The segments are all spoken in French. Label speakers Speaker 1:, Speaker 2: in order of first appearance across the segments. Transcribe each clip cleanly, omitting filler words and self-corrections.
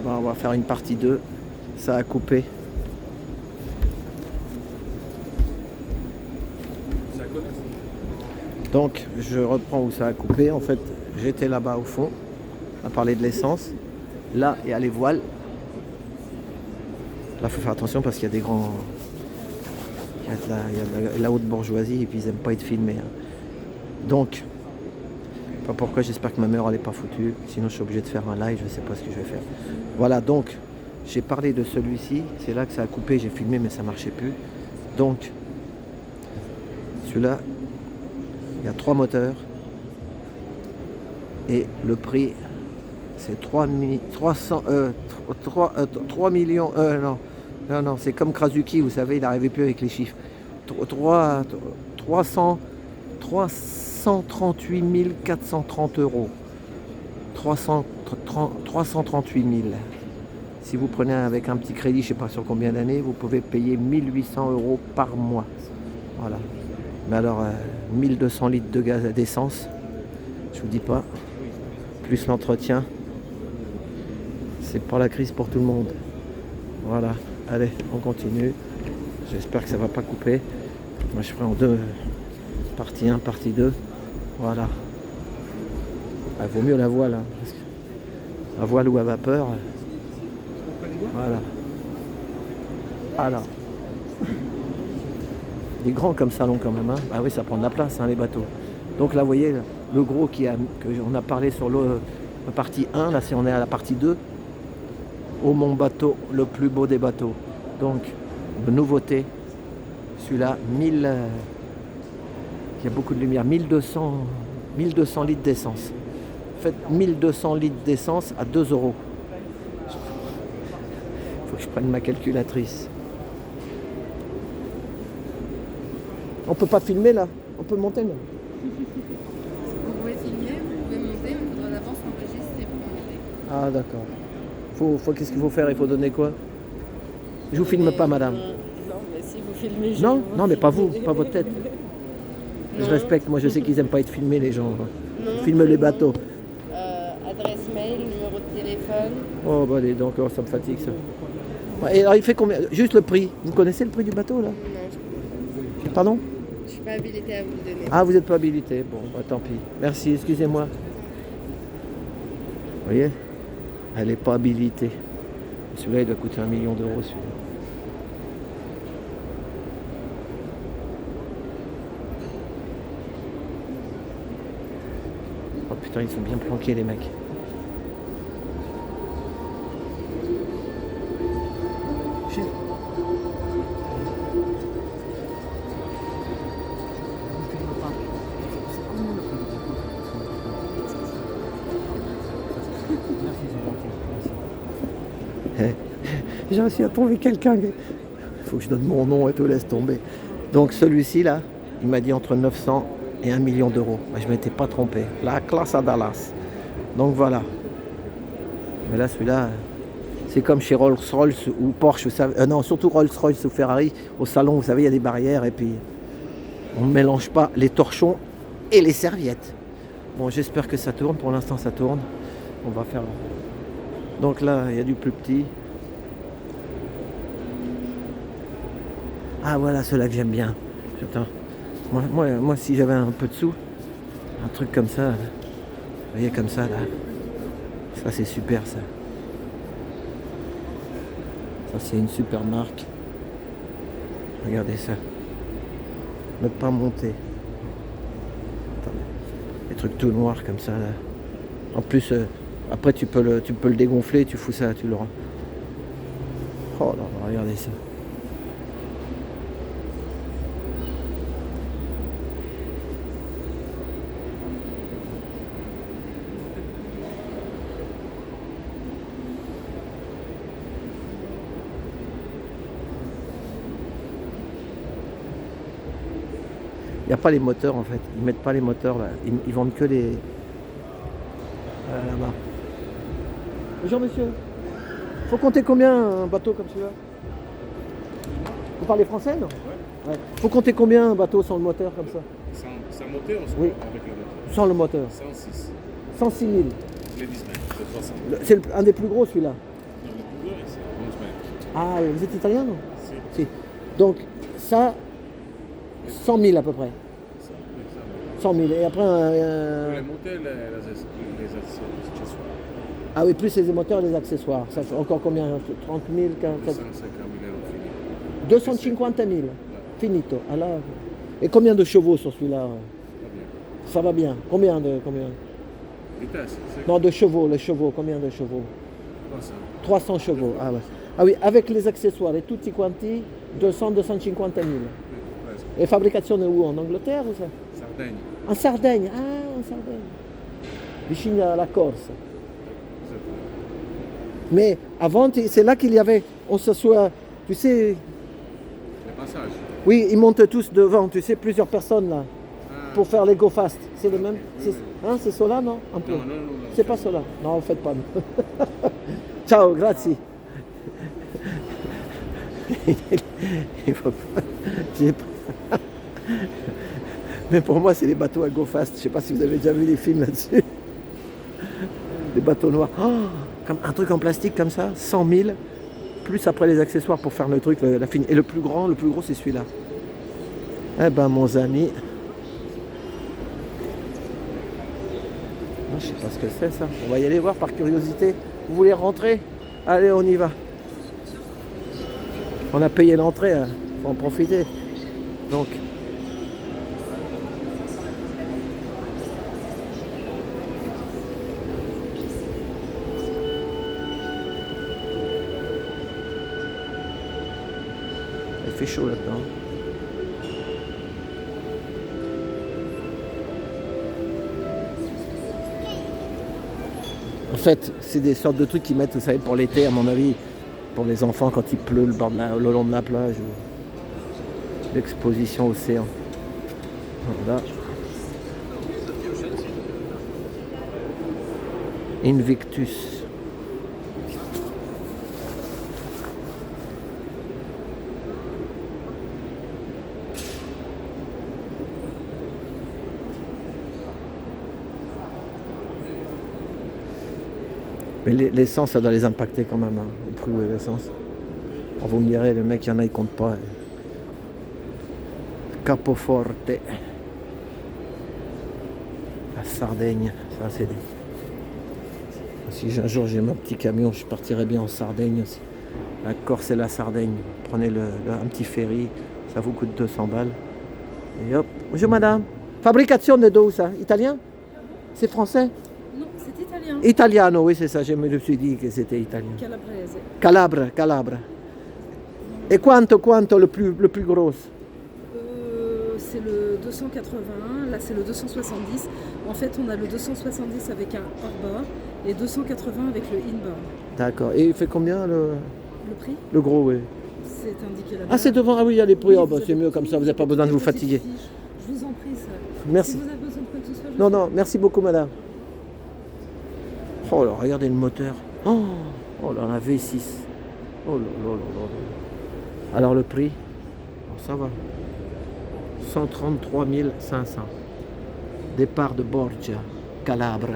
Speaker 1: Bon, on va faire une partie 2. Ça a coupé. Donc, je reprends où ça a coupé. En fait, j'étais là-bas au fond, à parler de l'essence. Là, il y a les voiles. Là, il faut faire attention parce qu'il y a des grands... Il y a de la haute bourgeoisie et puis ils n'aiment pas être filmés. Hein. Donc, pas pourquoi, j'espère que ma mère elle n'est pas foutue. Sinon, je suis obligé de faire un live, je ne sais pas ce que je vais faire. Voilà, donc, j'ai parlé de celui-ci. C'est là que ça a coupé, j'ai filmé, mais ça ne marchait plus. Donc, celui-là, il y a 3 moteurs. Et le prix, c'est 3 millions. Non, c'est comme Krasuki, vous savez, il n'arrivait plus avec les chiffres. 338 430 euros. 338 000. Si vous prenez avec un petit crédit, je ne sais pas sur combien d'années, vous pouvez payer 1800 euros par mois. Voilà. Mais alors, 1200 litres de gaz d'essence, je vous dis pas, plus l'entretien, c'est pas la crise pour tout le monde. Voilà. Allez, on continue. J'espère que ça va pas couper. Moi, je ferai en 2, partie 1, partie 2. Voilà. Il vaut mieux la voile. Hein, parce que à voile ou à vapeur. Voilà. Alors. Il est grand comme salon quand même. Hein. Ah oui, ça prend de la place, hein, les bateaux. Donc là, vous voyez, le gros on a parlé sur la partie 1. Là, on est à la partie 2. Au mon bateau, le plus beau des bateaux. Donc, nouveauté. Celui-là, 1000. Il y a beaucoup de lumière. 1200 litres d'essence. Faites 1200 litres d'essence à 2 euros. Il faut que je prenne ma calculatrice. On peut pas filmer là. On peut monter là.
Speaker 2: Vous pouvez filmer, vous pouvez monter, mais il faudra d'abord s'enregistrer pour monter.
Speaker 1: Ah d'accord. Qu'est-ce qu'il faut faire? Il faut donner quoi? Je vous filme pas, madame.
Speaker 2: Non, mais si vous filmez,
Speaker 1: Non, mais pas vous, pas votre tête.
Speaker 2: Non.
Speaker 1: Je respecte, moi je sais qu'ils aiment pas être filmés les gens.
Speaker 2: Non,
Speaker 1: Filme les bateaux.
Speaker 2: Adresse mail, numéro de téléphone.
Speaker 1: Oh bah allez, donc ça me fatigue ça. Ouais, et alors il fait combien? Juste le prix. Vous connaissez le prix du bateau là?
Speaker 2: Non, je
Speaker 1: Pardon?
Speaker 2: ne suis pas habilitée à vous le donner.
Speaker 1: Ah, vous n'êtes pas habilité. Bon, bah tant pis. Merci, excusez-moi. Vous voyez? Elle n'est pas habilitée. Celui-là, il doit coûter 1 million d'euros, celui-là. Oh putain, ils sont bien planqués, les mecs. Chef. J'ai réussi à trouver quelqu'un. Il faut que je donne mon nom et tout, laisse tomber. Donc celui-ci là, il m'a dit entre 900 et 1 million d'euros. Je ne m'étais pas trompé. La classe à Dallas. Donc voilà. Mais là celui-là, c'est comme chez Rolls-Royce ou Porsche. Vous savez, non, surtout Rolls-Royce ou Ferrari. Au salon, vous savez, il y a des barrières et puis on ne mélange pas les torchons et les serviettes. Bon, j'espère que ça tourne. Pour l'instant, ça tourne. On va faire... Donc là, il y a du plus petit. Ah voilà, ceux-là que j'aime bien. Putain. Moi, si j'avais un peu de sous, un truc comme ça, là. Vous voyez, comme ça, là. Ça, c'est super, ça. Ça, c'est une super marque. Regardez ça. Ne pas monter. Attendez. Des trucs tout noirs comme ça, là. En plus, après, tu peux le dégonfler, tu fous ça, tu l'auras. Oh là là, regardez ça. Il n'y a pas les moteurs en fait, ils mettent pas les moteurs là, ils vendent que les... là-bas. Bonjour monsieur, faut compter combien un bateau comme celui-là? Vous parlez français non? Ouais. Faut compter combien un bateau sans le moteur comme ça?
Speaker 3: Sans moteur ou
Speaker 1: Oui.
Speaker 3: avec le moteur?
Speaker 1: Sans le moteur.
Speaker 3: 106.
Speaker 1: 106 000.
Speaker 3: Les 10 mètres, c'est 300.
Speaker 1: C'est un des plus gros celui-là. Ah, vous êtes italien, non?
Speaker 3: Si.
Speaker 1: Si. Donc, ça, 100 000 à peu près.
Speaker 3: Ça, oui, ça.
Speaker 1: 100 000. Et après,
Speaker 3: Les moteurs, les accessoires.
Speaker 1: ah oui, plus les moteurs et les accessoires. Ça fait encore combien? 30 000, 40 000?
Speaker 3: 250 000 euros fini.
Speaker 1: 250 000. Finito. Alors, et combien de chevaux sur celui-là?
Speaker 3: Pas bien.
Speaker 1: Ça va bien. Combien?
Speaker 3: Vitesse, c'est
Speaker 1: Non, de chevaux, les chevaux. Combien de chevaux?
Speaker 3: 300.
Speaker 1: 300 chevaux. Ah, ouais. Ah oui, avec les accessoires et tutti quanti, 200-250 000.
Speaker 3: Presque.
Speaker 1: Et fabrication où? En Angleterre ou ça?
Speaker 3: Sardaigne.
Speaker 1: En Sardaigne. Ah, en Sardaigne. Vicino alla Corse.
Speaker 3: Exactement.
Speaker 1: Mais avant, c'est là qu'il y avait, on s'assoit, tu sais,
Speaker 3: Les passages.
Speaker 1: oui, ils montent tous devant, tu sais, plusieurs personnes là,
Speaker 3: Ah,
Speaker 1: pour faire les go fast. C'est le même,
Speaker 3: oui, oui.
Speaker 1: hein, c'est cela, non? Un peu.
Speaker 3: non, non, non.
Speaker 1: C'est pas cela. Non, faites pas. Ciao, grazie. Il faut pas- j'ai pas- Mais pour moi, c'est les bateaux à go fast. Je sais pas si vous avez déjà vu des films là-dessus. Les bateaux noirs. Oh, comme un truc en plastique comme ça, 100 000. Plus après les accessoires pour faire le truc, la fine. Et le plus gros, c'est celui-là. Eh ben, mon ami. Je sais pas ce que c'est ça. On va y aller voir par curiosité. Vous voulez rentrer? Allez, on y va. On a payé l'entrée, hein. Faut en profiter. Donc. Il fait chaud là-dedans. En fait, c'est des sortes de trucs qu'ils mettent, vous savez, pour l'été, à mon avis, pour les enfants quand il pleut le long de la plage. Ou l'exposition océan. Voilà. Invictus. Mais l'essence, ça doit les impacter quand même, hein, le prix de l'essence. Alors vous me direz, le mec, il y en a, il compte pas. Capoforte. La Sardaigne, ça c'est des... Si un jour j'ai mon petit camion, je partirai bien en Sardaigne aussi. La Corse et la Sardaigne. Prenez un petit ferry, ça vous coûte 200 balles. Et hop. Bonjour madame. Fabrication de d'où ça? Italien? C'est français?
Speaker 2: Non, c'est italien.
Speaker 1: Italiano, oui c'est ça, je me suis dit que c'était italien.
Speaker 2: Calabrese.
Speaker 1: Calabre. Et quanto le plus gros?
Speaker 2: C'est le 280, là c'est le 270. En fait, on a le 270 avec un hors-bord et 280 avec le in-bord.
Speaker 1: D'accord. Et il fait combien
Speaker 2: Le prix,
Speaker 1: le gros, oui?
Speaker 2: c'est indiqué là-bas.
Speaker 1: Ah c'est devant, ah oui, il y a les prix,
Speaker 2: Oui,
Speaker 1: oh, bah,
Speaker 2: vous
Speaker 1: c'est
Speaker 2: avez
Speaker 1: mieux
Speaker 2: tout,
Speaker 1: comme ça, vous n'avez pas besoin de vous
Speaker 2: toutes les
Speaker 1: fatiguer.
Speaker 2: petites fiches. Je vous en prie, ça.
Speaker 1: Merci.
Speaker 2: Si vous avez besoin de quoi que ce soit, je
Speaker 1: Non,
Speaker 2: suis
Speaker 1: non, merci beaucoup madame. Oh là, regardez le moteur. Oh, oh là, la V6. Oh là là là là là. Alors le prix? Oh, ça va. 133 500. Départ de Borgia, Calabre.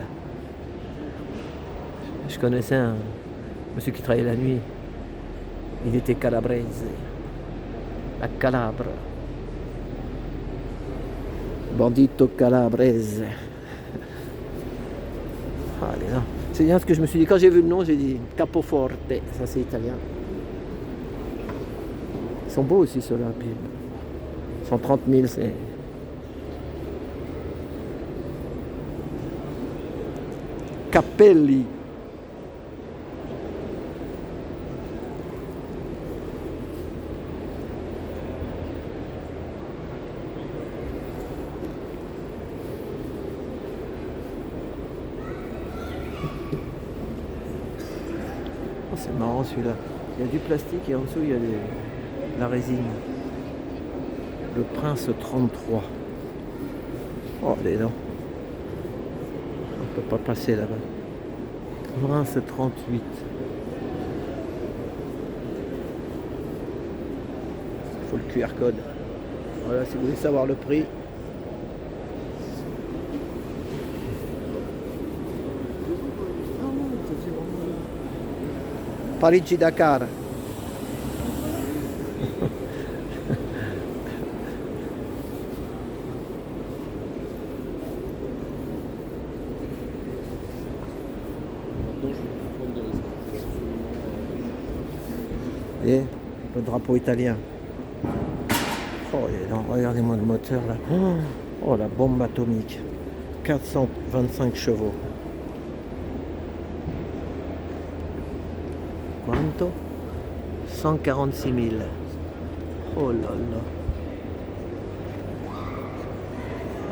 Speaker 1: Je connaissais un monsieur qui travaillait la nuit. Il était calabraise. La Calabre. Bandito calabraise. Allez, non. C'est bien ce que je me suis dit. Quand j'ai vu le nom, j'ai dit Capoforte. Ça, c'est italien. Ils sont beaux aussi, ceux-là. Puis 130 000, c'est... Capelli. Oh, c'est marrant celui-là. Il y a du plastique et en dessous il y a la résine. Le Prince 33. Oh, les dents. On ne peut pas passer là-bas. Prince 38. Il faut le QR code. Voilà, si vous voulez savoir le prix. Parigi-Dakar. Et le drapeau italien. Oh, et non, regardez-moi le moteur là. Oh, la bombe atomique. 425 chevaux. Quanto? 146 000. Oh là là.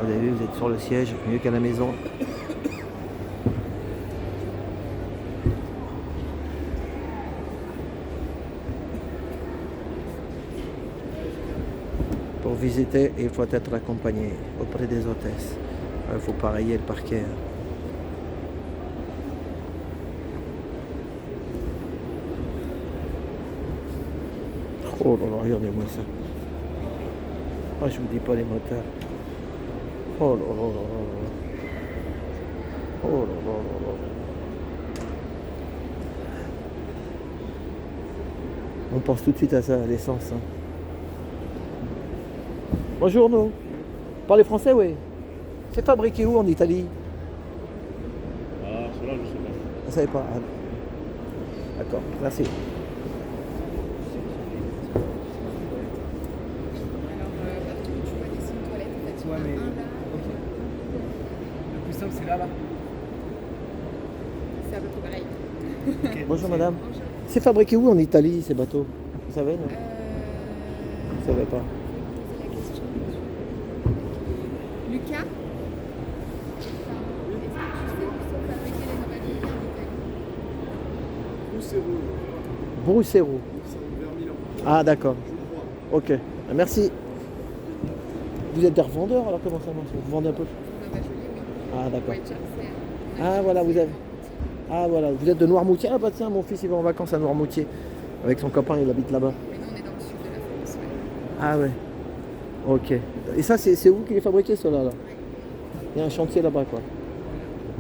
Speaker 1: Vous avez vu, vous êtes sur le siège, mieux qu'à la maison. Pour visiter, il faut être accompagné auprès des hôtesses. Il faut pas rayer le parquet. Oh là là, regardez-moi ça. Ah, je vous dis pas les moteurs. Oh là là là là. Oh là là là là. On pense tout de suite à ça, à l'essence. Hein. Bonjour, nous. Parlez français, oui. C'est fabriqué où en Italie?
Speaker 3: Ah, cela, je sais pas.
Speaker 1: Vous savez pas. Ah. D'accord, merci.
Speaker 4: Ouais, mais. Ok. Le plus simple, c'est là, là.
Speaker 5: C'est à peu près pareil.
Speaker 4: Ok,
Speaker 1: Bonjour,
Speaker 4: c'est-
Speaker 1: madame. C'est fabriqué où en Italie, ces bateaux? Vous savez, non? Vous savez pas.
Speaker 5: Poser la question. Lucas, est-ce que tu sais où sont fabriqués les navires en Italie?
Speaker 1: Bruxero.
Speaker 3: Vers Milan.
Speaker 1: Ah, d'accord.
Speaker 3: Je crois.
Speaker 1: Ok. Merci. Vous êtes des revendeurs, alors comment ça marche? Vous vendez un peu?
Speaker 5: On a pas joli, oui.
Speaker 1: Ah, d'accord.
Speaker 5: Ouais, Charles, c'est-
Speaker 1: Ah, voilà, vous avez. Ah, voilà. Vous êtes de Noirmoutier? Ah, bah tiens, mon fils, il va en vacances à Noirmoutier. Avec son copain, il habite là-bas.
Speaker 5: Mais nous, on est dans le sud de la France, ouais.
Speaker 1: Ah, ouais. Ok. Et ça, c'est où qu'il est fabriqué, cela, là? Il y a un chantier là-bas, quoi.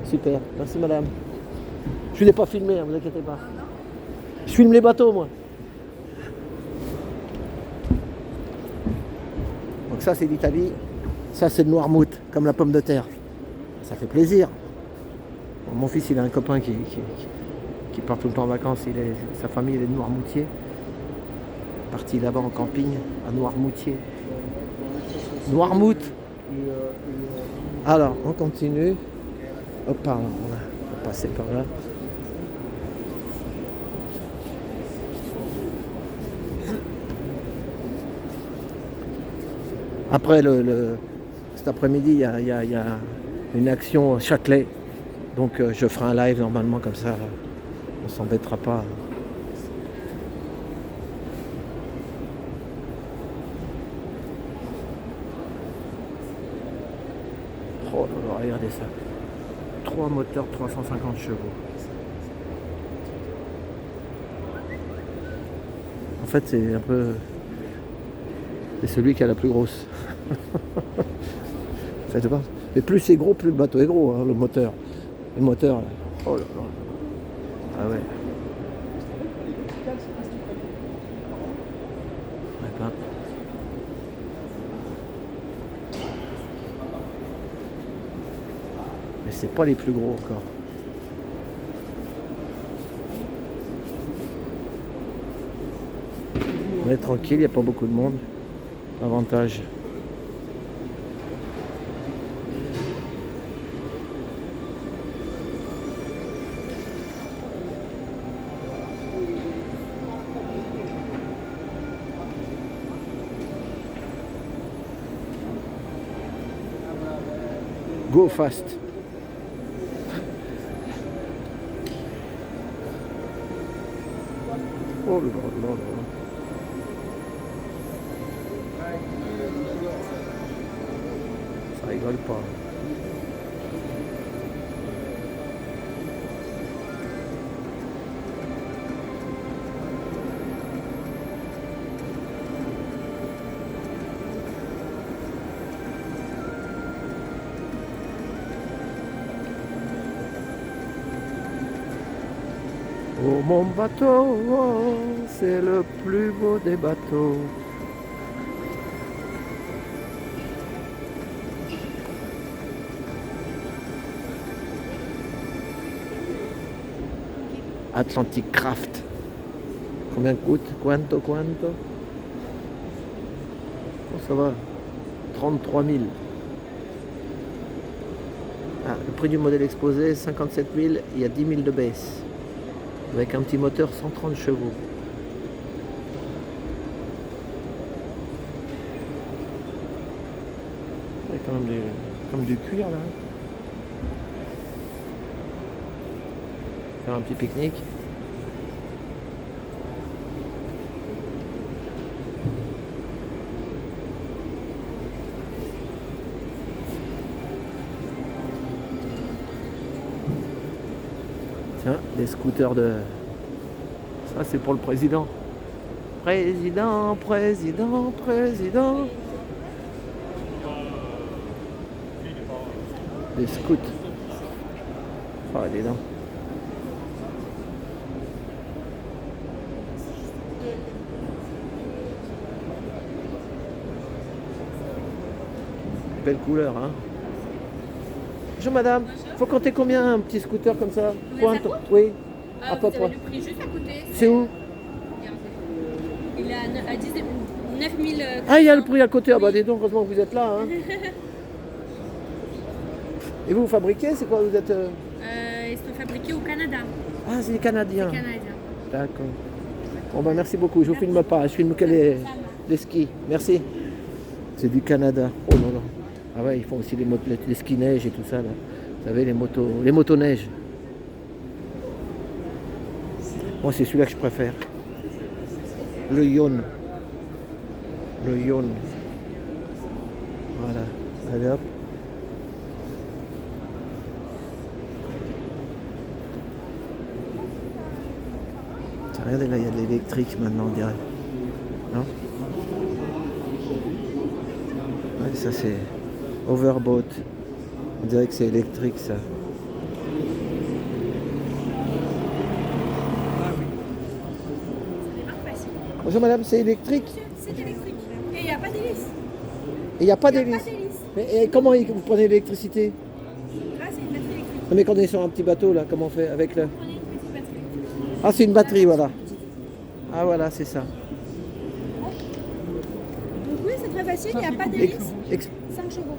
Speaker 1: Super. Merci, madame. Je ne l'ai pas filmé, hein, vous inquiétez pas. Je filme les bateaux, moi. Donc ça, c'est l'Italie. Ça, c'est le Noirmout, comme la pomme de terre. Ça fait plaisir. Bon, mon fils, il a un copain qui part tout le temps en vacances. Sa famille, elle est de Noirmoutier. Parti là-bas en camping, à Noirmoutier. Noirmout. Alors, on continue. Hop, par là. On va passer par là. Après, cet après-midi, il y a une action Châtelet. Donc, je ferai un live normalement comme ça. On s'embêtera pas. Oh là là, regardez ça. 3 moteurs, 350 chevaux. En fait, c'est un peu... C'est celui qui a la plus grosse. Faites pas. Mais plus c'est gros, plus le bateau est gros, hein, le moteur. Le moteur, là. Oh là là. Ah ouais. Ouais, pas. Mais c'est pas les plus gros encore. On est tranquille, il n'y a pas beaucoup de monde. Avantage. Go fast. Oh là là là là. Ça rigole pas. Oh mon bateau, oh, c'est le plus beau des bateaux. Atlantic Craft. Combien coûte? Quanto? Oh, ça va. 33 000. Ah, le prix du modèle exposé, 57 000. Il y a 10 000 de baisse. Avec un petit moteur 130 chevaux. Il y a quand même comme du cuir là. Faire un petit pique-nique. Tiens, des scooters de... Ça c'est pour le président. Président. Des scouts. Oh, dis donc. Belle couleur, hein. Bonjour madame. Faut compter combien un petit scooter comme ça?
Speaker 6: Combien ça coûte?
Speaker 1: Oui.
Speaker 6: Ah,
Speaker 1: à peu
Speaker 6: vous
Speaker 1: près.
Speaker 6: avez le prix juste à côté.
Speaker 1: C'est où?
Speaker 6: Il est à 9 000.
Speaker 1: Ah, il y a le prix à côté. Ah bah dis donc, heureusement que vous êtes là. Hein. Et vous fabriquez? C'est quoi? Vous êtes...
Speaker 6: Ils sont fabriqués au Canada.
Speaker 1: Ah, c'est des Canadiens.
Speaker 6: Canadien.
Speaker 1: D'accord. Bon bah merci beaucoup. Je vous filme pas. Je filme que les skis. Merci. C'est du Canada. Oh là là. Ah ouais, ils font aussi les skis neige et tout ça là. Vous savez, les motos neige. Moi c'est celui-là que je préfère. Le Yon. Voilà. Allez hop. Regardez là, il y a de l'électrique maintenant, on dirait. Non? Ouais, ça c'est Overboat. On dirait que c'est électrique ça. Bonjour madame, c'est électrique?
Speaker 5: C'est électrique. Et il n'y a pas d'hélice.
Speaker 1: Et il n'y a pas
Speaker 5: Il n'y a
Speaker 1: d'hélice?
Speaker 5: pas d'hélice.
Speaker 1: Et comment vous prenez l'électricité?
Speaker 5: Là, c'est une batterie électrique.
Speaker 1: Non mais quand on est sur un petit bateau là, comment on fait avec le...
Speaker 5: Prenez une petite batterie.
Speaker 1: Ah c'est une batterie, voilà. Ah voilà, c'est ça.
Speaker 5: Donc oui, c'est très facile, il n'y a pas
Speaker 4: combien
Speaker 5: d'hélice.
Speaker 1: Ex-
Speaker 5: 5 chevaux.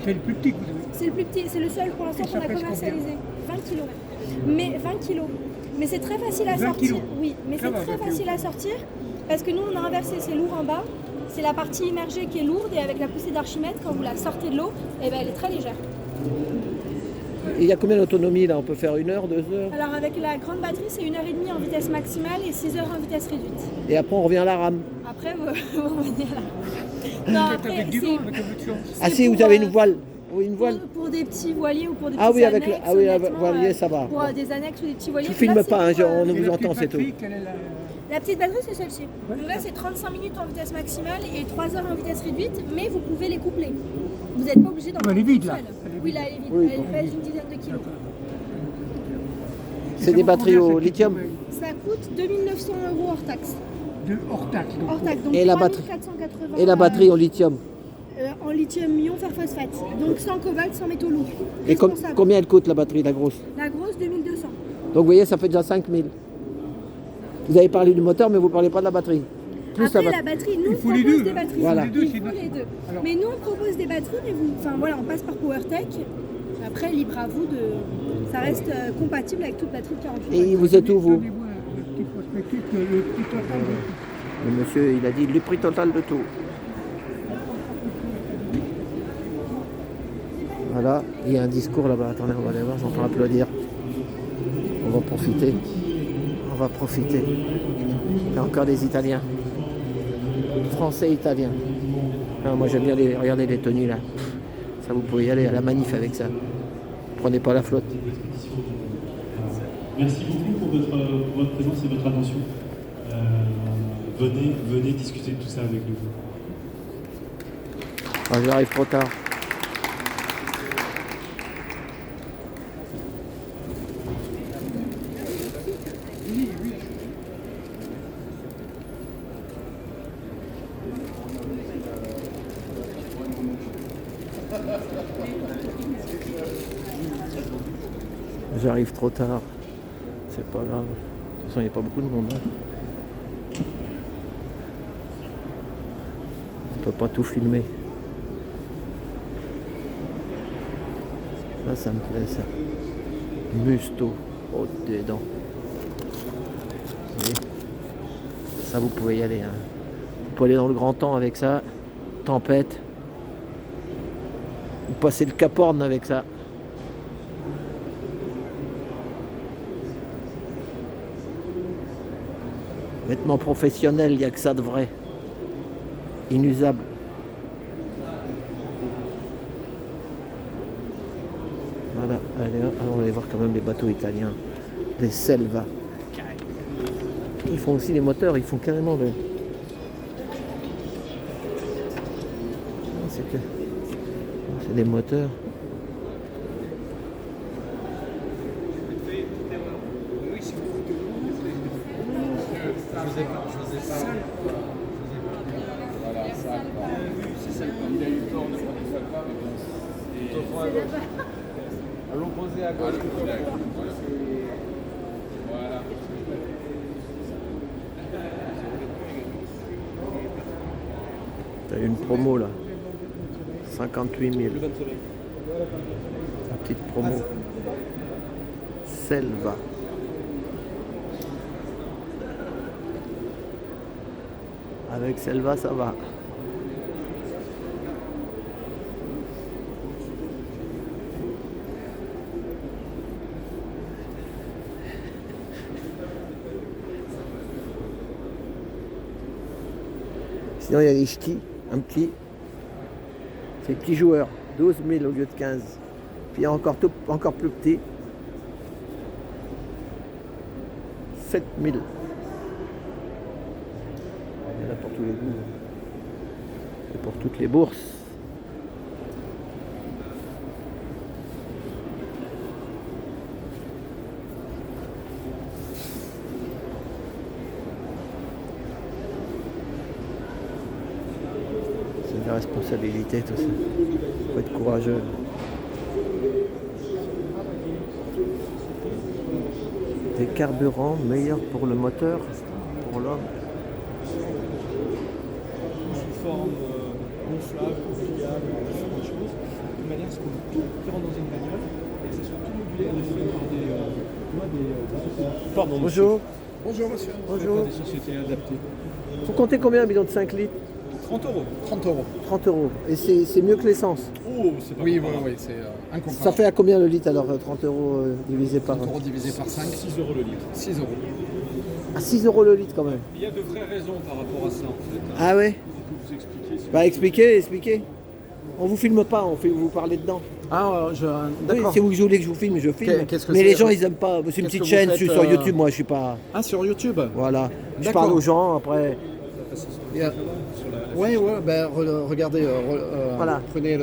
Speaker 4: C'est le plus petit que vous avez.
Speaker 5: C'est le plus petit, c'est le seul pour l'instant
Speaker 4: Et ça
Speaker 5: qu'on a
Speaker 4: pèse
Speaker 5: commercialisé. 20 kg. Mais 20 kg. Mais c'est très facile à
Speaker 4: 20
Speaker 5: sortir.
Speaker 4: kilos.
Speaker 5: Oui, mais
Speaker 4: Ça
Speaker 5: c'est
Speaker 4: va,
Speaker 5: très
Speaker 4: 20 kilos.
Speaker 5: facile à sortir parce que nous on a inversé, c'est lourd en bas. C'est la partie immergée qui est lourde et avec la poussée d'Archimède, quand vous la sortez de l'eau, eh ben, elle est très légère.
Speaker 1: Et il y a combien d'autonomie là? On peut faire 1 heure, 2 heures?
Speaker 5: Alors avec la grande batterie, c'est 1h30 en vitesse maximale et 6 heures en vitesse réduite.
Speaker 1: Et après on revient à la rame.
Speaker 5: Après, vous revenez là. Non,
Speaker 4: Peut-être
Speaker 5: après,
Speaker 4: avec du
Speaker 5: c'est
Speaker 4: vent, avec un peu de chance.
Speaker 1: Ah
Speaker 5: c'est
Speaker 1: si,
Speaker 5: pour,
Speaker 1: vous avez une voile. Oui, une voile.
Speaker 5: pour des petits voiliers ou pour des petits
Speaker 1: Ah oui, avec le...
Speaker 5: annexes,
Speaker 1: Ah oui,
Speaker 5: honnêtement,
Speaker 1: voilier, ça va.
Speaker 5: Pour des annexes ou des petits voiliers.
Speaker 1: Je filme
Speaker 5: Là, c'est
Speaker 1: pas, hein,
Speaker 5: pour,
Speaker 1: on
Speaker 4: Et
Speaker 1: vous
Speaker 4: la
Speaker 1: entend,
Speaker 4: petite
Speaker 1: c'est tout.
Speaker 4: batterie, quelle est
Speaker 5: La petite batterie, c'est celle-ci. Donc là, c'est 35 minutes en vitesse maximale et 3 heures en vitesse réduite, mais vous pouvez les coupler. Vous n'êtes pas obligé d'en
Speaker 4: Elle est
Speaker 5: prendre
Speaker 4: vide,
Speaker 5: une
Speaker 4: là.
Speaker 5: seule.
Speaker 4: Elle est
Speaker 5: Oui, là, elle est vide.
Speaker 1: Oui,
Speaker 5: Elle
Speaker 1: bon.
Speaker 5: pèse une dizaine de kilos.
Speaker 1: C'est des batteries au lithium.
Speaker 5: Ça coûte 2 900 € hors taxe.
Speaker 4: De hors taxe. Donc,
Speaker 5: Hors taxe, donc
Speaker 1: Et la
Speaker 5: 3
Speaker 1: batterie
Speaker 5: 480
Speaker 1: Et la batterie au lithium.
Speaker 5: en lithium-ion fer phosphate. Donc sans cobalt, sans métaux lourds.
Speaker 1: Et
Speaker 5: Responsable.
Speaker 1: combien elle coûte la batterie, la grosse?
Speaker 5: La grosse, 2200.
Speaker 1: Donc vous voyez, ça fait déjà 5 000. Vous avez parlé du moteur, mais vous ne parlez pas de la batterie. Plus
Speaker 5: Après,
Speaker 1: la
Speaker 5: la batterie, nous, on
Speaker 4: faut les
Speaker 5: propose
Speaker 4: deux,
Speaker 5: des
Speaker 4: hein.
Speaker 5: batteries.
Speaker 1: Voilà.
Speaker 5: Il
Speaker 4: Les deux,
Speaker 5: faut
Speaker 4: c'est
Speaker 5: les deux.
Speaker 4: Alors-
Speaker 5: Mais nous, on propose des batteries, mais vous, enfin voilà, on passe par PowerTech. Après, libre à vous de. Ça reste compatible avec toute batterie de 48
Speaker 1: Et
Speaker 5: volts.
Speaker 1: vous êtes où, vous?
Speaker 4: donnez-moi le petit prospectus, le petit total de tout.
Speaker 1: Le monsieur, il a dit le prix total de tout. Voilà, il y a un discours là-bas. Attendez, on va aller voir, j'entends applaudir. On va profiter. On va profiter. Il y a encore des Italiens. Français, Italiens. Ah, moi j'aime bien regarder les tenues là. Ça, vous pouvez y aller à la manif avec ça. Prenez pas la flotte.
Speaker 7: Merci beaucoup pour votre présence et votre attention. Venez discuter de tout ça avec nous.
Speaker 1: Ah, j'arrive trop tard. J'arrive trop tard. C'est pas grave. De toute façon, il n'y a pas beaucoup de monde. Hein. On peut pas tout filmer. Ça me plaît ça. Musto. Oh, dedans. Vous voyez, ça vous pouvez y aller. Hein. Vous pouvez aller dans le grand temps avec ça. Tempête. Vous passez le Cap Horn avec ça. Vêtements professionnels, il n'y a que ça de vrai. Inusable. Voilà, allez, on va aller voir quand même les bateaux italiens. Les Selva. Ils font aussi les moteurs, ils font carrément le... C'est des moteurs.
Speaker 4: À l'opposé à gauche.
Speaker 1: T'as une promo là. 58 000. La petite promo. Selva. Avec Selva, ça va. Sinon, il y a les ch'tis, un petit. C'est petits joueurs, 12 000 au lieu de 15. Puis encore plus petit, 7 000. Il y en a pour tous les goûts. Et pour toutes les bourses. C'est la responsabilité tout ça. Faut être courageux. Des carburants meilleurs pour le moteur, pour l'homme.
Speaker 4: Sous forme gonflable, pliable, différentes choses, de manière à ce qu'on rentre dans une bagnole et que ce soit tout modulaire et fait par des pardon,
Speaker 1: Bonjour.
Speaker 4: Bonjour monsieur.
Speaker 1: Bonjour.
Speaker 4: Par des sociétés adaptées.
Speaker 1: Faut compter combien un bidon de 5 litres?
Speaker 4: 30 euros. 30 euros.
Speaker 1: 30 euros. Et c'est mieux que l'essence.
Speaker 4: Oh, c'est pas
Speaker 8: Oui,
Speaker 4: comparable.
Speaker 8: oui, c'est incomparable.
Speaker 1: Ça fait à combien le litre alors 30 euros divisé par
Speaker 8: 30 euros divisé par 5,
Speaker 4: 6 euros le litre.
Speaker 8: 6 euros.
Speaker 1: À 6 euros le litre quand même.
Speaker 4: Il y a de vraies raisons par rapport à ça en fait.
Speaker 1: Ah ouais?
Speaker 4: Je peux vous expliquer. Si
Speaker 1: Bah expliquez. On vous filme pas, vous parlez dedans.
Speaker 8: Ah,
Speaker 1: Oui,
Speaker 8: d'accord.
Speaker 1: si vous voulez que je vous filme, je filme.
Speaker 8: Qu'est-ce que
Speaker 1: Mais
Speaker 8: c'est,
Speaker 1: les gens ils aiment pas. C'est une
Speaker 8: qu'est-ce
Speaker 1: petite
Speaker 8: que
Speaker 1: chaîne,
Speaker 8: vous
Speaker 1: je suis
Speaker 8: faites,
Speaker 1: sur YouTube, moi je suis pas.
Speaker 8: Ah, sur YouTube.
Speaker 1: Voilà. Je
Speaker 8: D'accord.
Speaker 1: parle aux gens après.
Speaker 8: Ouais, ben, regardez,
Speaker 1: Voilà.
Speaker 8: prenez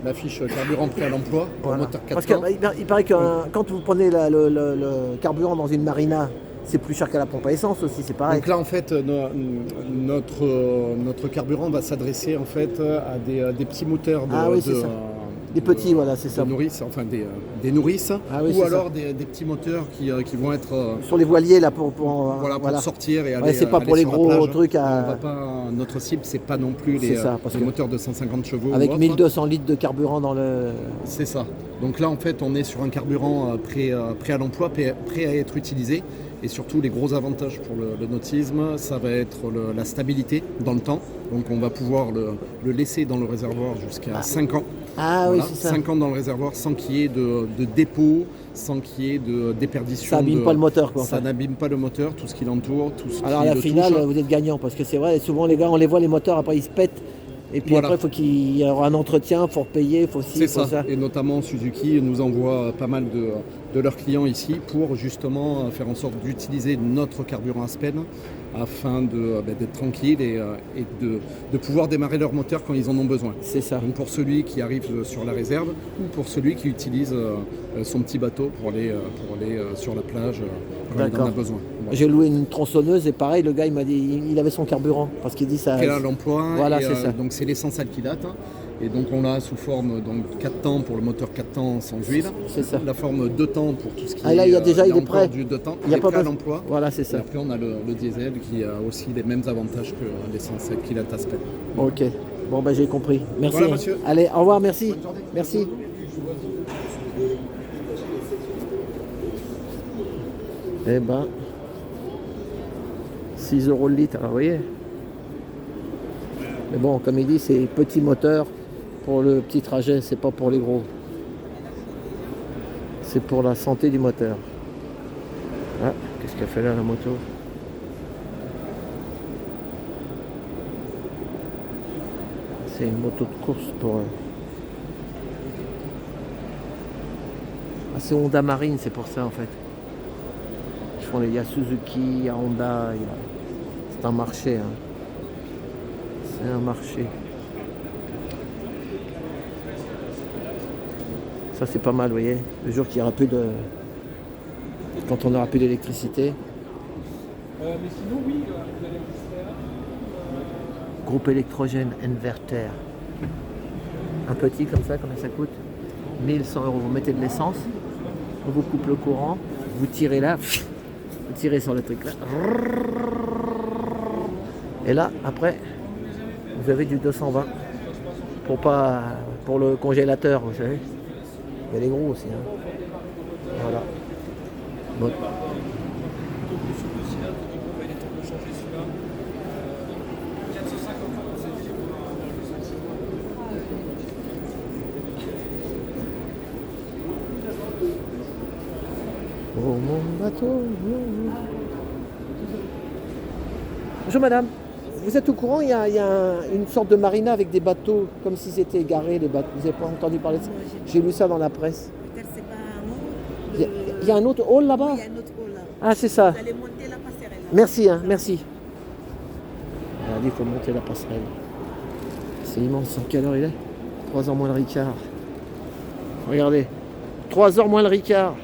Speaker 8: la fiche carburant prêt à l'emploi pour
Speaker 1: Voilà.
Speaker 8: moteur 4
Speaker 1: Parce
Speaker 8: temps.
Speaker 1: qu'il paraît que quand vous prenez le carburant dans une marina, c'est plus cher qu'à la pompe à essence aussi, c'est pareil.
Speaker 8: Donc là, en fait, notre carburant va s'adresser en fait à des petits moteurs de,
Speaker 1: Ah oui, c'est ça. Des petits, voilà, c'est ça.
Speaker 8: de nourrices, enfin des nourrices,
Speaker 1: Ah oui,
Speaker 8: ou
Speaker 1: c'est
Speaker 8: alors des petits moteurs qui vont être
Speaker 1: Sur les voiliers là pour
Speaker 8: pour sortir et aller.
Speaker 1: Ouais, c'est pas
Speaker 8: aller
Speaker 1: pour les
Speaker 8: sur la
Speaker 1: gros
Speaker 8: plage.
Speaker 1: trucs
Speaker 8: On va pas, notre cible, c'est pas non plus
Speaker 1: C'est ça, parce
Speaker 8: les
Speaker 1: que
Speaker 8: moteurs de 150 chevaux.
Speaker 1: avec
Speaker 8: ou autres.
Speaker 1: 1200 litres de carburant dans le.
Speaker 8: C'est ça. Donc là, en fait, on est sur un carburant prêt à l'emploi, prêt à être utilisé. Et surtout, les gros avantages pour le nautisme, ça va être la stabilité dans le temps. Donc on va pouvoir le laisser dans le réservoir jusqu'à 5 ans.
Speaker 1: Ah
Speaker 8: Voilà,
Speaker 1: oui, c'est ça.
Speaker 8: 5 ans dans le réservoir sans qu'il y ait de dépôt, sans qu'il y ait de déperdition.
Speaker 1: Ça abîme pas le moteur quoi. en
Speaker 8: Ça
Speaker 1: fait.
Speaker 8: n'abime pas le moteur, tout ce qui l'entoure, tout ce
Speaker 1: Alors à
Speaker 8: qui
Speaker 1: la
Speaker 8: le
Speaker 1: finale,
Speaker 8: touche.
Speaker 1: vous êtes gagnant parce que c'est vrai, souvent les gars, on les voit les moteurs, après ils se pètent. Et puis
Speaker 8: Voilà.
Speaker 1: après, il faut qu'il y ait un entretien, il faut repayer, il faut ci, il
Speaker 8: C'est
Speaker 1: faut
Speaker 8: ça.
Speaker 1: ça.
Speaker 8: Et notamment Suzuki nous envoie pas mal de leurs clients ici pour justement faire en sorte d'utiliser notre carburant Aspen afin d'être tranquille et de pouvoir démarrer leur moteur quand ils en ont besoin.
Speaker 1: C'est ça.
Speaker 8: Donc pour celui qui arrive sur la réserve ou pour celui qui utilise son petit bateau pour aller sur la plage quand il en
Speaker 1: D'accord.
Speaker 8: a besoin. Bon.
Speaker 1: J'ai loué une tronçonneuse et pareil, le gars il m'a dit il avait son carburant parce qu'il dit ça.
Speaker 8: Prêt à l'emploi,
Speaker 1: Voilà,
Speaker 8: et,
Speaker 1: c'est ça.
Speaker 8: donc c'est l'essence alkylate. Et donc on l'a sous forme 4 temps pour le moteur 4 temps sans huile.
Speaker 1: C'est ça.
Speaker 8: La forme 2 temps pour tout ce qui
Speaker 1: Ah, là, il y a déjà, il est
Speaker 8: encore
Speaker 1: prêt.
Speaker 8: du 2 temps.
Speaker 1: Il y a
Speaker 8: est
Speaker 1: pas
Speaker 8: prêt à
Speaker 1: besoin-
Speaker 8: l'emploi.
Speaker 1: Voilà, c'est
Speaker 8: Et
Speaker 1: ça.
Speaker 8: après on a le diesel qui a aussi les mêmes avantages que l'essence alkylate Aspen.
Speaker 1: Ok. Bon, ben j'ai compris. Merci.
Speaker 8: Voilà, monsieur.
Speaker 1: Allez, au revoir, merci. Merci. Eh ben, 6 € le litre, alors vous voyez. Mais bon, comme il dit, c'est petit moteur pour le petit trajet, c'est pas pour les gros. C'est pour la santé du moteur. Ah, qu'est-ce qu'elle fait là, la moto? C'est une moto de course pour... Ah, c'est Honda Marine, c'est pour ça en fait. Il y a Suzuki, il y a Honda, c'est un marché. Hein. C'est un marché. Ça c'est pas mal, vous voyez. Le jour qu'il y aura plus de... Quand on n'aura plus d'électricité.
Speaker 4: Mais sinon, oui, vous allez faire.
Speaker 1: Groupe électrogène inverter. Un petit comme ça, combien ça coûte? 1100 €. Vous mettez de l'essence, on vous coupe le courant, vous tirez là, vous tirez sur le truc là. Et là, après, vous avez du 220 pour le congélateur, vous savez. Il y a les gros aussi. Hein. Voilà. Bon. Oh mon bateau. Bonjour madame, vous êtes au courant, il y a une sorte de marina avec des bateaux, comme si c'était égaré les bateaux. Vous n'avez pas entendu parler de ça? J'ai lu ça dans la presse.
Speaker 9: Peut-être c'est pas un autre.
Speaker 1: Il y a un autre hall là-bas?
Speaker 9: Oui, il y a un autre hall là.
Speaker 1: Ah c'est ça.
Speaker 9: Vous allez monter la passerelle.
Speaker 1: Merci, hein, merci. Elle a dit qu'il faut monter la passerelle. C'est immense. Quelle heure il est? 3h moins le Ricard. Regardez. 3h moins le Ricard.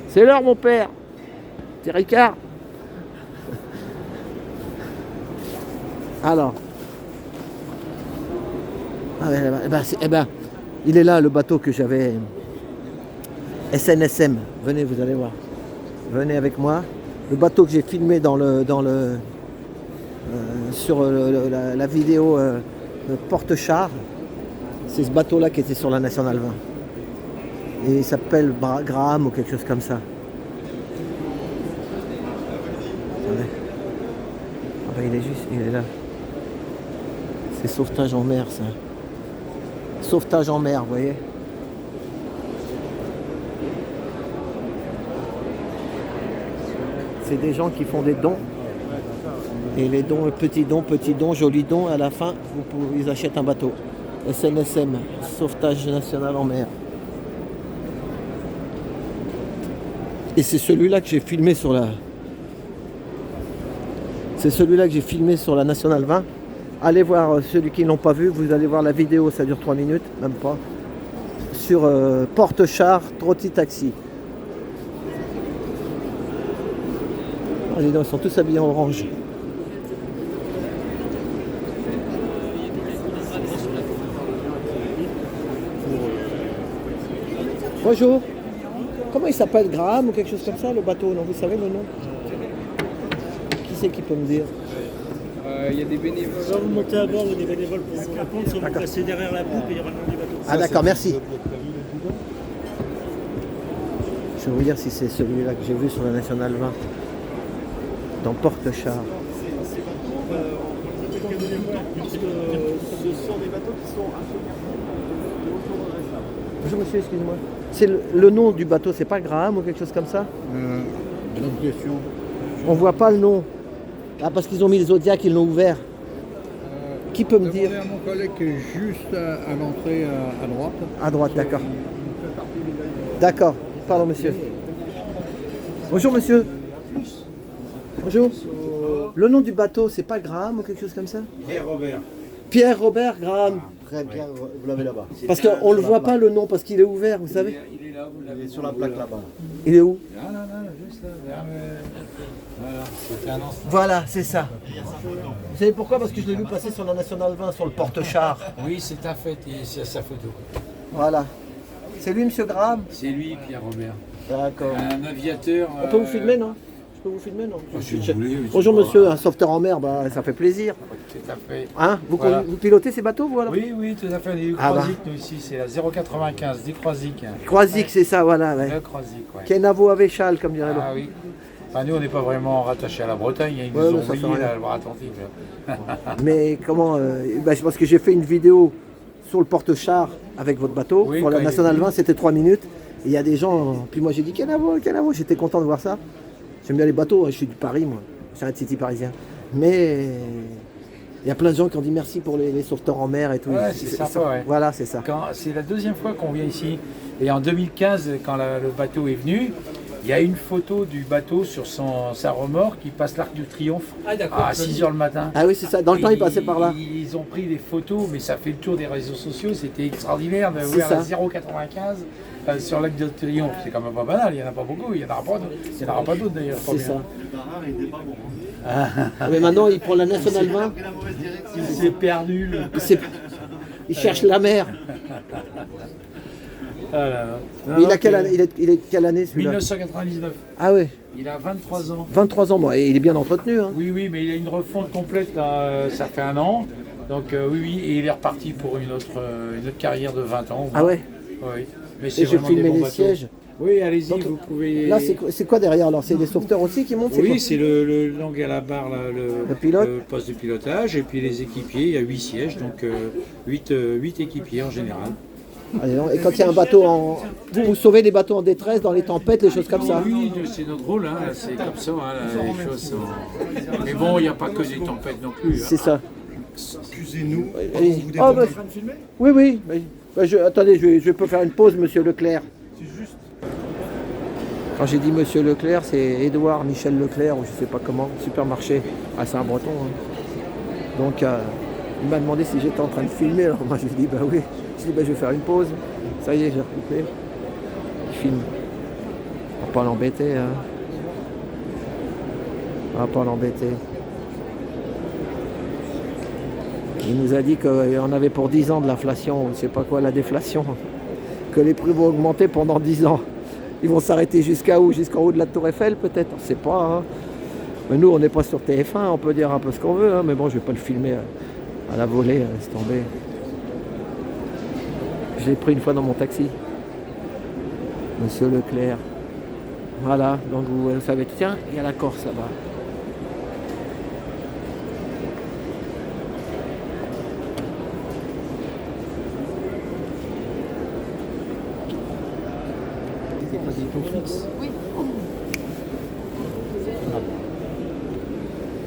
Speaker 1: C'est l'heure mon père. C'est Ricard. Alors. Ah ben, il est là le bateau que j'avais. SNSM. Venez, vous allez voir. Venez avec moi. Le bateau que j'ai filmé sur la vidéo Porte-Char, c'est ce bateau-là qui était sur la Nationale 20. Et il s'appelle Graham ou quelque chose comme ça. Attendez. Ah ben il est là. C'est sauvetage en mer ça. Sauvetage en mer, vous voyez. C'est des gens qui font des dons. Et les dons, petits dons, jolis dons, à la fin, ils achètent un bateau. SNSM, sauvetage national en mer. Et c'est celui-là que j'ai filmé sur la... C'est celui-là que j'ai filmé sur la Nationale 20. Allez voir ceux qui ne l'ont pas vu, vous allez voir la vidéo, ça dure 3 minutes, même pas. Sur Porte-Char, Trotti Taxi. Oh, ils sont tous habillés en orange. Bonjour. Comment il s'appelle? Graham ou quelque chose comme ça, le bateau? Non, vous savez le nom? Qui c'est qui peut me dire?
Speaker 4: Il y a des bénévoles.
Speaker 10: Soit vous montez à bord, il y a des bénévoles pour vous répondre, soit vous passez derrière la poupe et il y aura le nom du bateau.
Speaker 1: Ah d'accord, merci. Je vais vous dire si c'est celui-là que j'ai vu sur la Nationale 20. Dans Porte-Char.
Speaker 3: Ce sont des bateaux qui sont
Speaker 1: Bonjour monsieur, excusez-moi. C'est le nom du bateau, c'est pas Graham ou quelque chose comme ça?
Speaker 3: bonne question.
Speaker 1: On voit pas le nom. Ah, parce qu'ils ont mis le Zodiac, ils l'ont ouvert. Qui peut me dire?
Speaker 3: À mon collègue qui est juste à l'entrée à droite.
Speaker 1: À droite, d'accord. D'accord, pardon monsieur. Bonjour monsieur. Bonjour. Le nom du bateau, c'est pas Graham ou quelque chose comme ça?
Speaker 3: Pierre-Robert.
Speaker 1: Pierre-Robert Graham.
Speaker 3: Très bien, vous l'avez là-bas.
Speaker 1: Parce qu'on ne le voit pas le nom, parce qu'il est ouvert, vous savez?
Speaker 3: Il est là, il est sur la plaque là-bas.
Speaker 1: Il est où?
Speaker 3: Non, juste là. Voilà, c'était un ancien.
Speaker 1: Voilà, c'est ça. Vous savez pourquoi? Parce que je l'ai vu passer sur la Nationale 20, sur le porte-char.
Speaker 3: Oui, c'est un fait, et c'est sa photo.
Speaker 1: Voilà. C'est lui, monsieur Graham?
Speaker 3: C'est lui, Pierre-Robert.
Speaker 1: D'accord.
Speaker 3: Un aviateur.
Speaker 1: On peut vous filmer, non? Je peux vous filmer, non?
Speaker 3: Si vous voulez, oui,
Speaker 1: Bonjour
Speaker 3: c'est
Speaker 1: monsieur, un sauveteur en mer, bah, ça fait plaisir.
Speaker 3: Tout à fait.
Speaker 1: Hein,
Speaker 3: Voilà.
Speaker 1: vous pilotez ces bateaux, vous alors?
Speaker 3: Oui, oui, tout à fait. Les
Speaker 1: Ah bah.
Speaker 3: Croisic, nous ici, c'est la 095, des Croisic.
Speaker 1: Croisic, c'est ça, voilà. Ouais.
Speaker 3: Le Croisic, ouais.
Speaker 1: Kenavo Avéchal, comme dirait l'autre.
Speaker 3: Ah oui. Enfin, nous, on n'est pas vraiment rattachés à la Bretagne, ils
Speaker 1: Ouais,
Speaker 3: nous
Speaker 1: mais
Speaker 3: ont
Speaker 1: ça fait
Speaker 3: mis
Speaker 1: rien.
Speaker 3: la Loire-Atlantique.
Speaker 1: Mais comment bah, c'est parce que j'ai fait une vidéo sur le porte-char avec votre bateau.
Speaker 3: Oui,
Speaker 1: pour la
Speaker 3: quand il est
Speaker 1: National
Speaker 3: venu.
Speaker 1: 20, c'était 3 minutes. Et il y a des gens. Puis moi j'ai dit Kenavo, j'étais content de voir ça. J'aime bien les bateaux, je suis du Paris, moi. Je suis un City parisien. Mais il y a plein de gens qui ont dit merci pour les sauveteurs en mer et tout.
Speaker 3: Ouais, c'est sympa, ouais.
Speaker 1: Voilà, c'est ça.
Speaker 3: C'est la deuxième fois qu'on vient ici. Et en 2015, quand le bateau est venu, il y a une photo du bateau sur sa remorque qui passe l'Arc du Triomphe à 6h le matin.
Speaker 1: Ah oui, c'est ça. Dans le temps, ils passaient par là.
Speaker 3: Ils ont pris des photos, mais ça fait le tour des réseaux sociaux. C'était extraordinaire de
Speaker 1: C'est
Speaker 3: voir la
Speaker 1: ça.
Speaker 3: 0,95 sur l'Arc du Triomphe. C'est quand même pas banal, il n'y en a pas beaucoup. Il n'y en aura pas d'autres d'ailleurs.
Speaker 1: C'est ça. Mais maintenant, il prend la National 20.
Speaker 3: Il s'est perdu.
Speaker 1: Il cherche la mer.
Speaker 3: Ah là là.
Speaker 1: Mais il a quelle année, il est quelle année celui-là?
Speaker 3: 1999.
Speaker 1: Ah ouais,
Speaker 3: Il a 23 ans.
Speaker 1: 23 ans, bon, et il est bien entretenu. Hein.
Speaker 3: Oui, mais il a une refonte complète, là, ça fait 1 an. Donc oui, et il est reparti pour une autre carrière de 20 ans.
Speaker 1: Ah ouais.
Speaker 3: Oui. Mais
Speaker 1: Et
Speaker 3: c'est
Speaker 1: j'ai
Speaker 3: vraiment
Speaker 1: filmé
Speaker 3: des bons
Speaker 1: les
Speaker 3: bateaux.
Speaker 1: sièges.
Speaker 3: Oui, allez-y,
Speaker 1: Donc,
Speaker 3: vous pouvez...
Speaker 1: Là, c'est quoi derrière alors? C'est des sauveteurs aussi qui montent?
Speaker 3: Oui, c'est le langue à la barre, là,
Speaker 1: Le pilote.
Speaker 3: le poste de pilotage, et puis les équipiers, il y a 8 sièges, donc 8 équipiers en général.
Speaker 1: Allez, non. Et quand il y a un bateau en... Vous sauvez les bateaux en détresse, dans les tempêtes, les choses comme ça?
Speaker 3: Oui, c'est notre rôle, hein, c'est comme ça, hein, là, les choses sont... Mais bon, il n'y a pas que des tempêtes non plus. Hein.
Speaker 1: C'est ça.
Speaker 8: Excusez-nous,
Speaker 1: Allez-y.
Speaker 8: vous
Speaker 1: Oh, bah,
Speaker 8: filmer?
Speaker 1: oui, oui. Attendez, je peux faire une pause, monsieur Leclerc. Quand j'ai dit monsieur Leclerc, c'est Édouard Michel Leclerc, ou je sais pas comment, supermarché à Saint-Breton. Hein. Donc, il m'a demandé si j'étais en train de filmer. Alors moi, je lui ai dit, bah oui. Je lui ai dit, bah, je vais faire une pause. Ça y est, j'ai recoupé. Il filme. On va pas l'embêter. Hein. On va pas l'embêter. Il nous a dit qu'on avait pour 10 ans de l'inflation, ou je sais pas quoi, la déflation. Que les prix vont augmenter pendant 10 ans. Ils vont s'arrêter jusqu'à où? Jusqu'en haut de la Tour Eiffel peut-être? On ne sait pas. Hein. Mais nous, on n'est pas sur TF1, on peut dire un peu ce qu'on veut. Hein. Mais bon, je ne vais pas le filmer à la volée, laisse tomber. Je l'ai pris une fois dans mon taxi. Monsieur Leclerc. Voilà, donc vous savez, tiens, il y a la Corse là-bas.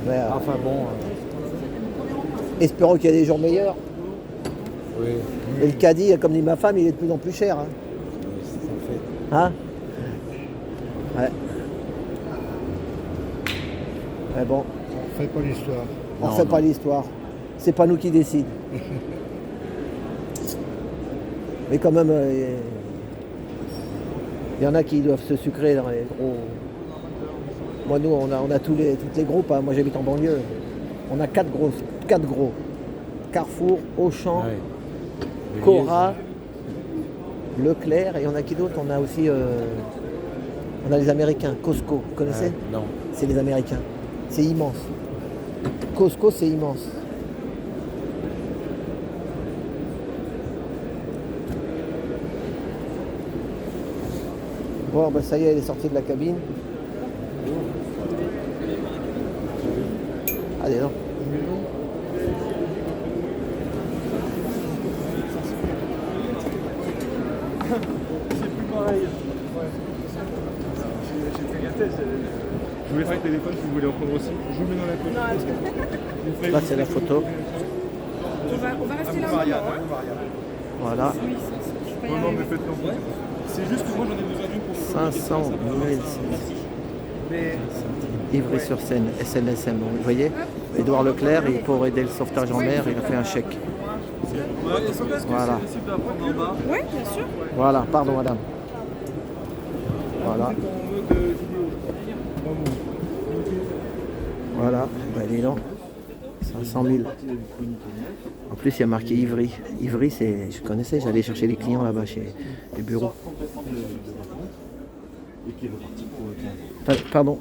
Speaker 1: Ouais,
Speaker 3: Enfin bon...
Speaker 1: espérons qu'il y ait des jours meilleurs.
Speaker 3: oui.
Speaker 1: Et le caddie, comme dit ma femme, il est de plus en plus cher. Hein, hein? Ouais. Mais bon,
Speaker 8: On fait pas l'histoire.
Speaker 1: on ne fait pas l'histoire. C'est pas nous qui décident. Mais quand même, il y en a qui doivent se sucrer dans les gros. Moi, nous, on a tous les groupes. Hein. Moi, j'habite en banlieue. On a 4 gros. Carrefour, Auchan,
Speaker 3: Ouais.
Speaker 1: Cora, Leclerc, et on a qui d'autre? On a aussi on a les Américains, Costco, vous connaissez?
Speaker 3: Non.
Speaker 1: C'est les Américains. C'est immense. Costco, c'est immense. Bon, ben ça y est, elle est sortie de la cabine. Allez, non.
Speaker 4: Je vous laisse le téléphone si vous voulez en prendre aussi. Je vous mets dans la poche.
Speaker 1: Là, c'est la photo.
Speaker 2: On va rester là.
Speaker 1: Voilà.
Speaker 4: Non, non, mais faites-le en photo. C'est juste que moi j'en ai besoin d'une pour vous
Speaker 1: 500 000. Ivry-sur-Seine, SNSM. Vous voyez, Édouard Leclerc, et pour aider le sauvetage en mer, il a fait un chèque. Voilà.
Speaker 2: Oui, bien sûr.
Speaker 1: Voilà, pardon madame. Voilà. Voilà, ben dis donc. 500 000. En plus, il y a marqué Ivry. Ivry, c'est, je connaissais, j'allais chercher les clients là-bas chez les bureaux. Pardon,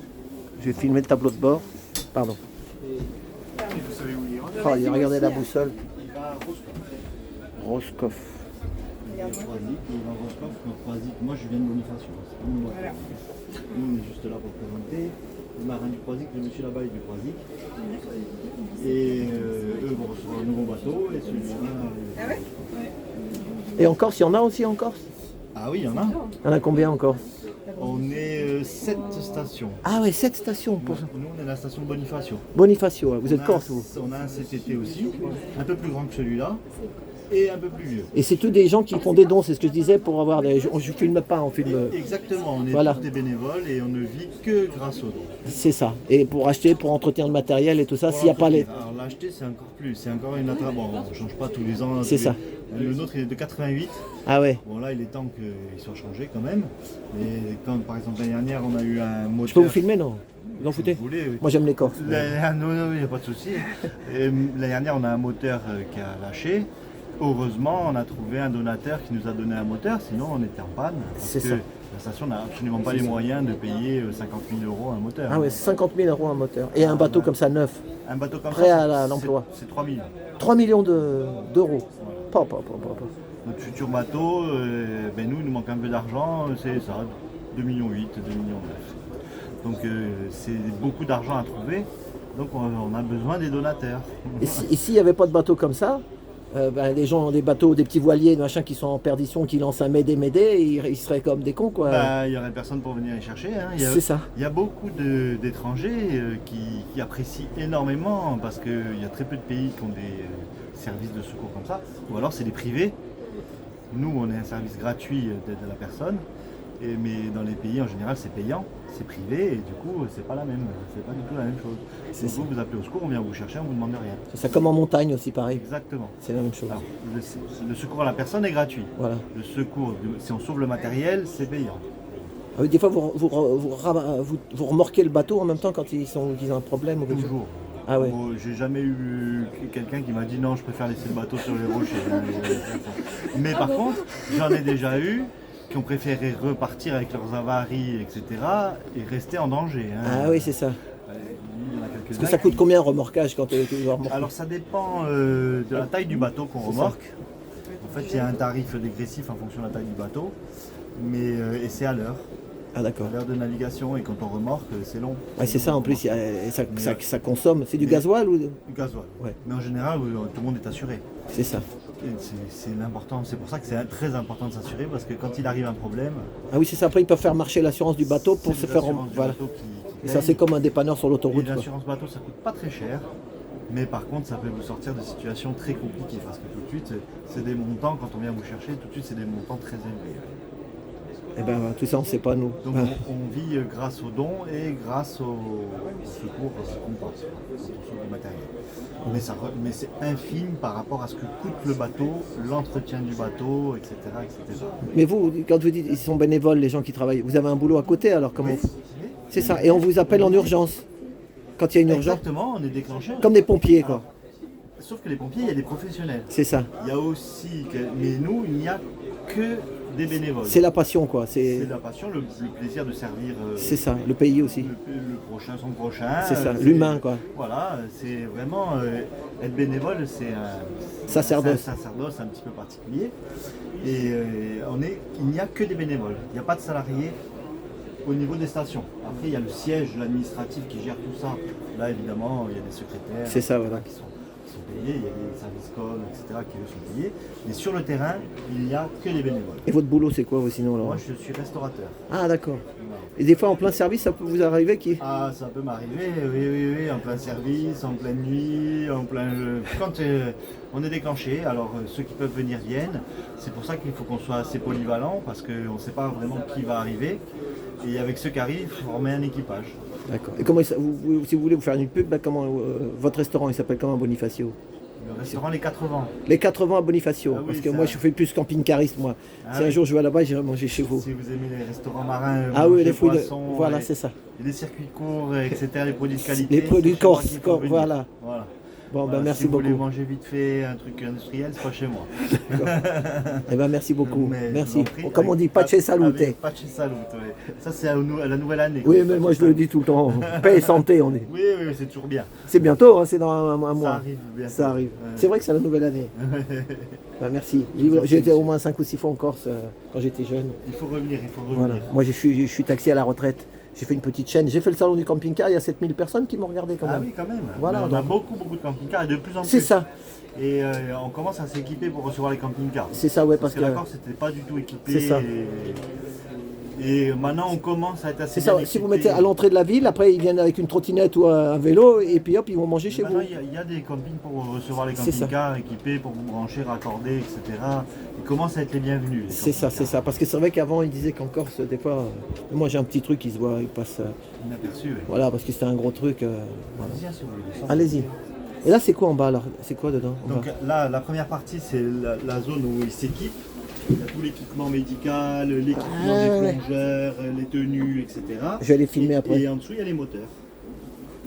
Speaker 1: Je vais filmer le tableau de bord. Pardon.
Speaker 4: Vous savez où il ira?
Speaker 1: Oh, regardez la boussole. Roscoff.
Speaker 11: Moi je viens de Bonifacio. Nous on est juste là pour présenter. Le marin du Croisic, le monsieur là-bas est du Croisic. Et eux vont recevoir un nouveau bateau et celui-là.
Speaker 1: Et en Corse, il y en a aussi en Corse?
Speaker 11: Ah oui, il y en a.
Speaker 1: Il y en a combien encore?
Speaker 11: On est 7 stations.
Speaker 1: Ah ouais, 7 stations pour ça.
Speaker 11: Nous on est la station Bonifacio.
Speaker 1: Bonifacio, vous êtes Corse vous?
Speaker 11: On a un CTT aussi, un peu plus grand que celui-là. Et un peu plus vieux.
Speaker 1: Et c'est tous des gens qui font des dons, c'est ce que je disais, pour avoir des... Je filme pas, on filme...
Speaker 11: Exactement, on est
Speaker 1: voilà.
Speaker 11: tous des bénévoles et on ne vit que grâce aux dons.
Speaker 1: C'est ça. Et pour acheter, pour entretenir le matériel et tout ça, s'il n'y a pas les...
Speaker 11: Alors l'acheter c'est encore plus, c'est encore une attrape. Bon, on ne change pas tous les ans.
Speaker 1: C'est ça.
Speaker 11: Le nôtre il est de 88.
Speaker 1: Ah ouais.
Speaker 11: Bon là il est temps qu'il soit changé quand même. Et quand par exemple l'année dernière on a eu un moteur...
Speaker 1: Je peux vous filmer non? Vous en foutez?
Speaker 11: Vous voulez, oui.
Speaker 1: Moi j'aime les Corses.
Speaker 11: Non, il n'y a pas de souci. L'année dernière on a un moteur qui a lâché. Heureusement, on a trouvé un donateur qui nous a donné un moteur, sinon on était en panne. Parce que la station n'a absolument pas les moyens de payer 50 000 € un moteur.
Speaker 1: Ah ouais, 50 000 € un moteur. Et un bateau comme ça, neuf.
Speaker 11: Un bateau comme
Speaker 1: prêt
Speaker 11: ça,
Speaker 1: à l'emploi.
Speaker 11: C'est 3 millions.
Speaker 1: 3 millions d'euros.
Speaker 11: Voilà. Notre futur bateau, nous, il nous manque un peu d'argent, c'est ça, 2,8 millions, 2,9 millions. Donc c'est beaucoup d'argent à trouver, donc on a besoin des donateurs.
Speaker 1: Et s'il n'y avait pas de bateau comme ça, les gens ont des bateaux, des petits voiliers, machin, qui sont en perdition, qui lancent un Médée, ils seraient comme des cons, quoi.
Speaker 11: Il n'y aurait personne pour venir les chercher. Hein.
Speaker 1: C'est ça.
Speaker 11: Il y a beaucoup d'étrangers qui apprécient énormément parce qu'il y a très peu de pays qui ont des services de secours comme ça. Ou alors c'est des privés. Nous, on est un service gratuit d'aide à la personne. Mais dans les pays en général c'est payant, c'est privé et du coup c'est pas la même, c'est pas du tout la même chose. Donc vous appelez au secours, on vient vous chercher, on vous demande rien.
Speaker 1: C'est ça, comme en montagne aussi pareil.
Speaker 11: Exactement.
Speaker 1: C'est la même chose.
Speaker 11: Alors, le secours à la personne est gratuit.
Speaker 1: Voilà.
Speaker 11: Le secours, si on sauve le matériel, c'est payant.
Speaker 1: Ah oui, des fois vous remorquez le bateau en même temps quand ils ont un problème ou quelque chose.
Speaker 11: Toujours.
Speaker 1: Ah ouais.
Speaker 11: Bon, j'ai jamais eu quelqu'un qui m'a dit non, je préfère laisser le bateau sur les rochers. Hein, mais par contre, j'en ai déjà eu qui ont préféré repartir avec leurs avaries, etc. et rester en danger. Hein.
Speaker 1: Ah oui, c'est ça. Parce que ça coûte combien un remorquage quand tu dois remorquer?
Speaker 11: Alors ça dépend de la taille du bateau qu'on remorque. En fait, il y a un tarif dégressif en fonction de la taille du bateau, et c'est à l'heure.
Speaker 1: Ah d'accord.
Speaker 11: À l'heure de navigation et quand on remorque, c'est long.
Speaker 1: Ouais, c'est ça en plus, ça consomme. C'est du gasoil ou...
Speaker 11: Du gasoil.
Speaker 1: Ouais.
Speaker 11: Mais en général, tout le monde est assuré.
Speaker 1: C'est ça.
Speaker 11: C'est l'important. C'est pour ça que c'est très important de s'assurer parce que quand il arrive un problème.
Speaker 1: Ah oui, c'est ça. Après, ils peuvent faire marcher l'assurance du bateau pour se faire. Voilà. Et ça, c'est comme un dépanneur sur l'autoroute.
Speaker 11: L'assurance bateau, ça coûte pas très cher. Mais par contre, ça peut vous sortir de situations très compliquées parce que tout de suite, c'est des montants, quand on vient vous chercher, tout de suite, c'est des montants très élevés.
Speaker 1: Eh bien, tout ça, on ne sait pas, nous.
Speaker 11: Donc, on vit grâce aux dons et grâce au secours qu'on porte, au secours du matériel. Mais c'est infime par rapport à ce que coûte le bateau, l'entretien du bateau, etc., etc.
Speaker 1: Mais vous, quand vous dites ils sont bénévoles, les gens qui travaillent, vous avez un boulot à côté, alors comment vous... C'est ça, et on vous appelle en urgence quand il y a une urgence.
Speaker 11: Exactement, on est déclencheur.
Speaker 1: Comme des pompiers, quoi.
Speaker 11: Sauf que les pompiers, il y a des professionnels.
Speaker 1: C'est ça.
Speaker 11: Il y a aussi, mais nous, il n'y a que des bénévoles.
Speaker 1: C'est la passion, quoi.
Speaker 11: C'est la passion, le plaisir de servir.
Speaker 1: C'est ça, le pays aussi.
Speaker 11: Le prochain, son prochain.
Speaker 1: C'est ça, l'humain, quoi.
Speaker 11: Voilà, c'est vraiment être bénévole, c'est un
Speaker 1: sacerdoce
Speaker 11: un petit peu particulier. Et il n'y a que des bénévoles. Il n'y a pas de salariés au niveau des stations. Après, il y a le siège, l'administratif qui gère tout ça. Là, évidemment, il y a des secrétaires.
Speaker 1: C'est ça, voilà.
Speaker 11: Qui sont payés, il y a des services com, etc. qui eux sont payés. Mais sur le terrain, il n'y a que des bénévoles.
Speaker 1: Et votre boulot, c'est quoi, vous, sinon alors?
Speaker 11: Moi, je suis restaurateur.
Speaker 1: Ah, d'accord. Et des fois, en plein service, ça peut vous arriver
Speaker 11: Ah, ça peut m'arriver, oui, en plein service, en pleine nuit, quand on est déclenché, alors ceux qui peuvent venir viennent. C'est pour ça qu'il faut qu'on soit assez polyvalent, parce qu'on ne sait pas vraiment qui va arriver. Et avec ceux qui arrivent, on remet un équipage.
Speaker 1: D'accord. Et comment, si vous voulez vous faire une pub, votre restaurant, il s'appelle comment, Bonifacio?
Speaker 11: Le restaurant Les 80.
Speaker 1: Les 80 à Bonifacio,
Speaker 11: oui,
Speaker 1: parce que moi je fais plus camping-cariste, moi. Si un jour je vais là-bas, j'irai manger chez vous.
Speaker 11: Si vous aimez les restaurants marins,
Speaker 1: les
Speaker 11: poissons,
Speaker 1: voilà, c'est ça.
Speaker 11: Les circuits courts, etc., les produits de qualité.
Speaker 1: Les produits corse, voilà. Bon,
Speaker 11: Voilà,
Speaker 1: merci
Speaker 11: si vous
Speaker 1: beaucoup.
Speaker 11: voulez manger vite fait un truc industriel, c'est pas chez moi.
Speaker 1: Eh ben, merci beaucoup.
Speaker 11: Mais je
Speaker 1: Merci.
Speaker 11: vous en prie,
Speaker 1: Comme on dit,
Speaker 11: avec-
Speaker 1: pace salute.
Speaker 11: Pace salute, ouais. Ça, c'est à la nouvelle année.
Speaker 1: Oui, mais moi je le dis tout le temps. Paix et santé, on est.
Speaker 11: Oui, oui, c'est toujours bien.
Speaker 1: C'est bientôt, hein, c'est dans un mois.
Speaker 11: Ça arrive bientôt.
Speaker 1: Ça arrive.
Speaker 11: Ouais.
Speaker 1: C'est vrai que c'est la nouvelle année. Ben, merci. J'ai été au moins 5 ou 6 fois en Corse quand j'étais jeune.
Speaker 11: Il faut revenir, il faut revenir.
Speaker 1: Voilà. Moi, je suis taxi à la retraite. J'ai fait une petite chaîne. J'ai fait le salon du camping-car. Il y a 7000 personnes qui m'ont regardé quand
Speaker 11: Ah
Speaker 1: même.
Speaker 11: oui, quand même.
Speaker 1: Voilà,
Speaker 11: Mais on a
Speaker 1: donc-
Speaker 11: beaucoup de camping-cars et de plus en plus.
Speaker 1: C'est ça.
Speaker 11: Et on commence à s'équiper pour recevoir les camping-cars.
Speaker 1: C'est ça, ouais,
Speaker 11: Parce
Speaker 1: parce
Speaker 11: que
Speaker 1: que.
Speaker 11: la Corse, c'était pas du tout équipé.
Speaker 1: C'est ça.
Speaker 11: Et maintenant, on commence à être assez
Speaker 1: C'est ça.
Speaker 11: bien
Speaker 1: Si vous
Speaker 11: équipé.
Speaker 1: mettez à l'entrée de la ville, après ils viennent avec une trottinette ou un vélo et puis hop, ils vont manger chez vous.
Speaker 11: Maintenant, il y a des campings pour recevoir les
Speaker 1: C'est ça.
Speaker 11: camping-cars équipés pour vous brancher, raccorder, etc. Ils commencent à être les bienvenus. les
Speaker 1: C'est ça, c'est ça. Parce que c'est vrai qu'avant, ils disaient qu'en Corse, des fois, moi j'ai un petit truc qui se voit, il passe.
Speaker 11: Inaperçus, oui.
Speaker 1: Voilà, parce que c'était un gros truc. Voilà.
Speaker 11: Allez-y, si vous voulez descendre.
Speaker 1: Allez-y. Et là, c'est quoi en bas alors? C'est quoi dedans en
Speaker 11: Donc
Speaker 1: bas
Speaker 11: là, la première partie, c'est la zone où ils s'équipent. Il y a tout l'équipement médical, l'équipement
Speaker 1: Ah,
Speaker 11: des
Speaker 1: ouais.
Speaker 11: plongeurs, les tenues, etc.
Speaker 1: Je vais les filmer après.
Speaker 11: Et en dessous, il y a les moteurs.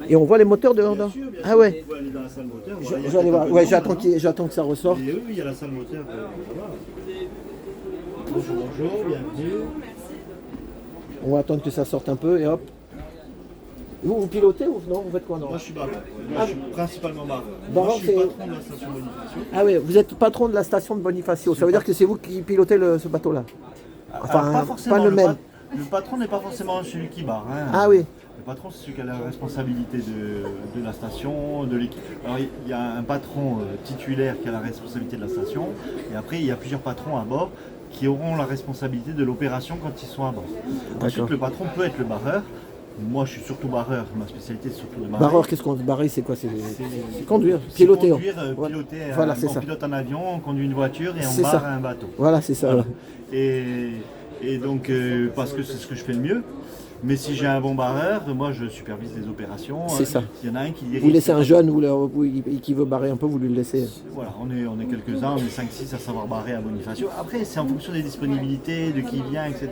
Speaker 1: Et on voit les moteurs dehors
Speaker 11: Bien
Speaker 1: là?
Speaker 11: sûr, bien
Speaker 1: Ah
Speaker 11: sûr.
Speaker 1: ouais.
Speaker 11: Vous pouvez aller dans la salle moteur.
Speaker 1: Je
Speaker 11: voilà, il y a
Speaker 1: vais aller voir.
Speaker 11: quelques
Speaker 1: Ouais,
Speaker 11: bandes,
Speaker 1: j'attends
Speaker 11: maintenant.
Speaker 1: j'attends que ça ressorte.
Speaker 11: Et oui, il y a la salle moteur. Voilà. Bonjour, bonjour, bienvenue.
Speaker 1: On va attendre que ça sorte un peu et hop. Vous pilotez ou non? Vous faites quoi non?
Speaker 11: Moi, je suis barreur. Moi,
Speaker 1: Ah,
Speaker 11: je suis principalement barreur.
Speaker 1: barreur,
Speaker 11: Moi, je suis
Speaker 1: c'est-
Speaker 11: patron de la station Bonifacio.
Speaker 1: Ah ouais, vous êtes patron de la station de Bonifacio. Ça veut dire que c'est vous qui pilotez ce bateau-là? Enfin,
Speaker 11: Alors, pas forcément.
Speaker 1: pas le même.
Speaker 11: Le patron n'est pas forcément celui qui barre. Hein.
Speaker 1: Ah oui.
Speaker 11: Le patron, c'est celui qui a la responsabilité de la station, de l'équipe. Alors, il y a un patron titulaire qui a la responsabilité de la station. Et après, il y a plusieurs patrons à bord qui auront la responsabilité de l'opération quand ils sont à bord. Ensuite, le patron peut être le barreur. Moi, je suis surtout barreur. Ma spécialité, c'est surtout de barrer.
Speaker 1: Barreur, qu'est-ce qu'on barrer? C'est quoi? C'est conduire,
Speaker 11: C'est
Speaker 1: piloter.
Speaker 11: conduire,
Speaker 1: Voilà.
Speaker 11: piloter
Speaker 1: Voilà, c'est
Speaker 11: on
Speaker 1: ça.
Speaker 11: pilote un avion, on conduit une voiture et on
Speaker 1: C'est
Speaker 11: barre
Speaker 1: ça.
Speaker 11: un bateau.
Speaker 1: Voilà, c'est ça.
Speaker 11: Voilà. Et donc, parce que c'est ce que je fais le mieux. Mais si j'ai un bon barreur, moi je supervise les opérations.
Speaker 1: C'est ça.
Speaker 11: Il y en a un qui dirige.
Speaker 1: Vous laissez un jeune qui veut barrer un peu, vous lui le laissez.
Speaker 11: Voilà, on est quelques-uns, on est 5-6 à savoir barrer à Bonifacio. Après, c'est en fonction des disponibilités, de qui vient, etc.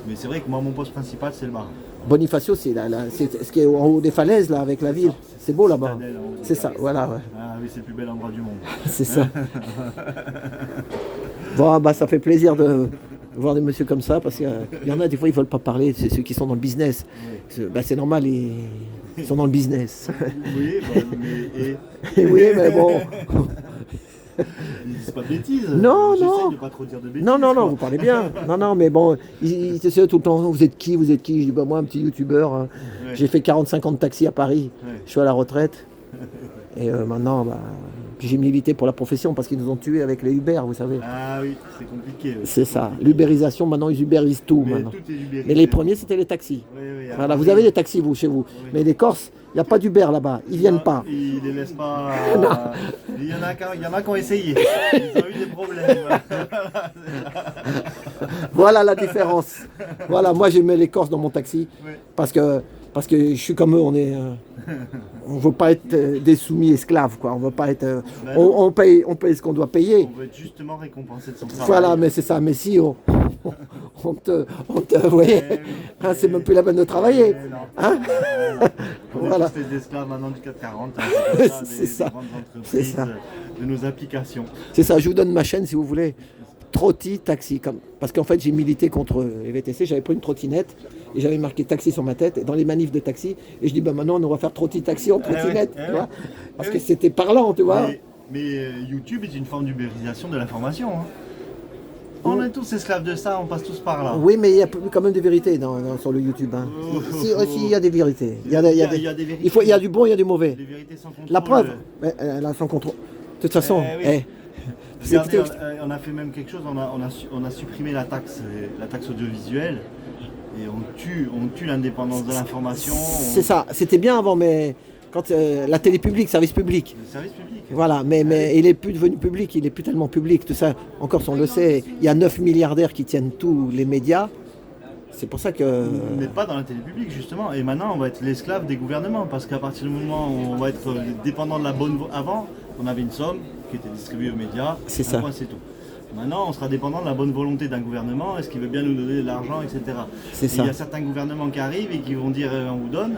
Speaker 11: Mais c'est vrai que moi, mon poste principal, c'est le barreur.
Speaker 1: Bonifacio, c'est c'est ce qui est en haut des falaises, là, avec la ville. C'est beau là-bas.
Speaker 11: Citadelle, en haut des
Speaker 1: C'est ça,
Speaker 11: falaises.
Speaker 1: voilà. Ouais.
Speaker 11: Ah oui, c'est le plus bel endroit du monde.
Speaker 1: C'est ça. Bon, bah, ça fait plaisir de voir des messieurs comme ça, parce qu'il y en a, des fois, ils ne veulent pas parler. C'est ceux qui sont dans le business. C'est normal, ils sont dans le business.
Speaker 11: Oui, bah, mais.
Speaker 1: Oui, mais bon.
Speaker 11: Ils disent pas de bêtises.
Speaker 1: Non,
Speaker 11: J'essaie
Speaker 1: non.
Speaker 11: de pas trop dire de bêtises.
Speaker 1: Non, non, non,
Speaker 11: quoi.
Speaker 1: vous parlez bien. Non, non, mais bon, ils essaient tout le temps. Vous êtes qui? Vous êtes qui? Je dis, bah, moi, un petit youtubeur. Hein.
Speaker 11: Ouais.
Speaker 1: J'ai fait 45 ans de taxi à Paris.
Speaker 11: Ouais.
Speaker 1: Je suis à la retraite. Et maintenant, bah, puis j'ai milité pour la profession parce qu'ils nous ont tués avec les Uber, vous savez.
Speaker 11: Ah oui, c'est compliqué. oui.
Speaker 1: C'est ça. L'ubérisation, maintenant, ils ubérisent tout.
Speaker 11: Mais
Speaker 1: Maintenant.
Speaker 11: tout est ubérisé.
Speaker 1: Mais les premiers, c'était les taxis.
Speaker 11: Oui, oui, à
Speaker 1: Voilà,
Speaker 11: Paris,
Speaker 1: vous avez des taxis, vous, chez vous.
Speaker 11: Oui.
Speaker 1: Mais les Corses, il n'y a pas d'Uber là-bas. Ils viennent pas.
Speaker 11: Ils les laissent pas. Il y en a qui ont essayé. Ils ont eu des problèmes.
Speaker 1: Voilà la différence. Voilà, moi, j'ai mis les Corses dans mon taxi
Speaker 11: Oui.
Speaker 1: parce que je suis comme eux. On veut pas être des soumis esclaves, quoi. On veut pas être.
Speaker 11: Ben
Speaker 1: On paye ce qu'on doit payer.
Speaker 11: On veut être justement récompensé de son travail.
Speaker 1: Voilà, mais c'est ça. Mais si on te, vous voyez, hein, c'est même plus la peine de travailler.
Speaker 11: Eh non.
Speaker 1: Hein
Speaker 11: On
Speaker 1: Voilà.
Speaker 11: est tous des esclaves maintenant du 440. Hein,
Speaker 1: C'est ça.
Speaker 11: Des grandes
Speaker 1: C'est
Speaker 11: entreprises,
Speaker 1: ça.
Speaker 11: de nos applications.
Speaker 1: C'est ça, je vous donne ma chaîne si vous voulez. Trotti Taxi. Parce qu'en fait, j'ai milité contre les VTC. J'avais pris une trottinette et j'avais marqué taxi sur ma tête et dans les manifs de taxi. Et je dis, bah maintenant, on va faire Trotti Taxi en trottinette.
Speaker 11: oui,
Speaker 1: tu vois parce
Speaker 11: eh
Speaker 1: que
Speaker 11: oui.
Speaker 1: c'était parlant, tu vois.
Speaker 11: Mais YouTube est une forme d'ubérisation de l'information. Hein. On est tous esclaves de ça, on passe tous par là.
Speaker 1: Oui, mais il y a quand même des vérités sur le YouTube. Hein. Si, il y a des vérités. Il y a des vérités. Il y a du bon, il y a du mauvais.
Speaker 11: Des vérités sans contrôle.
Speaker 1: La preuve, là, sans contrôle. De toute façon,
Speaker 11: oui. Regardez,
Speaker 1: écoutez,
Speaker 11: on a fait même quelque chose, on a supprimé la taxe audiovisuelle et on tue l'indépendance de l'information.
Speaker 1: c'est ça. C'était bien avant, mais quand la télé publique, service public.
Speaker 11: Le service public.
Speaker 1: Voilà, mais il est plus devenu public, il est plus tellement public, tout ça. Encore, on le sait, il y a 9 milliardaires qui tiennent tous les médias. C'est pour ça que.
Speaker 11: Mais pas dans la télé publique justement. Et maintenant on va être l'esclave des gouvernements parce qu'à partir du moment où on va être dépendant de la bonne. Avant, on avait une somme qui était distribuée aux médias.
Speaker 1: C'est ça.
Speaker 11: Point, c'est tout. Maintenant, on sera dépendant de la bonne volonté d'un gouvernement. Est-ce qu'il veut bien nous donner de l'argent, etc.
Speaker 1: C'est
Speaker 11: Et
Speaker 1: ça.
Speaker 11: il y a certains gouvernements qui arrivent et qui vont dire on vous donne.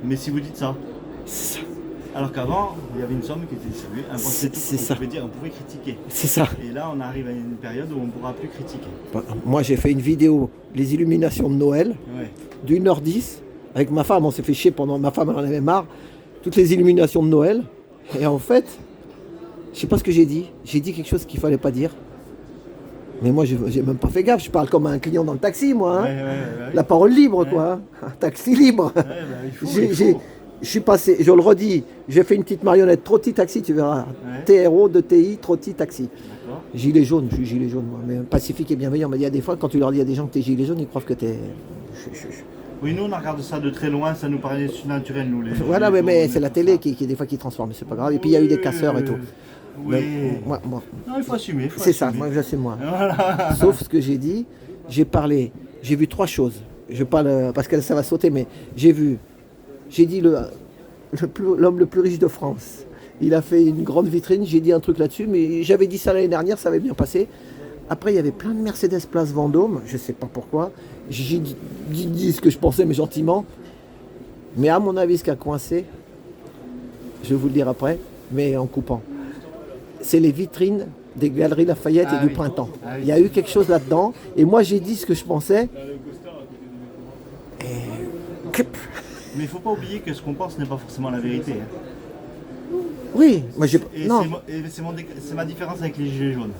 Speaker 11: Mais si vous dites ça.
Speaker 1: C'est ça.
Speaker 11: Alors qu'avant, il y avait une somme qui était distribuée, un point c'est tout.
Speaker 1: C'est ça.
Speaker 11: On pouvait critiquer.
Speaker 1: C'est ça.
Speaker 11: Et là, on arrive à une période où on ne pourra plus critiquer.
Speaker 1: Moi, j'ai fait une vidéo, les illuminations de Noël,
Speaker 11: Ouais.
Speaker 1: d'1h10, avec ma femme. On s'est fait chier pendant. Ma femme, elle en avait marre. Toutes les illuminations de Noël. Et en fait, je sais pas ce que j'ai dit. J'ai dit quelque chose qu'il fallait pas dire. Mais moi, j'ai même pas fait gaffe. Je parle comme un client dans le taxi, moi. Hein.
Speaker 11: Ouais.
Speaker 1: La parole libre, quoi. Hein. Un taxi libre.
Speaker 11: Ouais, bah, il faut.
Speaker 1: Je suis passé, je le redis, j'ai fait une petite marionnette Trotti Taxi, tu verras.
Speaker 11: Ouais.
Speaker 1: TRO de TI, Trotti Taxi.
Speaker 11: D'accord.
Speaker 1: Gilet jaune, je suis gilet jaune, moi. Mais pacifique et bienveillant. Mais il y a des fois, quand tu leur dis à des gens que tu es gilet jaune, ils croient que tu es.
Speaker 11: Oui, nous, on regarde ça de très loin, ça nous paraît naturel, nous.
Speaker 1: Voilà,
Speaker 11: les
Speaker 1: mais
Speaker 11: jaunes
Speaker 1: c'est
Speaker 11: et
Speaker 1: la
Speaker 11: tout
Speaker 1: télé
Speaker 11: ça.
Speaker 1: qui des fois qui transforme, c'est pas grave. Et puis il y a eu des casseurs et tout.
Speaker 11: Oui.
Speaker 1: Mais, moi,
Speaker 11: Non, il faut assumer.
Speaker 1: c'est ça, moi j'assume moi.
Speaker 11: Voilà.
Speaker 1: Sauf ce que j'ai dit, j'ai parlé, j'ai vu 3 choses. Je parle parce que ça va sauter, mais j'ai dit l'homme le plus riche de France. Il a fait une grande vitrine, j'ai dit un truc là-dessus, mais j'avais dit ça l'année dernière, ça avait bien passé. Après, il y avait plein de Mercedes Place Vendôme, je sais pas pourquoi. J'ai dit ce que je pensais, mais gentiment. Mais à mon avis, ce qui a coincé, je vais vous le dire après, mais en coupant, c'est les vitrines des Galeries Lafayette et du Printemps. Il y a eu quelque chose là-dedans, et moi j'ai dit ce que je pensais.
Speaker 11: Mais il ne faut pas oublier que ce qu'on pense n'est pas forcément la vérité. Hein.
Speaker 1: Oui, moi j'ai
Speaker 11: Et
Speaker 1: non.
Speaker 11: c'est ma différence avec les gilets jaunes.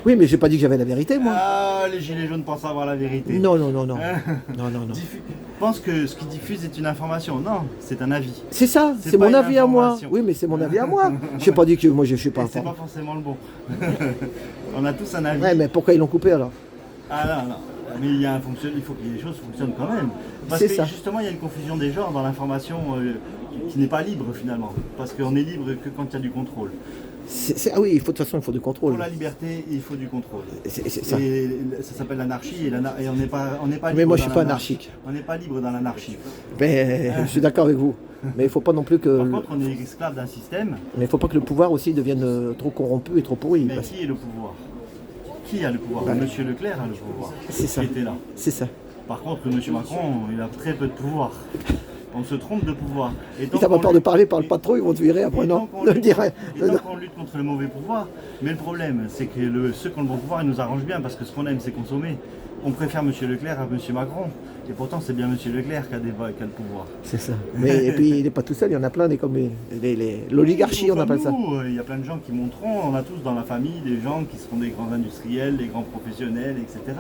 Speaker 1: Oui, mais j'ai pas dit que j'avais la vérité, moi.
Speaker 11: Ah, les gilets jaunes pensent avoir la vérité.
Speaker 1: Non. non.
Speaker 11: Pense que ce qu'ils diffusent est une information. Non, c'est un avis.
Speaker 1: C'est ça,
Speaker 11: C'est
Speaker 1: c'est
Speaker 11: pas
Speaker 1: mon
Speaker 11: une
Speaker 1: avis à moi.
Speaker 11: information.
Speaker 1: Oui, mais c'est mon avis à moi. J'ai pas dit que moi je suis pas
Speaker 11: Et c'est
Speaker 1: informé.
Speaker 11: pas forcément le bon. On a tous un avis.
Speaker 1: Ouais, mais pourquoi ils l'ont coupé alors?
Speaker 11: Ah non. Mais il faut que les choses fonctionnent quand même. Parce
Speaker 1: C'est
Speaker 11: que
Speaker 1: ça.
Speaker 11: justement, il y a une confusion des genres dans l'information qui n'est pas libre finalement. Parce qu'on est libre que quand il y a du contrôle.
Speaker 1: Ah oui, de toute façon, il faut du contrôle.
Speaker 11: Pour la liberté, il faut du contrôle.
Speaker 1: C'est ça.
Speaker 11: Et ça s'appelle l'anarchie et on n'est pas libre.
Speaker 1: Mais moi, je suis
Speaker 11: dans
Speaker 1: pas
Speaker 11: l'anarchie.
Speaker 1: anarchique.
Speaker 11: On n'est pas libre dans l'anarchie.
Speaker 1: Mais je suis d'accord avec vous. Mais il faut pas non plus que.
Speaker 11: Par contre, on est esclave d'un système.
Speaker 1: Mais il faut pas que le pouvoir aussi devienne trop corrompu et trop pourri.
Speaker 11: Mais qui est le pouvoir? Qui a le pouvoir? Monsieur Leclerc a le pouvoir.
Speaker 1: C'est ça.
Speaker 11: Qui était là.
Speaker 1: C'est ça.
Speaker 11: Par contre, monsieur Macron, il a très peu de pouvoir. On se trompe de pouvoir. Et
Speaker 1: Si t'as pas peur de parler, parle pas trop, ils vont te virer après, non?
Speaker 11: on
Speaker 1: Je dirais.
Speaker 11: lutte contre le mauvais pouvoir, mais le problème, c'est que ceux qui ont le bon pouvoir, ils nous arrangent bien, parce que ce qu'on aime, c'est consommer. On préfère monsieur Leclerc à monsieur Macron. Et pourtant, c'est bien monsieur Leclerc qui a le pouvoir.
Speaker 1: C'est ça. Mais et puis il n'est pas tout seul, il y en a plein, l'oligarchie, on appelle ça.
Speaker 11: Il y a plein de gens qui monteront, on a tous dans la famille des gens qui seront des grands industriels, des grands professionnels, etc.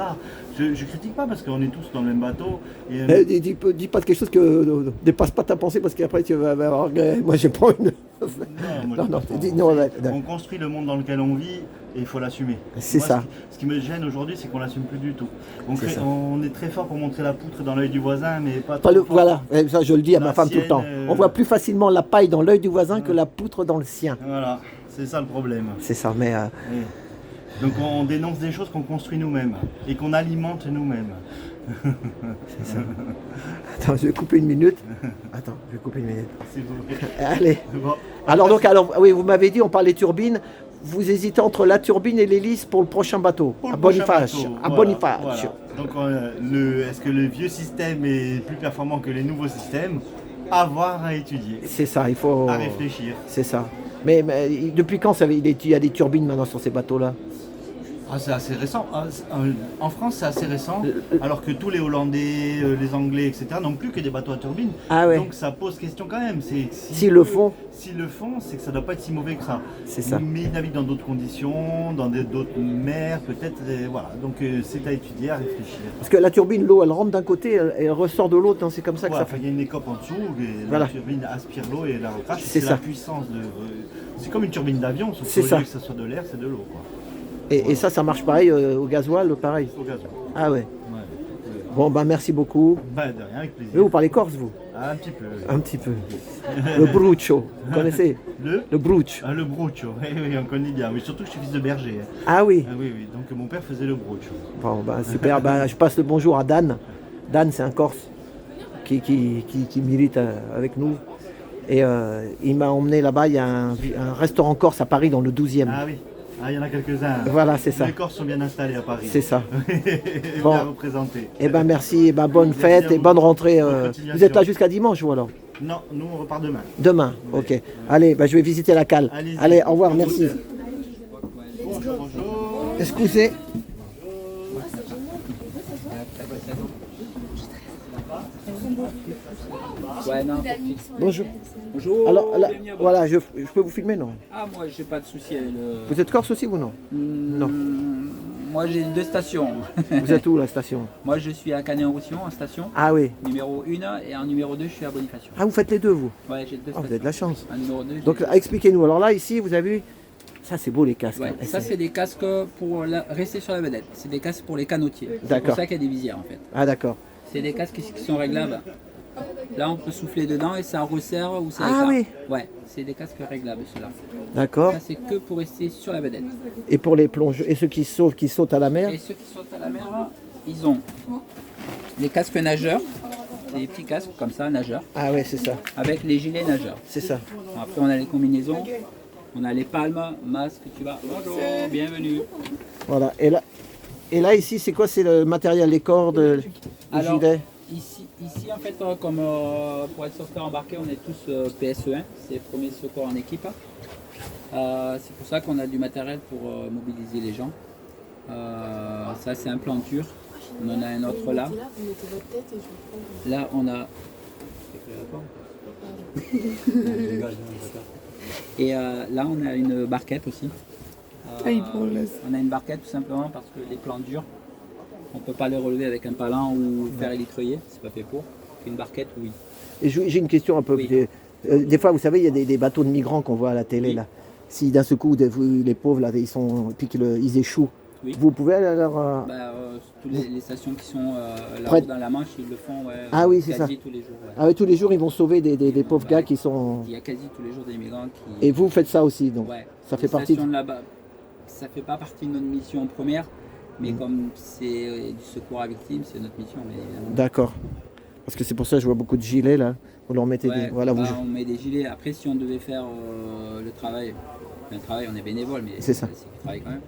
Speaker 11: Je critique pas parce qu'on est tous dans le même bateau. Et,
Speaker 1: dis pas quelque chose que dépasse pas ta pensée parce qu'après tu vas avoir. Moi j'ai pas une.
Speaker 11: On construit le monde dans lequel on vit et il faut l'assumer.
Speaker 1: C'est ça.
Speaker 11: Ce qui me gêne aujourd'hui, c'est qu'on l'assume plus du tout. On est très fort pour montrer la poutre dans l'œil du voisin, mais pas trop fort.
Speaker 1: Voilà, ça je le dis à ma femme tout le temps. On voit plus facilement la paille dans l'œil du voisin que la poutre dans le sien.
Speaker 11: Voilà, c'est ça le problème.
Speaker 1: C'est ça, mais.
Speaker 11: Donc on dénonce des choses qu'on construit nous-mêmes et qu'on alimente nous-mêmes.
Speaker 1: C'est ça. Attends, je vais couper une minute.
Speaker 11: C'est beau.
Speaker 1: Allez.
Speaker 11: Bon.
Speaker 1: Alors oui, vous m'avez dit, on parlait turbine. Vous hésitez entre la turbine et l'hélice pour le prochain bateau, à Boniface.
Speaker 11: Voilà. Donc est-ce que le vieux système est plus performant que les nouveaux systèmes? À voir, à étudier.
Speaker 1: C'est ça, il faut.
Speaker 11: À réfléchir.
Speaker 1: C'est ça. Mais depuis quand il y a des turbines maintenant sur ces bateaux-là?
Speaker 11: Ah, c'est assez récent. En France, c'est assez récent, alors que tous les Hollandais, les Anglais, etc. n'ont plus que des bateaux à turbine.
Speaker 1: Ah ouais.
Speaker 11: Donc ça pose question quand même.
Speaker 1: S'ils le font,
Speaker 11: c'est que ça ne doit pas être si mauvais que ça.
Speaker 1: C'est ça.
Speaker 11: Mais ils naviguent dans d'autres conditions, dans d'autres mers, peut-être. Voilà. Donc c'est à étudier, à réfléchir.
Speaker 1: Parce que la turbine, l'eau, elle rentre d'un côté, elle ressort de l'autre. C'est comme ça que ça fait.
Speaker 11: Il y a une écope en dessous, et la turbine aspire l'eau et la recrache.
Speaker 1: C'est ça.
Speaker 11: La puissance de. C'est comme une turbine d'avion, sauf que au lieu que ce soit de l'air, c'est de l'eau, quoi.
Speaker 1: Et ça marche pareil au gasoil, pareil.
Speaker 11: Au gasoil.
Speaker 1: Ah ouais. Bon, merci beaucoup.
Speaker 11: De rien, avec plaisir.
Speaker 1: Vous parlez corse, vous?
Speaker 11: Un petit peu.
Speaker 1: Un petit peu. Le bruccio, vous connaissez?
Speaker 11: Le
Speaker 1: bruccio.
Speaker 11: Le bruccio, oui, on connaît bien. Mais surtout que je suis fils de berger.
Speaker 1: Ah oui?
Speaker 11: Oui. Donc mon père faisait le bruccio.
Speaker 1: Bon, super. Je passe le bonjour à Dan. Dan, c'est un Corse qui milite avec nous. Et il m'a emmené là-bas. Il y a un restaurant corse à Paris, dans le 12e.
Speaker 11: Ah oui. Ah, il y en a quelques-uns.
Speaker 1: Voilà, c'est ça.
Speaker 11: Les Corses sont bien installés à Paris.
Speaker 1: C'est ça.
Speaker 11: Bien représentés.
Speaker 1: Merci, bonne fête et bonne rentrée. Vous êtes là jusqu'à dimanche, ou alors?
Speaker 11: Non, nous on repart demain.
Speaker 1: Demain, ok. Allez, bah, je vais visiter la cale.
Speaker 11: Allez-y.
Speaker 1: Allez, au revoir, merci. Excusez.
Speaker 12: Ouais, non.
Speaker 1: Bonjour.
Speaker 12: Bonjour.
Speaker 1: Alors, là,
Speaker 12: bienvenue à bord.
Speaker 1: voilà, je peux vous filmer, non?
Speaker 12: Ah, moi, j'ai pas de souci avec le.
Speaker 1: Vous êtes corse aussi, vous, non? Non.
Speaker 12: Moi, j'ai 2 stations.
Speaker 1: Vous êtes où, la station?
Speaker 12: Moi, je suis à Canet-en-Roussillon, en station.
Speaker 1: Ah oui.
Speaker 12: Numéro 1 et en numéro 2, je suis à Bonifacio.
Speaker 1: Ah, vous faites les deux, vous?
Speaker 12: Ouais, j'ai 2
Speaker 1: Ah,
Speaker 12: stations.
Speaker 1: vous avez de la chance.
Speaker 12: En numéro 2.
Speaker 1: Donc, expliquez-nous. Alors là, ici, vous avez vu, ça, c'est beau, les casques.
Speaker 12: Ouais,
Speaker 1: hein.
Speaker 12: ça, c'est des casques pour rester sur la vedette. C'est des casques pour les canotiers. C'est
Speaker 1: D'accord.
Speaker 12: pour ça qu'il y a des visières, en fait.
Speaker 1: Ah, d'accord.
Speaker 12: C'est des casques qui sont réglables. Là, on peut souffler dedans et ça resserre ou ça
Speaker 1: Ah
Speaker 12: écarte.
Speaker 1: oui.
Speaker 12: Ouais, c'est des casques réglables, ceux-là.
Speaker 1: D'accord.
Speaker 12: Ça, c'est que pour rester sur la vedette.
Speaker 1: Et pour les plongeurs, et ceux qui sautent à la mer?
Speaker 12: Et ceux qui sautent à la mer, ils ont les casques nageurs. C'est des petits casques comme ça, nageurs.
Speaker 1: Ah ouais, c'est ça.
Speaker 12: Avec les gilets nageurs.
Speaker 1: C'est ça.
Speaker 12: Bon, après, on a les combinaisons. On a les palmes, masques, tu vas. Bonjour, bienvenue.
Speaker 1: Voilà. Et là ici, c'est quoi? C'est le matériel, les cordes, les
Speaker 12: Alors,
Speaker 1: gilets?
Speaker 12: Ici, en fait, comme pour être sauveteur embarqué, on est tous PSE1, c'est premier secours en équipe. C'est pour ça qu'on a du matériel pour mobiliser les gens. Ça, c'est un plan dur. On en a un autre là. Là, on a. Et là, on a une barquette aussi. On a une barquette tout simplement parce que les plans durs, on ne peut pas les relever avec un palan ou faire élytreiller, c'est pas fait pour. Une barquette, oui.
Speaker 1: Et j'ai une question un peu.
Speaker 12: Oui.
Speaker 1: Des fois, vous savez, il y a des bateaux de migrants qu'on voit à la télé,
Speaker 12: Oui.
Speaker 1: là. Si d'un seul coup, les pauvres, là, puis ils échouent,
Speaker 12: Oui.
Speaker 1: vous pouvez aller à leur...
Speaker 12: Toutes les stations qui sont là
Speaker 1: Près-
Speaker 12: dans la Manche, ils le font
Speaker 1: Ah oui, c'est
Speaker 12: quasi
Speaker 1: ça.
Speaker 12: tous les jours. Ouais.
Speaker 1: Ah oui, tous les jours, ils vont sauver des pauvres gars qui sont...
Speaker 12: Il y a quasi tous les jours des migrants qui.
Speaker 1: Et vous faites ça aussi, donc
Speaker 12: Ouais.
Speaker 1: ça fait
Speaker 12: Les
Speaker 1: partie...
Speaker 12: stations de là-bas, ça fait pas partie de notre mission première, mais comme c'est du secours à victimes, c'est notre mission. Mais évidemment.
Speaker 1: D'accord. Parce que c'est pour ça que je vois beaucoup de gilets, là. Vous leur mettez
Speaker 12: Ouais,
Speaker 1: des... Voilà, vous...
Speaker 12: on met des gilets. Après, si on devait faire le travail, on est bénévole, mais
Speaker 1: C'est ça.
Speaker 12: c'est qu'ils travaillent quand même.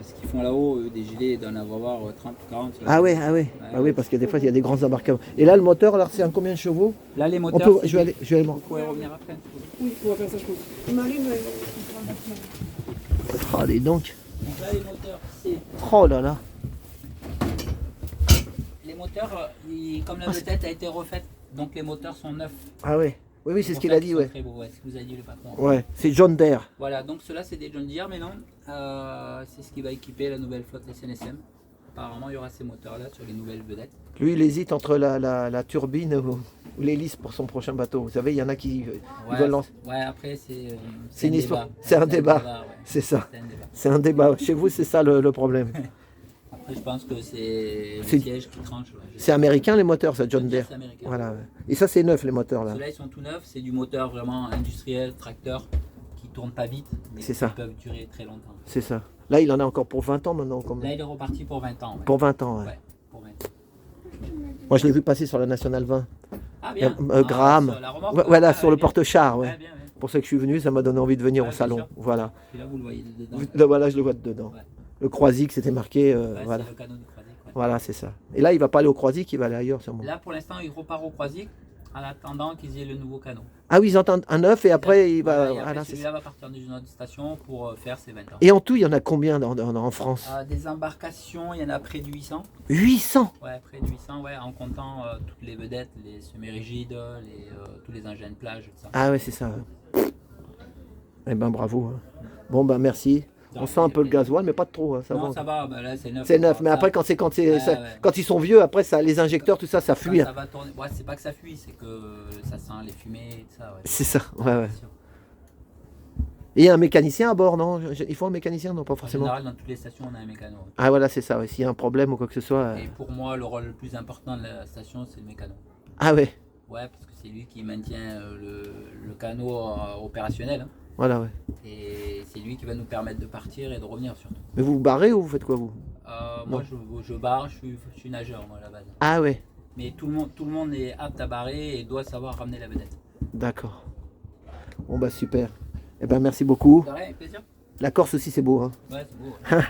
Speaker 12: Ce qu'ils font là-haut, des gilets, ils doivent en avoir 30 ou 40.
Speaker 1: Ah ouais, ah ouais. Ah oui, parce que des fois, il y a des grands embarquements. Et là, le moteur, alors, c'est un combien de chevaux?
Speaker 12: Là, les
Speaker 1: On
Speaker 12: moteurs,
Speaker 1: peut... je vais aller
Speaker 12: vous pouvez revenir après.
Speaker 4: Oui, on va faire ça, je pense. Marine,
Speaker 1: Oh, dis donc.
Speaker 12: Donc là, les moteurs, c'est.
Speaker 1: Oh là là.
Speaker 12: Les moteurs, comme la vedette a été refaite, donc les moteurs sont neufs.
Speaker 1: Ah ouais. Oui, oui, c'est ce
Speaker 12: pour
Speaker 1: qu'il
Speaker 12: ça
Speaker 1: a
Speaker 12: qu'ils
Speaker 1: dit,
Speaker 12: sont
Speaker 1: ouais.
Speaker 12: Très beau, ouais, ce que vous a dit le patron.
Speaker 1: Ouais, c'est John Deere.
Speaker 12: Voilà, donc ceux-là, c'est des John Deere, mais non, c'est ce qui va équiper la nouvelle flotte SNSM. Apparemment, il y aura ces moteurs-là sur les nouvelles vedettes.
Speaker 1: Lui, il hésite entre la turbine ou l'hélice pour son prochain bateau. Vous savez, il y en a qui ils veulent lancer.
Speaker 12: Ouais, après, c'est
Speaker 1: C'est une
Speaker 12: un
Speaker 1: histoire.
Speaker 12: débat.
Speaker 1: C'est un débat.
Speaker 12: ouais.
Speaker 1: C'est ça.
Speaker 12: C'est un débat.
Speaker 1: C'est un débat. Chez vous, c'est ça le problème.
Speaker 12: Après, je pense que c'est
Speaker 1: C'est-
Speaker 12: le siège qui tranche. Ouais.
Speaker 1: C'est américain les moteurs, ça, John Deere.
Speaker 12: C'est américain.
Speaker 1: Voilà. ouais. Et ça, c'est neuf les moteurs là.
Speaker 12: Ceux-là, ils sont tout neufs. C'est du moteur vraiment industriel, tracteur, qui tourne pas vite, mais
Speaker 1: C'est
Speaker 12: qui
Speaker 1: ça.
Speaker 12: peuvent durer très longtemps.
Speaker 1: C'est ça. Là, il en a encore pour 20 ans maintenant. Comme...
Speaker 12: Là, il est reparti pour 20 ans. Ouais.
Speaker 1: Pour 20 ans, ouais.
Speaker 12: Ouais, pour 20 ans.
Speaker 1: Moi, je l'ai vu passer sur la Nationale 20.
Speaker 12: Ah, bien.
Speaker 1: Graham.
Speaker 12: Sur la remorque,
Speaker 1: Ouais, voilà,
Speaker 12: ah,
Speaker 1: sur le
Speaker 12: bien.
Speaker 1: porte-char. Ouais.
Speaker 12: Ouais, bien, ouais.
Speaker 1: Pour ça que je suis venu, ça m'a donné envie de venir
Speaker 12: Ouais,
Speaker 1: au
Speaker 12: bien
Speaker 1: salon.
Speaker 12: sûr.
Speaker 1: Voilà.
Speaker 12: Et là, vous le voyez dedans.
Speaker 1: Là, voilà, je le vois dedans.
Speaker 12: Ouais.
Speaker 1: Le Croisic, c'était marqué.
Speaker 12: Ouais,
Speaker 1: voilà.
Speaker 12: C'est le canot du Croisic. Ouais.
Speaker 1: Voilà, c'est ça. Et là, il va pas aller au Croisic, il va aller ailleurs sûrement.
Speaker 12: Là, pour l'instant, il repart au Croisic en attendant qu'ils aient le nouveau canot.
Speaker 1: Ah oui, ils entendent un neuf et après, il va.
Speaker 12: Voilà, et
Speaker 1: voilà,
Speaker 12: après,
Speaker 1: c'est
Speaker 12: celui-là va partir dans une autre station pour faire ses 20 ans.
Speaker 1: Et en tout, il y en a combien en France?
Speaker 12: Des embarcations, il y en a près de 800.
Speaker 1: 800.
Speaker 12: Ouais, près de 800, ouais, en comptant toutes les vedettes, les semi-rigides, tous les engins de plage, tout ça.
Speaker 1: Ah ouais, c'est ça. Eh ben bravo. hein. Bon ben merci. On sent un peu le gasoil, mais pas trop. hein, ça
Speaker 12: Non,
Speaker 1: va.
Speaker 12: ça va, bah là c'est neuf.
Speaker 1: C'est neuf, mais
Speaker 12: Ça-
Speaker 1: après quand
Speaker 12: Ouais,
Speaker 1: ça-
Speaker 12: ouais.
Speaker 1: quand ils sont vieux, après ça, les injecteurs, tout ça, ça
Speaker 12: Quand
Speaker 1: fuit.
Speaker 12: ça
Speaker 1: hein.
Speaker 12: va tourner, ouais, c'est pas que ça fuit, c'est que ça sent les fumées et tout ça. Ouais.
Speaker 1: C'est ça. Ouais, ouais.
Speaker 12: Bien sûr.
Speaker 1: Et il y a un mécanicien à bord, non? Il faut un mécanicien, non pas
Speaker 12: En
Speaker 1: forcément.
Speaker 12: général, dans toutes les stations, on a un mécano. Ouais.
Speaker 1: Ah voilà, c'est ça. ouais. S'il y a un problème ou quoi que ce soit.
Speaker 12: Et pour moi, le rôle le plus important de la station, c'est le mécano.
Speaker 1: Ah ouais.
Speaker 12: Ouais, parce que c'est lui qui maintient le canot opérationnel. hein.
Speaker 1: Voilà, ouais.
Speaker 12: Et c'est lui qui va nous permettre de partir et de revenir surtout.
Speaker 1: Mais vous vous barrez ou vous faites quoi vous?
Speaker 12: Moi, je barre, je suis nageur, moi, à la base.
Speaker 1: Ah ouais.
Speaker 12: Mais tout le monde est apte à barrer et doit savoir ramener la vedette.
Speaker 1: D'accord. Bon bah super. Eh ben merci beaucoup.
Speaker 12: De rien, avec plaisir.
Speaker 1: La Corse aussi c'est beau. Hein.
Speaker 12: Ouais, c'est beau.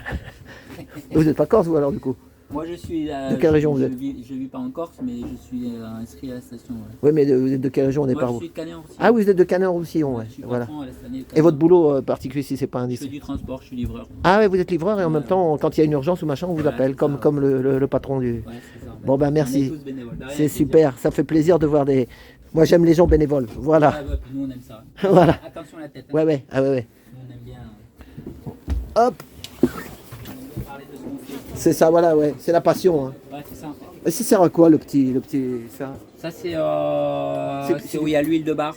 Speaker 1: Vous n'êtes pas Corse vous alors du coup?
Speaker 12: Moi je suis.
Speaker 1: De quelle région vous êtes?
Speaker 12: Je vis pas en Corse, mais je suis inscrit à la station. Ouais.
Speaker 1: Oui, mais vous êtes de quelle région? On est
Speaker 12: Moi,
Speaker 1: par
Speaker 12: je
Speaker 1: où?
Speaker 12: suis de Canet-en-Roussillon.
Speaker 1: Ah, vous êtes de Canet-en-Roussillon, ouais.
Speaker 12: Je suis
Speaker 1: Voilà.
Speaker 12: patron à la Stanley de
Speaker 1: Et votre boulot particulier, si c'est pas
Speaker 12: Je
Speaker 1: indiscret?
Speaker 12: fais du transport, je suis livreur.
Speaker 1: Ah ouais, vous êtes livreur et en même temps, quand il y a une urgence ou machin, on vous appelle, comme le patron du...
Speaker 12: Ouais, c'est ça.
Speaker 1: Bon ben
Speaker 12: On est
Speaker 1: merci,
Speaker 12: tous bénévoles. De rien,
Speaker 1: c'est
Speaker 12: avec
Speaker 1: super, ça fait plaisir de voir des... Moi j'aime les gens bénévoles, voilà.
Speaker 12: plaisir. Ouais, puis nous on aime ça.
Speaker 1: Voilà.
Speaker 12: Attention à la tête. Hein.
Speaker 1: Ouais, ouais, ah ouais, ouais.
Speaker 12: Nous on aime bien.
Speaker 1: Hop,
Speaker 12: On aime bien parler de ce qu'on fait.
Speaker 1: c'est ça, voilà, ouais, c'est la passion. Hein.
Speaker 12: Ouais, c'est ça en fait.
Speaker 1: Et ça sert à quoi le petit ça?
Speaker 12: Ça c'est où il y a l'huile de bar.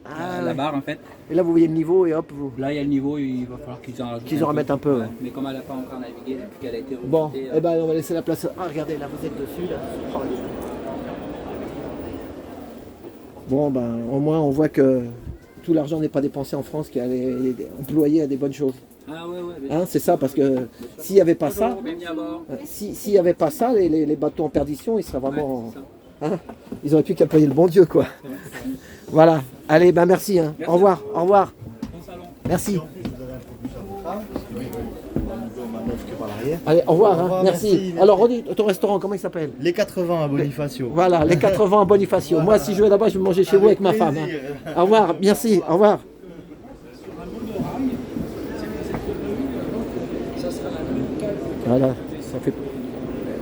Speaker 1: Ah,
Speaker 12: La
Speaker 1: ouais.
Speaker 12: barre en fait.
Speaker 1: Et là vous voyez le niveau et hop, vous...
Speaker 12: Là il y a le niveau, il va falloir qu'ils en rajoutent.
Speaker 1: Qu'ils en remettent un peu, ouais.
Speaker 12: Mais comme elle n'a pas encore navigué depuis qu'elle a été remontée.
Speaker 1: Bon, eh ben on va laisser la place. Ah regardez, là vous êtes dessus, là. Oh, bon ben au moins on voit que tout l'argent n'est pas dépensé en France, qu'il est employé à des bonnes choses.
Speaker 12: Ah ouais, ouais.
Speaker 1: Hein, c'est ça, parce que s'il n'y avait pas ça, s'il n'y avait pas ça, les bateaux en perdition, ils seraient vraiment... Hein, ils auraient pu qu'employer le bon Dieu, quoi. Voilà. Allez, ben merci. Hein. Au revoir. Au revoir. Merci. Allez, au revoir. Hein. Merci. Alors, redis, ton restaurant, comment il s'appelle?
Speaker 11: Les 80 à Bonifacio.
Speaker 1: Voilà, les 80 à Bonifacio. Moi, si je vais là-bas, je vais manger chez vous avec ma femme. Hein. Au revoir. Merci. Au revoir. Voilà, ça fait...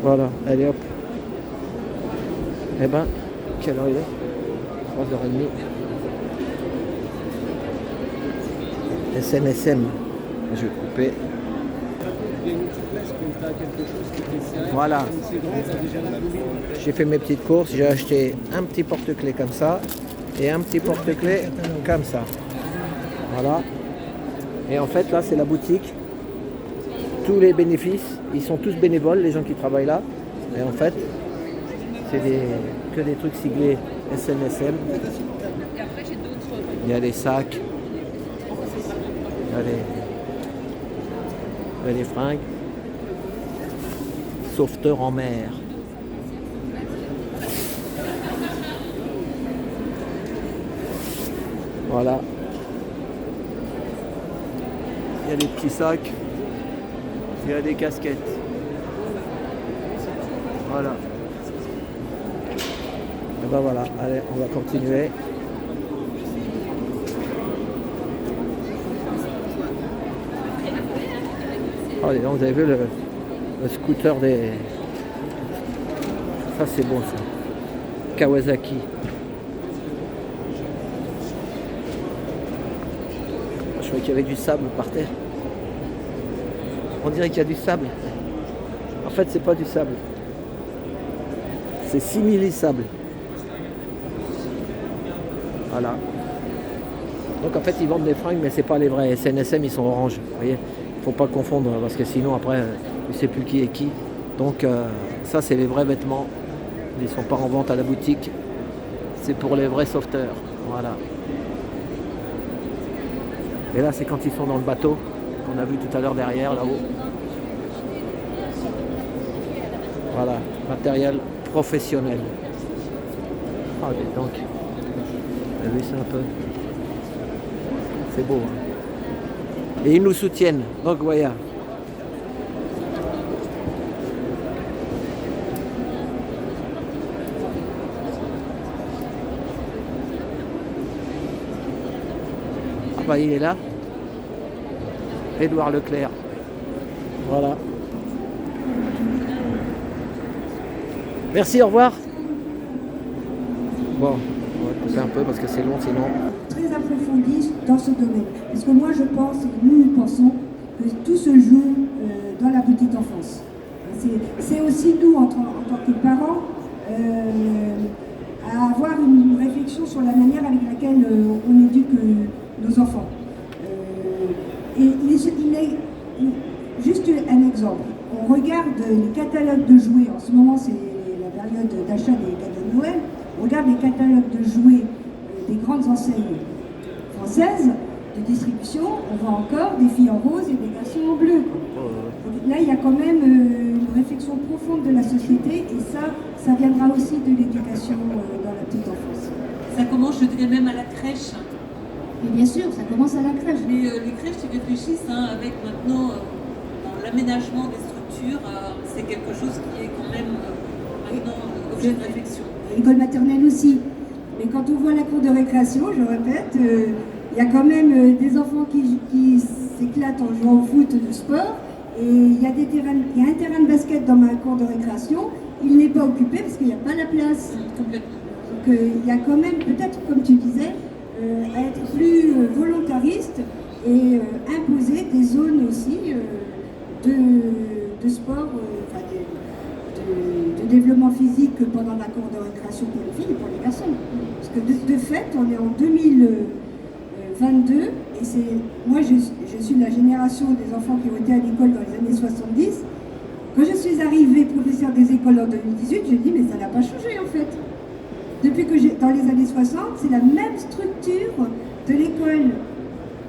Speaker 1: Voilà, allez hop. Eh ben, quelle heure il est? 3h30. SNSM. Je vais couper. Voilà. J'ai fait mes petites courses. J'ai acheté un petit porte-clés comme ça et un petit porte-clés comme ça. Voilà. Et en fait, là, c'est la boutique. Tous les bénéfices, ils sont tous bénévoles, les gens qui travaillent là. Et en fait, c'est que des trucs siglés SNSM. Il y a les sacs, il y a les fringues. Sauveteur en mer. Voilà. Il y a des petits sacs. Il y a des casquettes. Voilà. Et ben voilà, allez, on va continuer. Oh, dis donc, vous avez vu le scooter des... Ça c'est bon ça. Kawasaki. Je croyais qu'il y avait du sable par terre. On dirait qu'il y a du sable. En fait, c'est pas du sable. C'est simili-sable. Voilà. Donc en fait, ils vendent des fringues, mais c'est pas les vrais. SNSM, ils sont orange. Vous voyez, faut pas confondre parce que sinon après, je sais plus qui est qui. Donc ça, c'est les vrais vêtements. Ils sont pas en vente à la boutique. C'est pour les vrais sauveteurs. Voilà. Et là, c'est quand ils sont dans le bateau, qu'on a vu tout à l'heure derrière, là-haut. Voilà, matériel professionnel. Ah, dis donc. Vous avez vu ça un peu? C'est beau. Hein. Et ils nous soutiennent. Donc, voilà. Ah bah, il est là. Édouard Leclerc. Voilà. Merci, au revoir. Bon, on va couper un peu parce que c'est long sinon.
Speaker 13: Très approfondie dans ce domaine. Parce que moi je pense, et nous pensons, que tout se joue dans la petite enfance. C'est aussi nous, en tant que parents, à avoir une réflexion sur la manière avec laquelle on éduque nos enfants. Juste un exemple. On regarde les catalogues de jouets. En ce moment, c'est la période d'achat des cadeaux de Noël. On regarde les catalogues de jouets des grandes enseignes françaises de distribution. On voit encore des filles en rose et des garçons en bleu. Donc là, il y a quand même une réflexion profonde de la société et ça viendra aussi de l'éducation dans la petite enfance.
Speaker 14: Ça commence, je dirais, même à la crèche.
Speaker 13: Et bien sûr, ça commence à la crèche.
Speaker 14: Mais les crèches, ils réfléchissent avec maintenant dans l'aménagement des structures. culture, c'est quelque chose qui est quand même maintenant objet de réflexion.
Speaker 13: L'école maternelle aussi. Mais quand on voit la cour de récréation, je répète, il y a quand même des enfants qui s'éclatent en jouant au foot de sport. Et il y a un terrain de basket dans ma cour de récréation. Il n'est pas occupé parce qu'il n'y a pas la place.
Speaker 14: Complètement.
Speaker 13: Donc il y a quand même, peut-être comme tu disais, à être plus volontariste et imposer des zones aussi de sport, de développement physique pendant la cour de récréation pour les filles et pour les garçons. Parce que de fait, on est en 2022 et moi je suis de la génération des enfants qui ont été à l'école dans les années 70. Quand je suis arrivée professeure des écoles en 2018, j'ai dit mais ça n'a pas changé en fait. Depuis que dans les années 60, c'est la même structure de l'école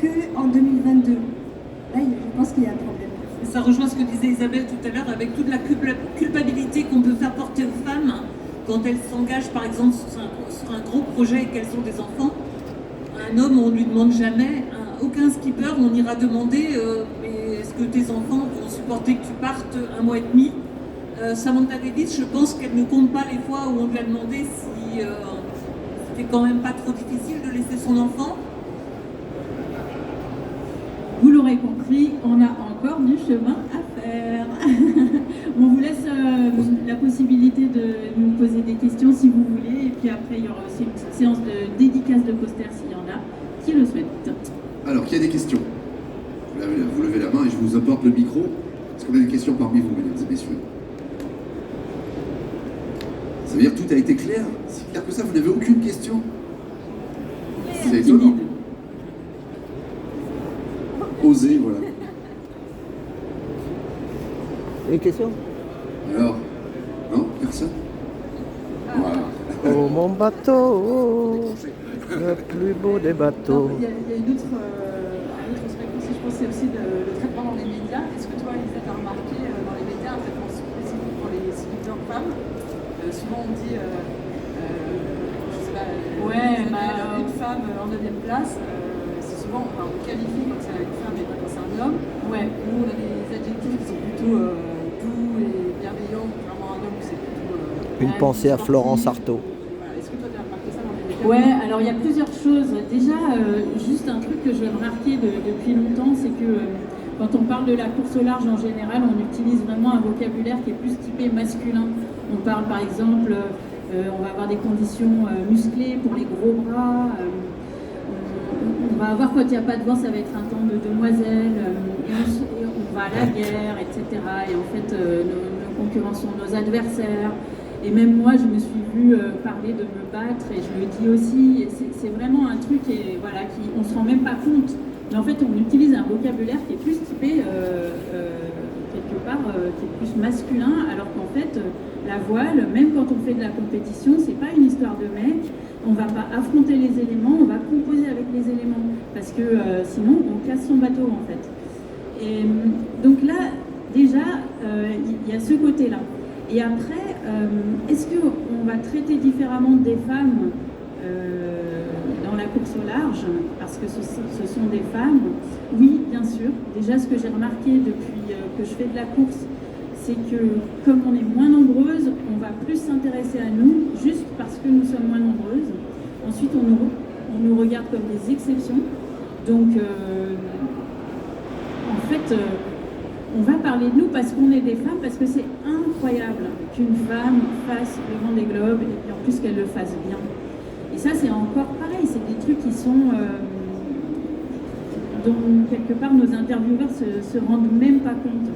Speaker 13: qu'en 2022. Là, je pense qu'il y a un problème.
Speaker 14: Ça rejoint ce que disait Isabelle tout à l'heure avec toute la culpabilité qu'on peut faire porter aux femmes quand elles s'engagent par exemple sur un gros projet et qu'elles ont des enfants. Un homme, on ne lui demande jamais, aucun skipper, on ira demander mais est-ce que tes enfants vont supporter que tu partes 1 mois et demi. Samantha Davis, je pense qu'elle ne compte pas les fois où on lui a demandé si c'était quand même pas trop difficile de laisser son enfant.
Speaker 15: Vous l'aurez compris, on a encore du chemin à faire. On vous laisse la possibilité de nous poser des questions si vous voulez. Et puis après, il y aura aussi une petite séance de dédicace de posters s'il y en a qui le souhaitent.
Speaker 16: Alors, qui a des questions? Vous levez la main et je vous apporte le micro. Est-ce qu'on a des questions parmi vous, mesdames et messieurs? Ça veut dire que tout a été clair? Si clair que ça, vous n'avez aucune question? C'est étonnant. Osez, voilà.
Speaker 1: Une question?
Speaker 16: Alors? Non? Personne? Voilà.
Speaker 1: Oh mon bateau, le plus beau des bateaux.
Speaker 15: Il y a une autre aspect aussi, je pense, c'est aussi le traitement dans les médias. Est-ce que toi, Elisabeth, tu as remarqué dans les médias un traitement spécifique pour les skippers femmes? Souvent on dit, je sais pas, une femme en 9e place, c'est souvent, on qualifie quand c'est une femme et pas quand c'est un homme. Ouais. Nous on a des adjectifs qui sont plutôt doux et bienveillants, contrairement à un homme où c'est plutôt...
Speaker 1: Une pensée à Florence Artaud.
Speaker 15: Est-ce que toi tu as remarqué ça dans les médias? Ouais, alors il y a plusieurs choses. Déjà, juste un truc que je vais remarquer depuis longtemps, c'est que quand on parle de la course au large en général, on utilise vraiment un vocabulaire qui est plus typé masculin. On parle par exemple, on va avoir des conditions musclées pour les gros bras, on va avoir quand il n'y a pas de vent, ça va être un temps de demoiselle, et on va à la guerre, etc. Et en fait, nos concurrents sont nos adversaires. Et même moi, je me suis vue parler de me battre, et je le dis aussi, c'est vraiment un truc on ne se rend même pas compte. Mais en fait, on utilise un vocabulaire qui est plus typé, quelque part, qui est plus masculin, alors qu'en fait, la voile, même quand on fait de la compétition, c'est pas une histoire de mec. On va pas affronter les éléments, on va composer avec les éléments, parce que sinon, on casse son bateau, en fait. Et donc là, déjà, il y a ce côté-là. Et après, est-ce qu'on va traiter différemment des femmes dans la course au large, parce que ce sont des femmes? Oui, bien sûr. Déjà, ce que j'ai remarqué depuis que je fais de la course, c'est que comme on est moins nombreuses, on va plus s'intéresser à nous, juste parce que nous sommes moins nombreuses. Ensuite, on nous regarde comme des exceptions. Donc, en fait, on va parler de nous parce qu'on est des femmes, parce que c'est incroyable qu'une femme fasse le Vendée Globe et puis en plus qu'elle le fasse bien. Et ça, c'est encore pareil, c'est des trucs qui sont dont quelque part nos intervieweurs se rendent même pas compte.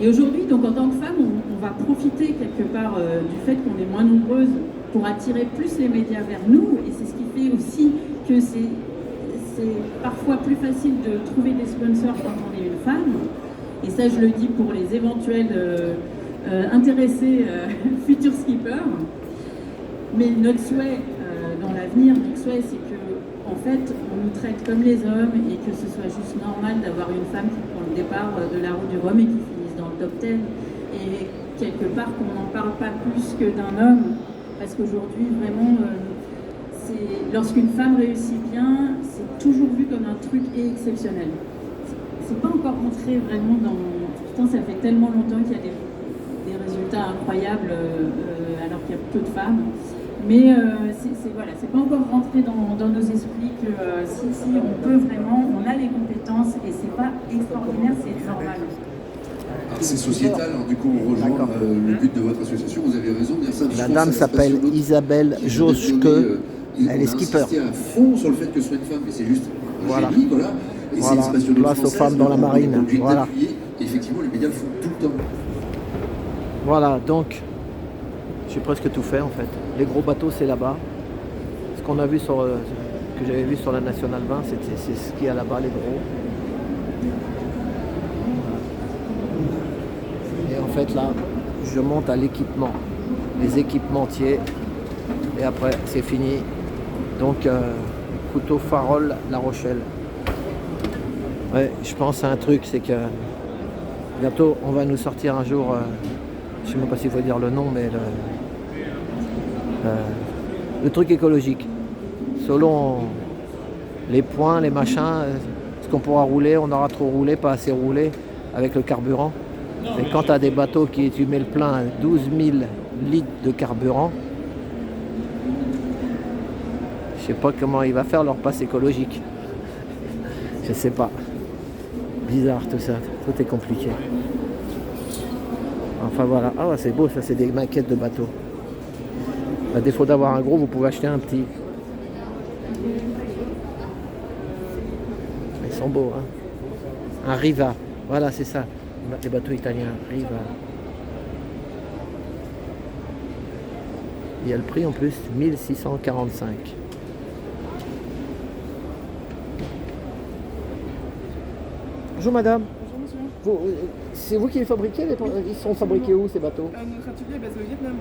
Speaker 15: Et aujourd'hui, donc en tant que femme, on va profiter quelque part du fait qu'on est moins nombreuses pour attirer plus les médias vers nous, et c'est ce qui fait aussi que c'est parfois plus facile de trouver des sponsors quand on est une femme. Et ça, je le dis pour les éventuels intéressés futurs skippers. Mais notre souhait dans l'avenir, notre souhait, c'est que en fait, on nous traite comme les hommes et que ce soit juste normal d'avoir une femme qui prend le départ de la route du Rhum et qui finisse dans le top 10. Et quelque part, qu'on n'en parle pas plus que d'un homme, parce qu'aujourd'hui, vraiment, lorsqu'une femme réussit bien, c'est toujours vu comme un truc exceptionnel. C'est pas encore rentré vraiment pourtant ça fait tellement longtemps qu'il y a des résultats incroyables alors qu'il y a peu de femmes. Mais c'est pas encore rentré dans nos esprits que si on peut vraiment, on a les compétences et c'est pas extraordinaire, c'est normal.
Speaker 16: C'est sociétal, alors du coup on rejoint le but de votre association, vous avez raison de dire ça.
Speaker 1: La dame s'appelle Isabelle Joske, elle est skipper.
Speaker 16: On a insisté à fond sur le fait que ce soit une femme, mais c'est juste un génie, voilà. Et
Speaker 1: voilà.
Speaker 16: C'est une passion de
Speaker 1: Place aux femmes dans la marine. Voilà.
Speaker 16: Et effectivement, les médias le font tout le temps.
Speaker 1: Voilà, donc j'ai presque tout fait en fait. Les gros bateaux c'est là-bas. Ce qu'on a vu que j'avais vu sur la Nationale 20, c'est ce qu'il y a là-bas, les gros. Et en fait là, je monte à l'équipement, les équipementiers. Et après c'est fini. Donc couteau Farol La Rochelle. Ouais, je pense à un truc, c'est que bientôt on va nous sortir un jour, je sais même pas s'il faut dire le nom, mais le truc écologique. Selon les points, les machins, ce qu'on pourra rouler, on aura trop roulé, pas assez roulé avec le carburant. Et quand tu as des bateaux qui tu mets le plein à 12 000 litres de carburant, je sais pas comment il va faire leur passe écologique. Je sais pas. Bizarre tout ça, tout est compliqué. Enfin voilà, ah ouais, c'est beau ça, c'est des maquettes de bateaux. À défaut d'avoir un gros, vous pouvez acheter un petit. Ils sont beaux, hein. Un Riva, voilà c'est ça, les bateaux italiens, Riva. Il y a le prix en plus, 1645. Bonjour madame.
Speaker 17: Bonjour monsieur.
Speaker 1: C'est vous qui les fabriquez? Ils sont fabriqués où ces bateaux?
Speaker 17: Notre atelier est basé au Vietnam.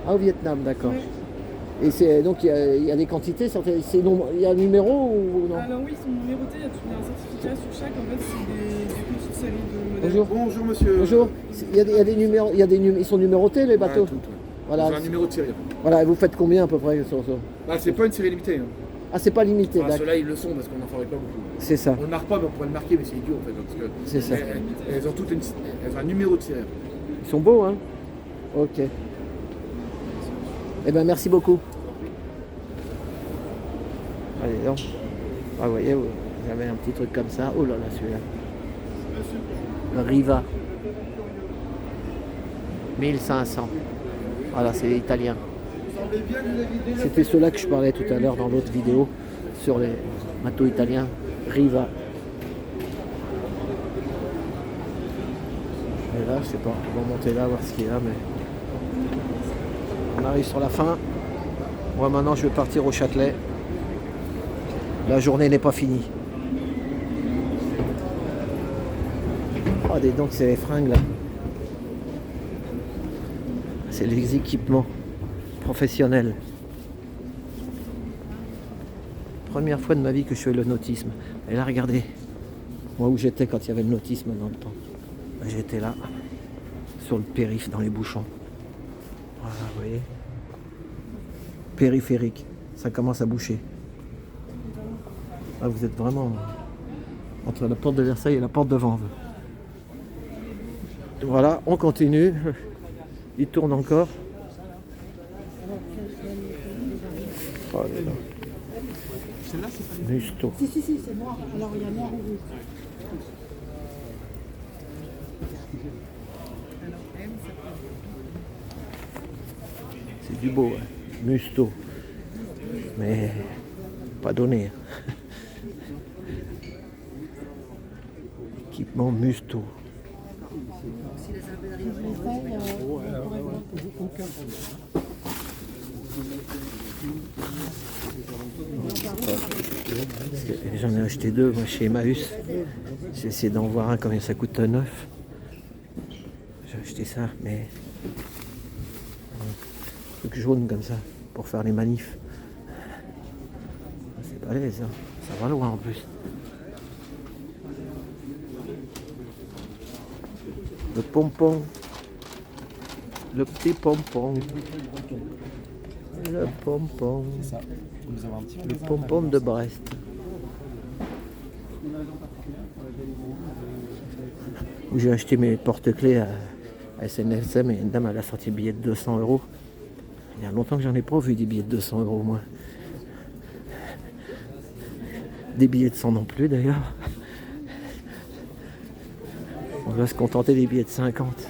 Speaker 1: Ah, au Vietnam, d'accord.
Speaker 17: Oui.
Speaker 1: Et c'est donc il y a des quantités, il y a un numéro ou non?
Speaker 17: Alors oui, ils sont numérotés, il y a un certificat sur chaque, en fait c'est des petites séries de modèles.
Speaker 1: Bonjour.
Speaker 4: Bonjour monsieur.
Speaker 1: Bonjour. Il y a des numéros, ils sont numérotés les bateaux? Voilà.
Speaker 4: Ils ont un numéro de série.
Speaker 1: Voilà, et vous faites combien à peu près sur ça?
Speaker 4: Bah, c'est pas une série limitée. Hein.
Speaker 1: Ah, c'est pas limité, d'accord.
Speaker 4: Ceux-là ils le sont parce qu'on n'en fabrique pas beaucoup.
Speaker 1: C'est ça.
Speaker 4: On ne le marque pas, mais on pourrait le marquer, mais c'est idiot en fait. Parce que
Speaker 1: c'est ça.
Speaker 4: Elles ont toutes elles ont un numéro de série.
Speaker 1: Ils sont beaux, hein? Ok. Eh bien, merci beaucoup. Allez, donc. Ah, vous voyez, vous avez un petit truc comme ça. Oh là là, celui-là. Riva. 1500. Voilà, c'est italien. C'était ceux-là que je parlais tout à l'heure dans l'autre vidéo sur les bateaux italiens. Riva. Et là, je sais pas, on va monter là, voir ce qu'il y a, mais on arrive sur la fin. Moi maintenant je vais partir au Châtelet. La journée n'est pas finie. Oh, dis donc, c'est les fringues là. C'est les équipements professionnels. Première fois de ma vie que je fais le nautisme. Et là, regardez, moi où j'étais quand il y avait le nautisme dans le temps. J'étais là, sur le périph', dans les bouchons. Voilà, vous voyez. Périphérique, ça commence à boucher. Ah, vous êtes vraiment entre la porte de Versailles et la porte de Vanves. Voilà, on continue. Il tourne encore. Oh là là.
Speaker 4: Celle-là, c'est pas
Speaker 1: Musto.
Speaker 5: Si, c'est noir. Alors il y a noir ou rouge.
Speaker 1: C'est du beau, hein. Musto. Mais pas donné. Équipement Musto. J'en ai acheté deux moi, chez Emmaüs. J'ai essayé d'en voir un combien ça coûte neuf. J'ai acheté ça, mais un truc jaune comme ça pour faire les manifs. C'est balèze, hein. Ça va loin en plus. Le pompon. Le petit pompon. Le pompon.
Speaker 4: C'est ça.
Speaker 1: Le pompon de Brest. où j'ai acheté mes porte-clés à SNSM et une dame elle a sorti un billet de 200 €. Il y a longtemps que j'en ai pas vu des billets de 200 € au moins. Des billets de 100 non plus d'ailleurs. On va se contenter des billets de 50.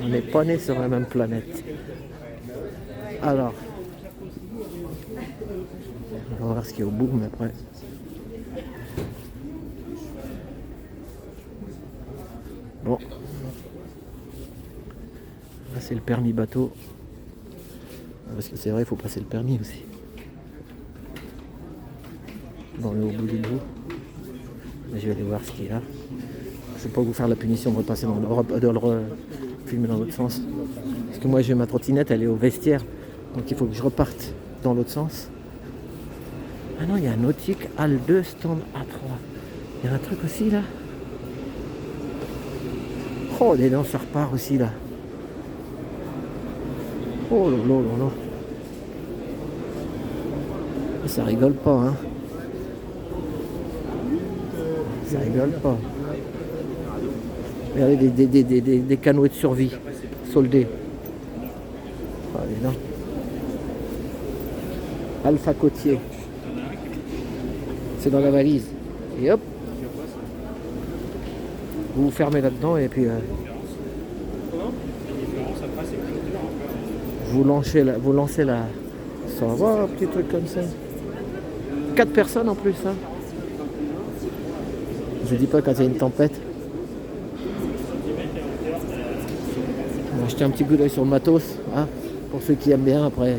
Speaker 1: On n'est pas nés sur la même planète. Alors, on va voir ce qu'il y a au bout, mais après. Bon. Là, c'est le permis bateau. Parce que c'est vrai, il faut passer le permis aussi. Bon, on est au bout du bout. Mais je vais aller voir ce qu'il y a. Je ne vais pas vous faire la punition de repasser dans le filmer dans l'autre sens. Parce que moi, j'ai ma trottinette, elle est au vestiaire. Donc il faut que je reparte dans l'autre sens. Ah non, il y a un nautique, Halle 2, stand A3. Il y a un truc aussi là. Oh, les dents, ça repart aussi là. Oh là là là là. Ça rigole pas, hein. Ça rigole pas. Regardez des canoës de survie soldés. Oh, les dents. Alpha Côtier. C'est dans la valise. Et hop. Vous vous fermez là-dedans et puis vous lancez la. Ça va, un petit truc comme ça. 4 personnes en plus, hein. Je dis pas quand il y a une tempête. On va jeter un petit coup d'œil sur le matos, hein, pour ceux qui aiment bien après.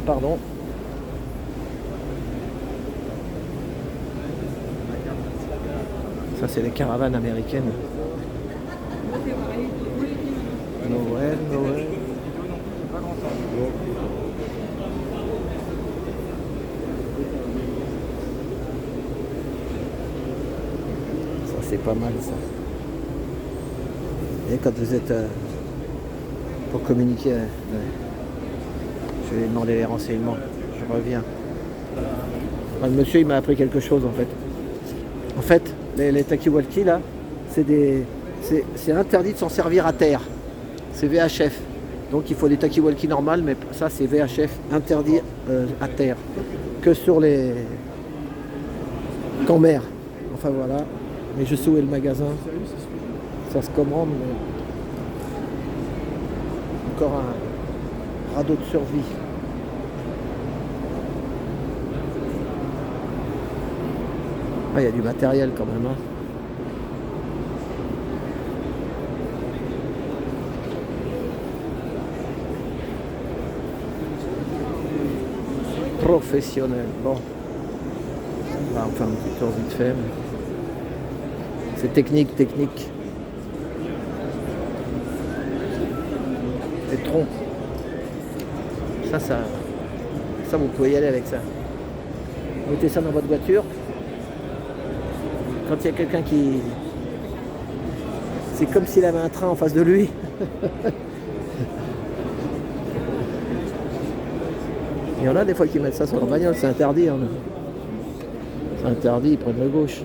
Speaker 1: Pardon. Ça c'est les caravanes américaines. Noël. Ça c'est pas mal ça. Et quand vous êtes pour communiquer, je vais demander les renseignements. Je reviens. Le monsieur il m'a appris quelque chose en fait. En fait, les talkie-walkie là, c'est interdit de s'en servir à terre. C'est VHF. Donc il faut des talkie-walkie normales, mais ça c'est VHF interdit à terre. Que sur les qu'en mer. Enfin voilà. Mais je sais où est le magasin. Ça se commande. Mais... Encore un radeau de survie. Ah, il y a du matériel quand même. Hein. Professionnel. Bon. Là, on fait un petit tour vite fait. C'est technique. Les trompes. Ça, vous pouvez y aller avec ça. Mettez ça dans votre voiture. Quand il y a quelqu'un qui... C'est comme s'il avait un train en face de lui. Il y en a des fois qui mettent ça sur leur bagnole, c'est interdit. Hein. C'est interdit, ils prennent le gauche.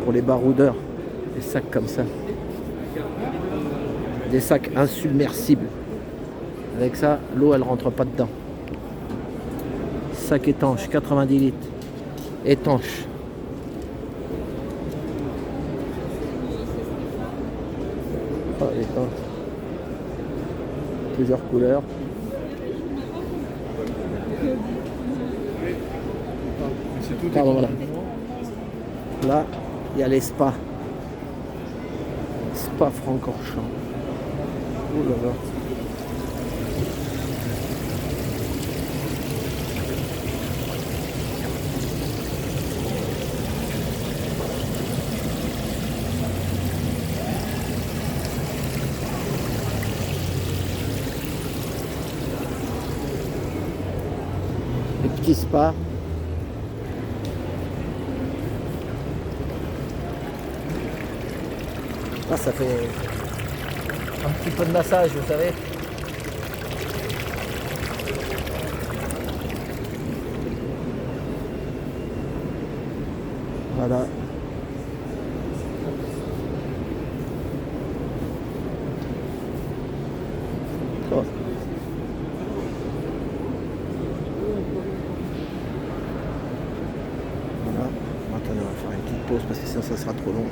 Speaker 1: Pour les baroudeurs, des sacs comme ça. Des sacs insubmersibles. Avec ça, l'eau elle rentre pas dedans. Sac étanche, 90 litres. Étanche. Oh, étanche. Plusieurs couleurs. Pardon, voilà. Là, il y a les spas. Spa Francorchamps. Oh là là. Les petits spas. Là, ça fait un petit peu de massage, vous savez. Voilà. Oh. Voilà. Attendez, on va faire une petite pause parce que sinon ça sera trop long.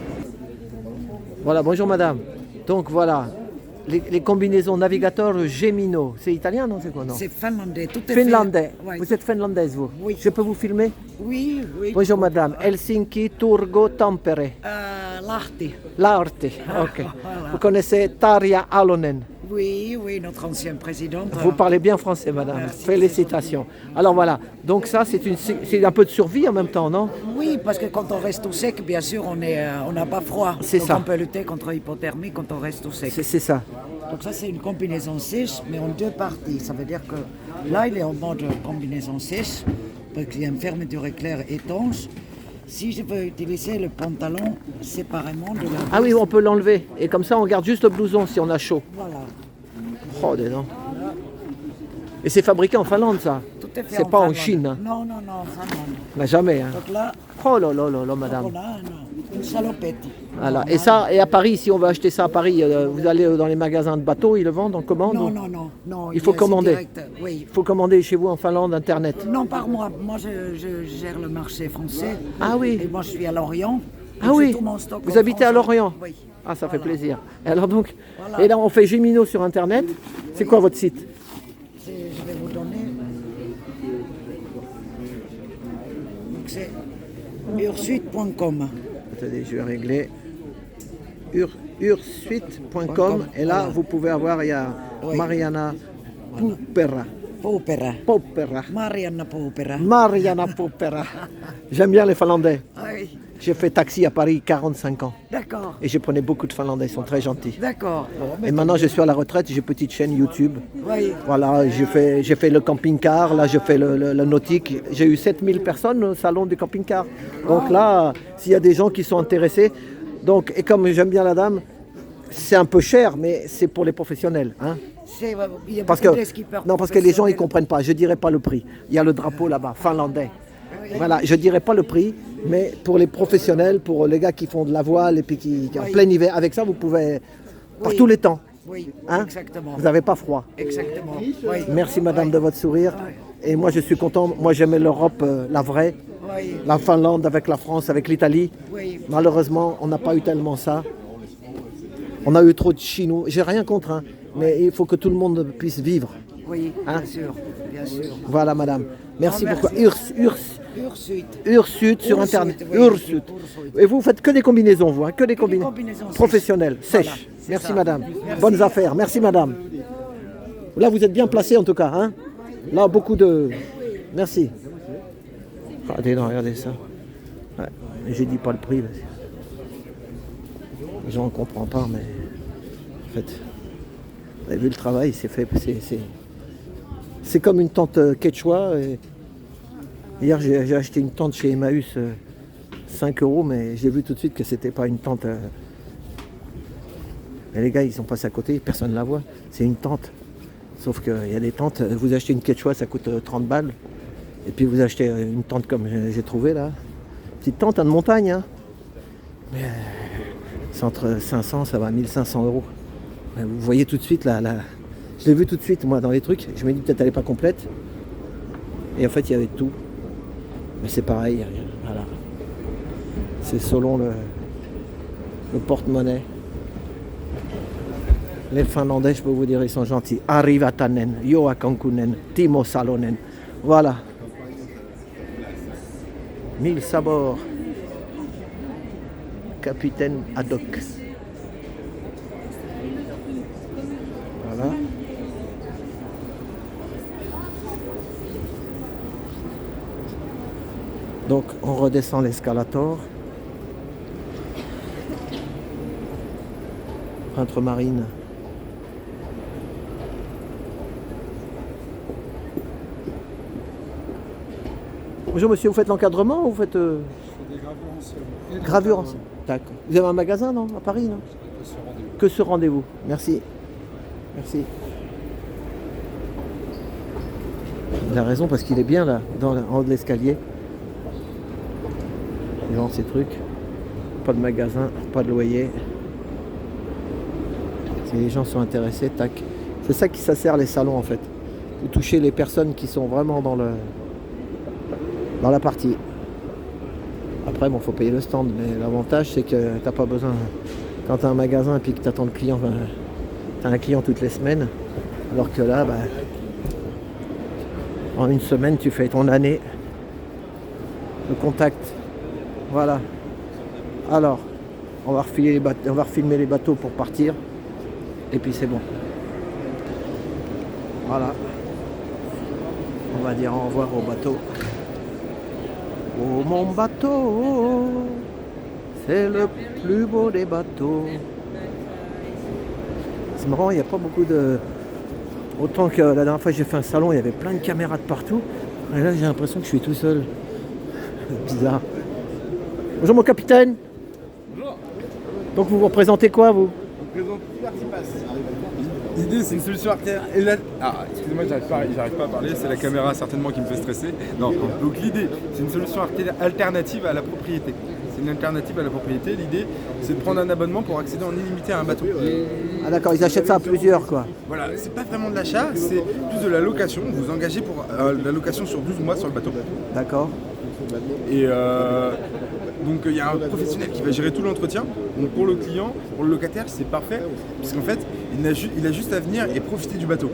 Speaker 1: Voilà, bonjour madame. Donc voilà, les combinaisons navigateur Gemino. C'est italien, non? C'est quoi, non?
Speaker 18: C'est finlandais, tout est
Speaker 1: Finlandais.
Speaker 18: fait. Ouais.
Speaker 1: Vous êtes finlandaise, vous?
Speaker 18: Oui.
Speaker 1: Je peux vous filmer?
Speaker 18: Oui, oui.
Speaker 1: Bonjour madame. Helsinki, Turgo, Tampere.
Speaker 18: Lahti.
Speaker 1: Lahti, ok.
Speaker 18: Voilà.
Speaker 1: Vous connaissez Tarja Halonen?
Speaker 18: Oui, oui, notre ancienne présidente.
Speaker 1: Vous parlez bien français, madame.
Speaker 18: Merci,
Speaker 1: félicitations. Alors voilà, donc ça c'est un peu de survie en même temps, non?
Speaker 18: Oui, parce que quand on reste au sec, bien sûr, on n'a pas froid.
Speaker 1: C'est
Speaker 18: donc
Speaker 1: ça.
Speaker 18: On peut lutter contre l'hypothermie quand on reste au sec.
Speaker 1: C'est ça.
Speaker 18: Donc ça, c'est une combinaison sèche, mais en deux parties. Ça veut dire que là, il est en mode combinaison sèche, parce qu'il y a une fermeture éclair étanche. Si je veux utiliser le pantalon séparément de la...
Speaker 1: Ah oui, on peut l'enlever. Et comme ça, on garde juste le blouson si on a chaud.
Speaker 18: Voilà.
Speaker 1: Oh, dis donc. Et c'est fabriqué en Finlande, ça?
Speaker 18: Tout est fait
Speaker 1: C'est
Speaker 18: en
Speaker 1: pas en
Speaker 18: Finlande.
Speaker 1: Chine, hein?
Speaker 18: Non, non, non, en Finlande.
Speaker 1: Mais jamais, hein?
Speaker 18: Donc là,
Speaker 1: oh là là là là, madame.
Speaker 18: on a une salopette.
Speaker 1: Voilà. Et ça, et à Paris, si on veut acheter ça à Paris, vous allez dans les magasins de bateaux, ils le vendent en commande?
Speaker 18: Non,
Speaker 1: ou...
Speaker 18: non, non, non.
Speaker 1: Il faut commander.
Speaker 18: Direct, oui.
Speaker 1: Il faut commander chez vous en Finlande, Internet.
Speaker 18: Non, par moi. Moi, je gère le marché français.
Speaker 1: Ah oui.
Speaker 18: Et moi, je suis à Lorient.
Speaker 1: Ah oui.
Speaker 18: Tout mon stock
Speaker 1: Vous
Speaker 18: en
Speaker 1: habitez à
Speaker 18: France.
Speaker 1: Lorient?
Speaker 18: Oui.
Speaker 1: Ah, ça fait plaisir. Et alors donc,
Speaker 18: Voilà.
Speaker 1: et là, on fait Gemino sur Internet. C'est quoi votre site?
Speaker 18: Je vais vous donner. Donc c'est ursuite.com.
Speaker 1: Attendez, je vais régler. ursuite.com et là,
Speaker 18: Voilà.
Speaker 1: vous pouvez avoir, il y a
Speaker 18: Oui.
Speaker 1: Mariana Poupera.
Speaker 18: Popera.
Speaker 1: Popera.
Speaker 18: Mariana Popera.
Speaker 1: Mariana Popera. J'aime bien les Finlandais.
Speaker 18: Ah oui.
Speaker 1: J'ai fait taxi à Paris 45 ans.
Speaker 18: D'accord.
Speaker 1: Et je prenais beaucoup de Finlandais, ils sont très gentils.
Speaker 18: D'accord. Bon,
Speaker 1: Et maintenant, je suis à la retraite, j'ai une petite chaîne YouTube.
Speaker 18: Oui.
Speaker 1: Voilà, j'ai fait le camping-car, là, je fais le nautique. J'ai eu 7000 personnes au salon du camping-car. Donc là, s'il y a des gens qui sont intéressés, donc, et comme j'aime bien la dame, c'est un peu cher, mais c'est pour les professionnels. Hein.
Speaker 18: Il y a
Speaker 1: Parce
Speaker 18: beaucoup
Speaker 1: que,
Speaker 18: de skippers
Speaker 1: non, parce que les gens, ils ne
Speaker 18: professionnels.
Speaker 1: comprennent pas. Je ne dirais pas le prix. Il y a le drapeau là-bas, finlandais. Voilà, je ne dirais pas le prix, mais pour les professionnels, pour les gars qui font de la voile et puis qui en
Speaker 18: Oui.
Speaker 1: plein hiver, avec ça, vous pouvez, par
Speaker 18: Oui.
Speaker 1: tous les temps.
Speaker 18: Oui,
Speaker 1: Hein?
Speaker 18: exactement.
Speaker 1: Vous n'avez pas froid.
Speaker 18: Exactement. Oui.
Speaker 1: Merci madame de votre sourire. Et moi je suis content, moi j'aimais l'Europe, la vraie,
Speaker 18: Oui.
Speaker 1: la Finlande avec la France, avec l'Italie.
Speaker 18: Oui.
Speaker 1: Malheureusement, on n'a pas eu tellement ça. On a eu trop de Chinois, j'ai rien contre, hein, mais il faut que tout le monde puisse vivre.
Speaker 18: Oui,
Speaker 1: Hein?
Speaker 18: bien sûr, bien sûr.
Speaker 1: Voilà madame. Merci
Speaker 18: Ah,
Speaker 1: beaucoup.
Speaker 18: merci. Ursute.
Speaker 1: Sur
Speaker 18: Ursute,
Speaker 1: internet.
Speaker 18: oui.
Speaker 1: Ursute. Et vous faites que des combinaisons, vous, hein, que des combinaisons
Speaker 18: combinaisons sèches.
Speaker 1: professionnelles,
Speaker 18: Voilà,
Speaker 1: sèches.
Speaker 18: c'est
Speaker 1: Merci
Speaker 18: ça.
Speaker 1: madame.
Speaker 18: Merci.
Speaker 1: Bonnes affaires. Merci madame. Là vous êtes bien placé en tout cas. Hein. Là beaucoup de. Merci. Regardez, non, regardez ça. Ouais. J'ai dit pas le prix. parce que Les gens ne comprennent pas, mais en fait, vous avez vu le travail, c'est fait. C'est comme une tente quechua. Et hier, j'ai acheté une tente chez Emmaüs, 5 €, mais j'ai vu tout de suite que c'était pas une tente. Et les gars, ils sont passés à côté, personne ne la voit. C'est une tente. Sauf qu'il y a des tentes, vous achetez une quechua, ça coûte 30 balles. Et puis vous achetez une tente comme j'ai trouvé là. Petite tente, hein, de montagne. Hein. Mais, c'est entre 500, ça va à 1500 €. Mais vous voyez tout de suite là. Je l'ai vu tout de suite, moi, dans les trucs. Je me dis peut-être elle n'est pas complète. Et en fait, il y avait tout. Mais c'est pareil. Voilà. C'est selon le porte-monnaie. Les Finlandais, je peux vous dire, ils sont gentils. Arivatanen, Joa Kankunen, Timo Salonen. Voilà. 1000 sabords. Capitaine Haddock. Voilà. Donc on redescend l'escalator. Entre marine. Bonjour monsieur, vous faites l'encadrement ou vous faites
Speaker 19: Des gravures anciennes.
Speaker 1: gravure ancienne? D'accord. Vous avez un magasin non à Paris non? Que ce rendez-vous. Merci. Merci. Il a raison parce qu'il est bien là, en haut de l'escalier. Il vend ses trucs. Pas de magasin, pas de loyer. Si les gens sont intéressés, tac. C'est ça qui sert les salons en fait. Vous touchez les personnes qui sont vraiment dans la partie. Après, bon, faut payer le stand, mais l'avantage c'est que t'as pas besoin. Quand tu as un magasin et puis que tu attends le client, ben, tu as un client toutes les semaines. Alors que là, ben, en une semaine, tu fais ton année. Le contact. Voilà. Alors, on va refilmer les bateaux pour partir. Et puis c'est bon. Voilà. On va dire au revoir au bateau. Oh mon bateau, c'est le plus beau des bateaux. C'est marrant, il n'y a pas beaucoup de... Autant que la dernière fois que j'ai fait un salon, il y avait plein de caméras de partout. Et là, j'ai l'impression que je suis tout seul. Bizarre. Bonjour mon capitaine.
Speaker 19: Bonjour.
Speaker 1: Donc vous représentez quoi vous?
Speaker 19: Je représente Liberty-Pass. L'idée c'est une solution alternative. Ah, excusez-moi, j'arrive pas à parler, c'est la caméra certainement qui me fait stresser. Non, donc l'idée c'est une solution alternative à la propriété. C'est une alternative à la propriété. L'idée c'est de prendre un abonnement pour accéder en illimité à un bateau.
Speaker 1: Ah d'accord, ils achètent ça à plusieurs quoi.
Speaker 19: Voilà, c'est pas vraiment de l'achat, c'est plus de la location. Vous vous engagez pour la location sur 12 mois sur le bateau.
Speaker 1: D'accord.
Speaker 19: Et donc il y a un professionnel qui va gérer tout l'entretien. Donc pour le client, pour le locataire, c'est parfait, puisqu'en fait, il a juste à venir et profiter du bateau.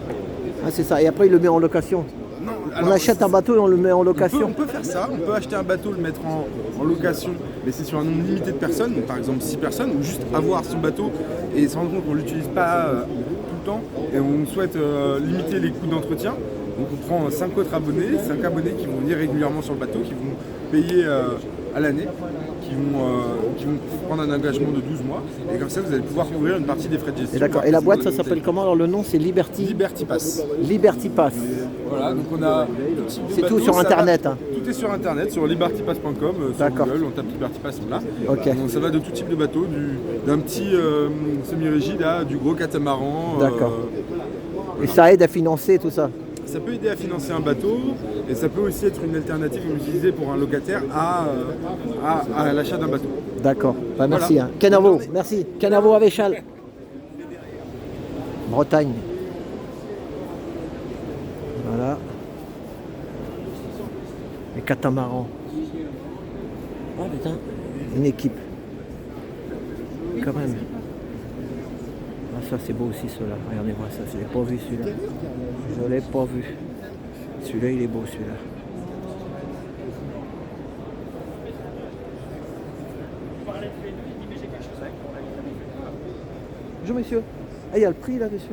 Speaker 1: Ah c'est ça, et après il le met en location.
Speaker 19: Non,
Speaker 1: on achète un bateau et on le met en location.
Speaker 19: On peut faire ça, on peut acheter un bateau, le mettre en location, mais c'est sur un nombre limité de personnes, donc par exemple 6 personnes, ou juste avoir son bateau et se rendre compte qu'on ne l'utilise pas tout le temps, et on souhaite limiter les coûts d'entretien. Donc on prend 5 autres abonnés, 5 abonnés qui vont venir régulièrement sur le bateau, qui vont payer à l'année, qui vont prendre un engagement de 12 mois, et comme ça vous allez pouvoir couvrir une partie des frais de gestion.
Speaker 1: D'accord, et la boîte ça s'appelle comment? Alors le nom c'est
Speaker 19: Liberty-Pass.
Speaker 1: Liberty-Pass.
Speaker 19: Voilà, donc on a...
Speaker 1: C'est tout sur internet hein.
Speaker 19: Tout est sur internet, sur libertypass.com, sur Google, on tape Liberty-Pass, on l'a.
Speaker 1: Okay.
Speaker 19: Donc ça va de tout type de bateau, d'un petit semi-rigide à du gros catamaran.
Speaker 1: D'accord. Et ça aide à financer tout ça?
Speaker 19: Ça peut aider à financer un bateau et ça peut aussi être une alternative utilisée pour un locataire à l'achat d'un bateau.
Speaker 1: D'accord, bah, merci. Voilà. Hein. Canavo, merci. Canavo à Véchal. Bretagne. Voilà. Les catamarans. Oh putain, une équipe. Quand même. Ah, ça c'est beau aussi ceux-là. Regardez-moi ça, je l'ai pas vu celui-là. Je l'ai pas vu. Celui-là il est beau celui-là. Bonjour monsieur. Ah il y a le prix là-dessus.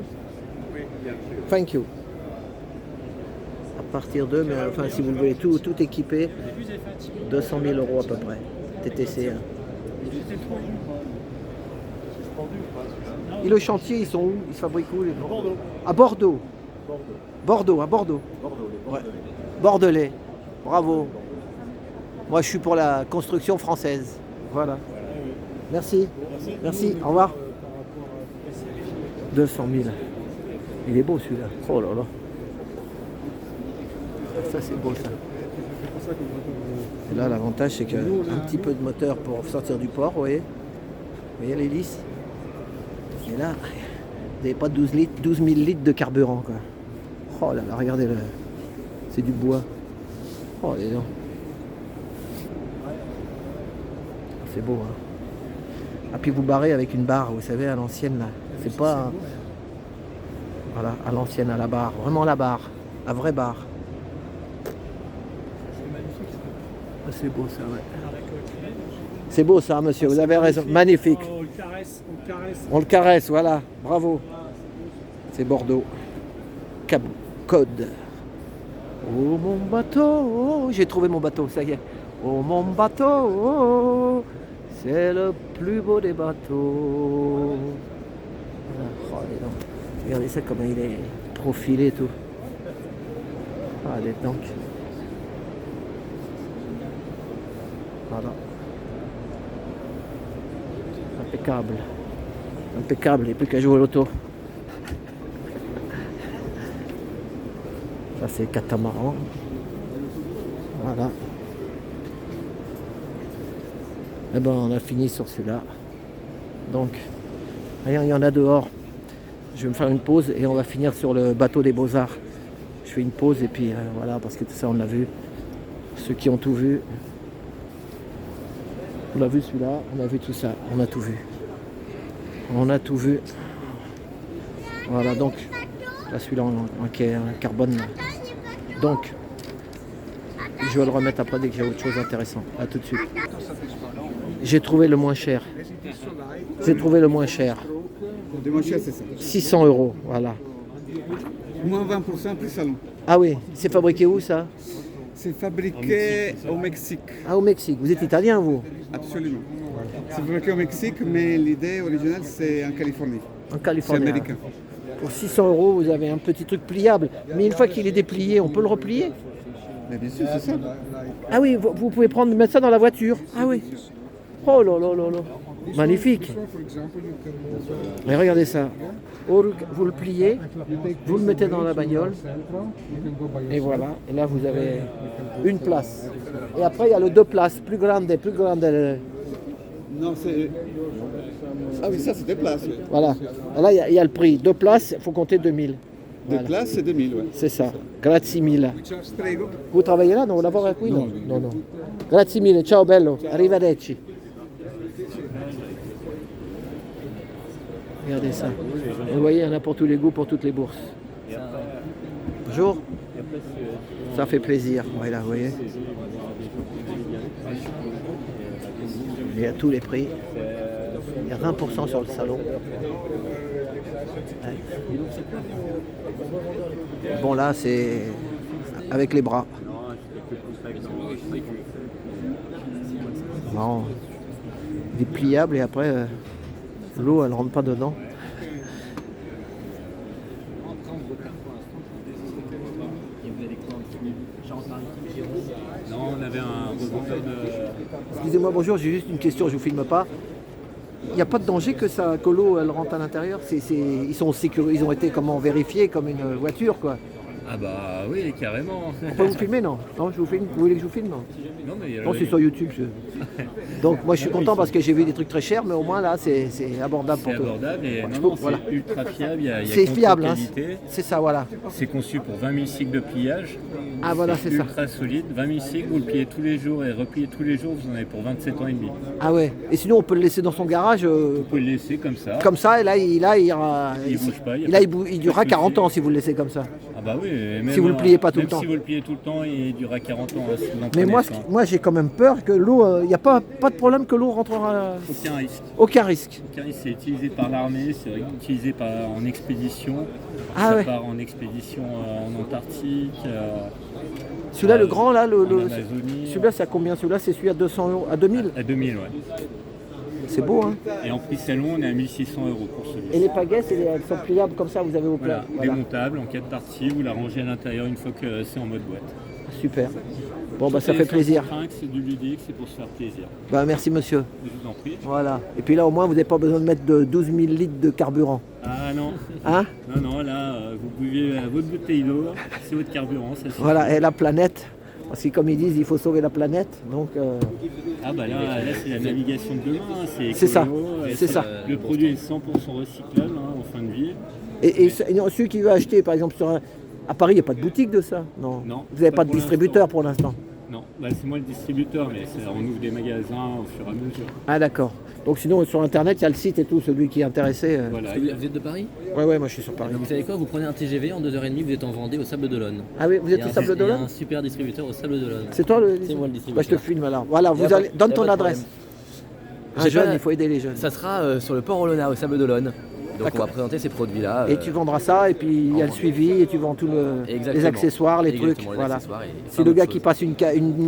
Speaker 19: Oui, il y a le prix.
Speaker 1: Thank you. À partir de, mais enfin si vous voulez tout équipé, 200 000 € à peu près. TTC. Hein. Et le chantier, ils sont où? Ils se fabriquent où les Bordeaux. À Bordeaux. Bordeaux, à Bordeaux. Ouais. Bordelais. Bravo. Moi, je suis pour la construction française. Voilà. Merci. Merci. Au revoir. 200 000. Il est beau celui-là. Oh là là. Ça, c'est beau ça. Et là, l'avantage, c'est qu'un petit peu de moteur pour sortir du port, vous voyez l'hélice. Et là, vous n'avez pas 12 000 litres de carburant, quoi. Oh là là, regardez, c'est du bois. Oh, les gens. C'est beau, hein. Ah, puis vous barrez avec une barre, vous savez, à l'ancienne, là. C'est pas... Voilà, à l'ancienne, à la barre. Vraiment la barre. La vraie barre. Ah, c'est beau, ça, ouais. C'est beau, ça, monsieur, vous avez raison. Magnifique.
Speaker 10: On le caresse, on le caresse.
Speaker 1: On le caresse, voilà. Bravo. C'est Bordeaux. Cap Code. Oh mon bateau, j'ai trouvé mon bateau, ça y est. Oh mon bateau, c'est le plus beau des bateaux. Oh, regardez ça comment il est profilé et tout. Ah, des tanks. Voilà. Impeccable. Impeccable, il n'y a plus qu'à jouer au loto. Ça c'est catamaran. Voilà. Et ben on a fini sur celui-là. Donc, rien, il y en a dehors. Je vais me faire une pause et on va finir sur le bateau des Beaux-Arts. Je fais une pause et puis voilà, parce que tout ça on l'a vu. Ceux qui ont tout vu. On a vu celui-là, on a vu tout ça, on a tout vu. On a tout vu. Voilà, donc, là celui-là en carbone. Donc, je vais le remettre après dès que j'ai autre chose d'intéressant. A tout de suite. J'ai trouvé le moins cher. J'ai trouvé le moins cher.
Speaker 20: Le moins cher, c'est ça.
Speaker 1: 600 €, voilà.
Speaker 20: Moins 20% plus salon.
Speaker 1: Ah oui, c'est fabriqué où ça?
Speaker 20: C'est fabriqué au Mexique.
Speaker 1: Ah, au Mexique. Vous êtes italien, vous?
Speaker 20: Absolument. C'est fabriqué au Mexique, mais l'idée originale, c'est en Californie.
Speaker 1: En Californie.
Speaker 20: C'est américain.
Speaker 1: Pour 600 €, vous avez un petit truc pliable. Mais une fois qu'il est déplié, on peut le replier?
Speaker 20: Mais bien sûr, c'est ça.
Speaker 1: Ah oui, vous pouvez mettre ça dans la voiture. Ah oui. Oh là là là là. Magnifique. Mais regardez ça. Vous le pliez, vous le mettez dans la bagnole. Et voilà. Et là, vous avez une place. Et après, il y a le 2 places, plus grande.
Speaker 20: Non, c'est... Ah oui, ça, c'est 2 places. Oui.
Speaker 1: Voilà. Et là, il y a le prix. 2 places, il faut compter 2000.
Speaker 20: 2 places, c'est 2000, oui.
Speaker 1: C'est ça. Grazie mille. Vous travaillez là? Non, vous lavorate qui? No. No. Grazie mille. Ciao bello. Arrivederci. Regardez ça. Et vous voyez, il y en a pour tous les goûts, pour toutes les bourses. Bonjour. Ça fait plaisir. Voilà, vous voyez. Il y a tous les prix. Il y a 20% sur le salon. Ouais. Bon là, c'est avec les bras. Non. Il est pliable et après... l'eau, elle ne rentre pas dedans.
Speaker 21: Non, on avait un revendeur de...
Speaker 1: Excusez-moi, bonjour, j'ai juste une question, je ne vous filme pas. Il n'y a pas de danger que l'eau elle rentre à l'intérieur? Ils ont été comment vérifiés comme une voiture, quoi.
Speaker 21: Ah bah oui, carrément.
Speaker 1: On peut vous filmer, non? Non, je vous filme. Vous voulez que je vous filme, non? Non, c'est sur YouTube. Donc moi je suis content parce que j'ai vu des trucs très chers, mais au moins là c'est abordable pour tout.
Speaker 21: C'est abordable et c'est ultra fiable.
Speaker 1: C'est fiable, hein, c'est ça, voilà.
Speaker 21: C'est conçu pour 20 000 cycles de pliage.
Speaker 1: Ah voilà, c'est ça.
Speaker 21: Ultra solide, 20 000 cycles, vous le pliez tous les jours et repliez tous les jours, vous en avez pour 27 ans et demi.
Speaker 1: Ah ouais. Et sinon on peut le laisser dans son garage.
Speaker 21: Vous pouvez le laisser comme ça.
Speaker 1: Comme ça, et là il
Speaker 21: bouge pas.
Speaker 1: Il durera 40 ans si vous le laissez comme ça.
Speaker 21: Ah bah oui.
Speaker 1: Si vous le pliez pas tout le temps.
Speaker 21: Si vous le pliez tout le temps, il durera 40 ans. Si
Speaker 1: mais moi j'ai quand même peur que l'eau, il n'y a pas de problème que l'eau rentrera.
Speaker 21: Aucun risque.
Speaker 1: Aucun risque.
Speaker 21: C'est utilisé par l'armée, c'est utilisé en expédition.
Speaker 1: Ah ouais.
Speaker 21: Part en expédition en Antarctique.
Speaker 1: Celui-là, le grand là, celui-là c'est à combien? Celui-là c'est celui à 200 €, à 2000?
Speaker 21: À 2000, ouais.
Speaker 1: C'est beau, hein.
Speaker 21: Et en prix salon, on est à 1 600 € pour celui-ci.
Speaker 1: Et les pagaies, elles sont pliables comme ça, vous avez vos plats.
Speaker 21: Voilà. Démontables en 4 parties, vous la rangez à l'intérieur une fois que c'est en mode boîte.
Speaker 1: Super. Bon, bah ça fait plaisir.
Speaker 21: C'est du ludique, c'est pour se faire plaisir.
Speaker 1: Bah merci monsieur.
Speaker 21: Je vous en prie.
Speaker 1: Voilà. Et puis là au moins vous n'avez pas besoin de mettre de 12 000 litres de carburant.
Speaker 21: Ah non.
Speaker 1: Hein?
Speaker 21: Non, là vous buvez votre bouteille d'eau, c'est votre carburant. Ça,
Speaker 1: voilà, et la planète. Parce que comme ils disent, il faut sauver la planète. Donc,
Speaker 21: Ah bah là c'est la navigation de demain.
Speaker 1: C'est ça. C'est ça.
Speaker 21: Le produit est 100% recyclable en fin de vie.
Speaker 1: Et celui qui veut acheter par exemple à Paris, il n'y a pas de boutique de ça? Non. Vous n'avez pas de distributeur pour l'instant?
Speaker 21: Non, c'est moi le distributeur, mais on ouvre des magasins au fur et à mesure.
Speaker 1: Ah d'accord. Donc sinon sur internet il y a le site et tout, celui qui est intéressé.
Speaker 21: Voilà.
Speaker 22: Vous êtes de Paris?
Speaker 1: Ouais, moi je suis sur Paris.
Speaker 22: Vous savez quoi? Vous prenez un TGV en 2h30, vous êtes en Vendée au Sable d'Olonne.
Speaker 1: Ah oui, vous êtes au Sable d'Olonne?
Speaker 22: Il y a un super distributeur au Sable d'Olonne.
Speaker 1: C'est toi le
Speaker 22: C'est moi le distributeur.
Speaker 1: Bah, je te filme alors. Voilà, donne ton adresse. Un jeune, il faut aider les jeunes.
Speaker 22: Ça sera sur le port Olona au Sable d'Olonne. Donc on va présenter ces produits-là.
Speaker 1: Et tu vendras ça, et puis il y a le suivi, et tu vends tous les accessoires, les trucs. Voilà. Si le gars qui passe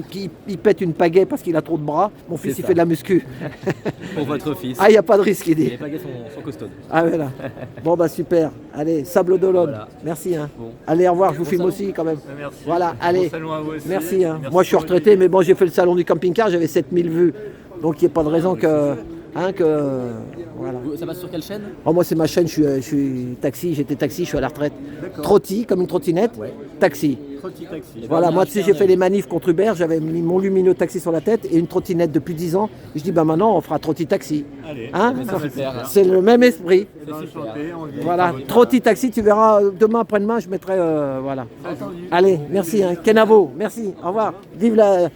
Speaker 1: qui pète une pagaie parce qu'il a trop de bras, mon fils il fait de la muscu.
Speaker 22: Pour votre fils.
Speaker 1: Ah, il n'y a pas de risque, il dit.
Speaker 22: Les pagaies sont costaudes.
Speaker 1: Ah voilà. Bon bah super. Allez, Sable d'Olonne. Voilà. Merci. Hein. Bon. Allez, au revoir, je vous filme aussi quand même.
Speaker 21: Merci.
Speaker 1: Voilà, allez.
Speaker 21: Merci.
Speaker 1: Hein. Moi je suis retraité, mais bon, j'ai fait le salon du camping-car, j'avais 7000 vues. Donc il n'y a pas de raison que Hein, voilà.
Speaker 22: Ça passe sur quelle chaîne?
Speaker 1: Oh, moi, c'est ma chaîne, je suis taxi, j'étais taxi, je suis à la retraite. Trotti, comme une trottinette, taxi.
Speaker 22: Trotti taxi.
Speaker 1: Voilà, moi, tu sais, j'ai fait les manifs contre Uber, j'avais mis mon lumineux taxi sur la tête et une trottinette depuis 10 ans. Et je dis, bah maintenant, on fera Trotti taxi.
Speaker 22: Allez,
Speaker 1: hein,
Speaker 22: c'est super.
Speaker 1: c'est le même esprit.
Speaker 22: C'est
Speaker 1: Voilà, Trotti taxi, tu verras, demain, après-demain, je mettrai, voilà. Allez, merci, hein. Kenavo, merci, au revoir. Vive la...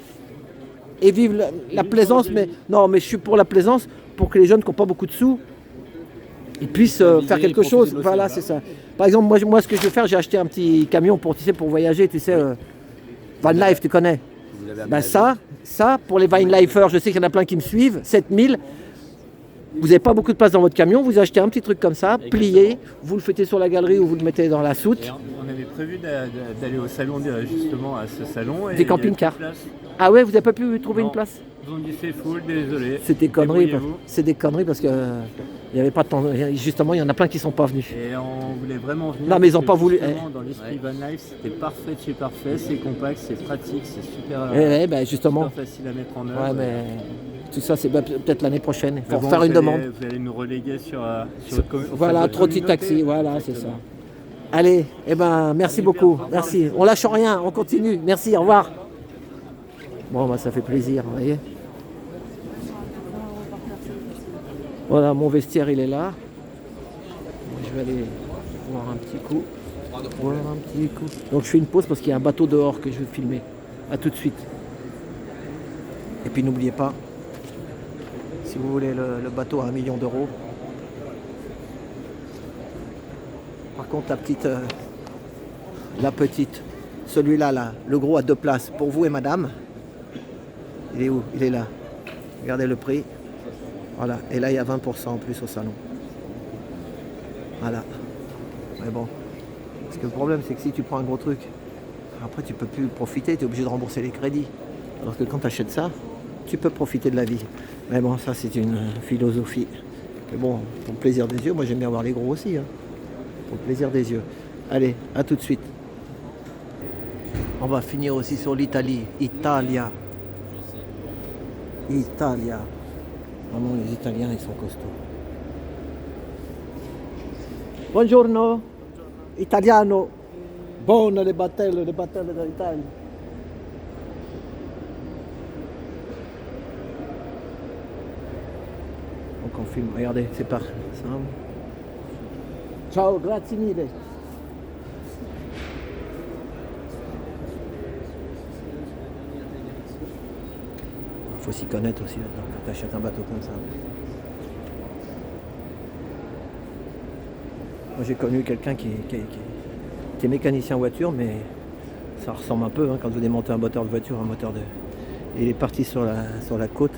Speaker 1: Et vive la plaisance, mais non, mais je suis pour la plaisance, pour que les jeunes qui n'ont pas beaucoup de sous, ils puissent faire quelque chose. Voilà, c'est ça. Par exemple, moi, ce que je vais faire, j'ai acheté un petit camion pour, tu sais, pour voyager, tu sais, Van Life, tu connais. Ben ça, pour les Van Lifers, je sais qu'il y en a plein qui me suivent, 7000. Vous n'avez pas beaucoup de place dans votre camion, vous achetez un petit truc comme ça, plié, vous le faites sur la galerie ou vous le mettez dans la soute.
Speaker 21: Et on avait prévu d'aller au salon, justement, à ce salon.
Speaker 1: Des camping-cars. Ah ouais, vous n'avez pas pu trouver une place?
Speaker 21: Ils ont dit c'est full, désolé.
Speaker 1: C'est des conneries, c'est des conneries parce que il n'y avait pas de temps. Justement, il y en a plein qui ne sont pas venus.
Speaker 21: Et on voulait vraiment venir.
Speaker 1: Non, mais ils n'ont pas voulu.
Speaker 21: Dans l'esprit Van Life, c'était parfait de chez parfait, c'est compact, c'est pratique, c'est super,
Speaker 1: justement.
Speaker 21: super facile à mettre en œuvre.
Speaker 1: Ouais, mais tout ça, c'est peut-être l'année prochaine. Il faut
Speaker 21: bon,
Speaker 1: faire une demande.
Speaker 21: Vous allez nous reléguer sur votre
Speaker 1: voilà, Trotti taxi, voilà, c'est ça. Allez, eh ben, merci beaucoup. Merci. On lâche rien, on continue. Merci, au revoir. Bon, bah, ça fait plaisir, vous voyez. Voilà, mon vestiaire, il est là. Je vais aller voir un petit coup. Donc, je fais une pause parce qu'il y a un bateau dehors que je vais filmer. A tout de suite. Et puis, n'oubliez pas, si vous voulez le bateau à 1 million d'euros. Par contre, la petite, celui-là, là, le gros à 2 places pour vous et madame. Il est où? Il est là. Regardez le prix. Voilà. Et là, il y a 20% en plus au salon. Voilà. Mais bon. Parce que le problème, c'est que si tu prends un gros truc, après, tu peux plus profiter. Tu es obligé de rembourser les crédits. Alors que quand tu achètes ça, tu peux profiter de la vie. Mais bon, ça, c'est une philosophie. Mais bon, pour le plaisir des yeux, moi, j'aime bien voir les gros aussi. Hein. Pour le plaisir des yeux. Allez, à tout de suite. On va finir aussi sur l'Italie. Italia. Vraiment, les Italiens, ils sont costauds. Buongiorno. Italiano. Bonne le battelle d'Italie. Donc on filme, regardez, c'est par ça. Ciao, grazie mille. Il faut s'y connaître aussi là-dedans quand tu achètes un bateau comme ça. Moi j'ai connu quelqu'un qui est mécanicien voiture, mais ça ressemble un peu hein, quand vous démontez un moteur de voiture, un moteur de. Et il est parti sur la côte.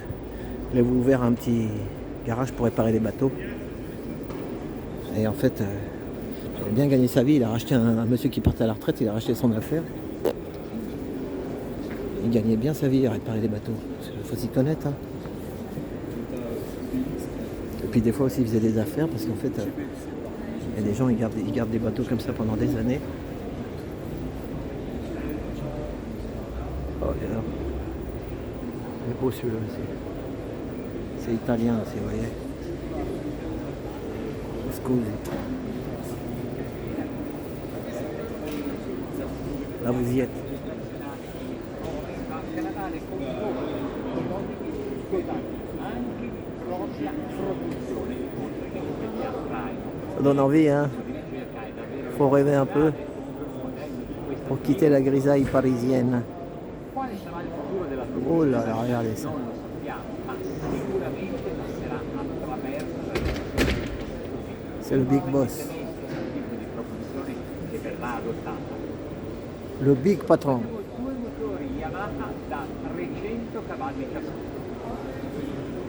Speaker 1: Il a ouvert un petit garage pour réparer les bateaux. Et en fait, il a bien gagné sa vie. Il a racheté un monsieur qui partait à la retraite, il a racheté son affaire. Il gagnait bien sa vie à réparer des bateaux. Il faut s'y connaître. Hein. Et puis des fois aussi, il faisait des affaires parce qu'en fait, il y a des gens, ils gardent des bateaux comme ça pendant des années. Oh, et là. Il est beau celui-là aussi. C'est italien aussi, vous voyez. Scusi. Là, vous y êtes. Ça donne envie, hein. Faut rêver un peu pour quitter la grisaille parisienne. Oh là là, regardez ça. C'est le big boss. Le big patron.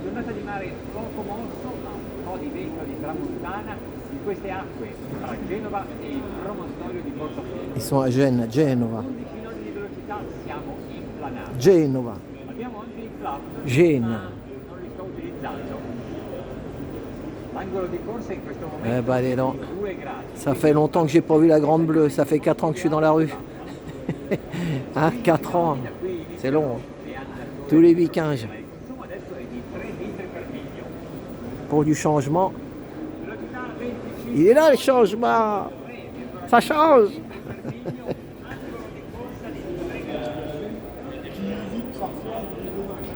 Speaker 6: Giornata di mare poco mosso, ma un po' di vento di tramontana in queste acque tra Genova e il promontorio di Portofino.
Speaker 1: Ils sont à Gênes, Genova.
Speaker 6: 11 km di velocità, siamo in planata.
Speaker 1: Genova.
Speaker 6: Abbiamo anche il flap,
Speaker 1: Gênes.
Speaker 6: ma non li sto utilizzando. L'angolo di corsa in questo momento
Speaker 1: bah dis donc.
Speaker 6: 2 gradi.
Speaker 1: Ça fait longtemps que j'ai pas vu la Grande Bleue. Ça fait 4 ans que je suis dans la rue. Hein, 4 ans. C'est long. Tous les week-ends. pour du changement. Il est là le changement. Ça change.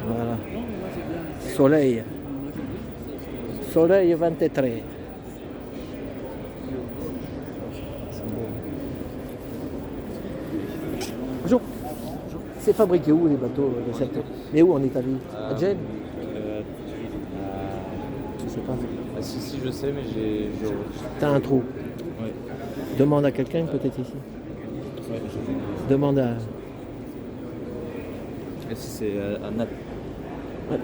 Speaker 1: Voilà. Soleil. Soleil 23. Bonjour. C'est fabriqué où les bateaux de cette... Mais où en Italie? À Gênes? Je sais pas.
Speaker 7: Ah, si, je sais, mais j'ai...
Speaker 1: T'as un trou.
Speaker 7: Ouais.
Speaker 1: Demande à quelqu'un peut-être ici.
Speaker 7: Ouais.
Speaker 1: Demande à...
Speaker 7: C'est à Naples.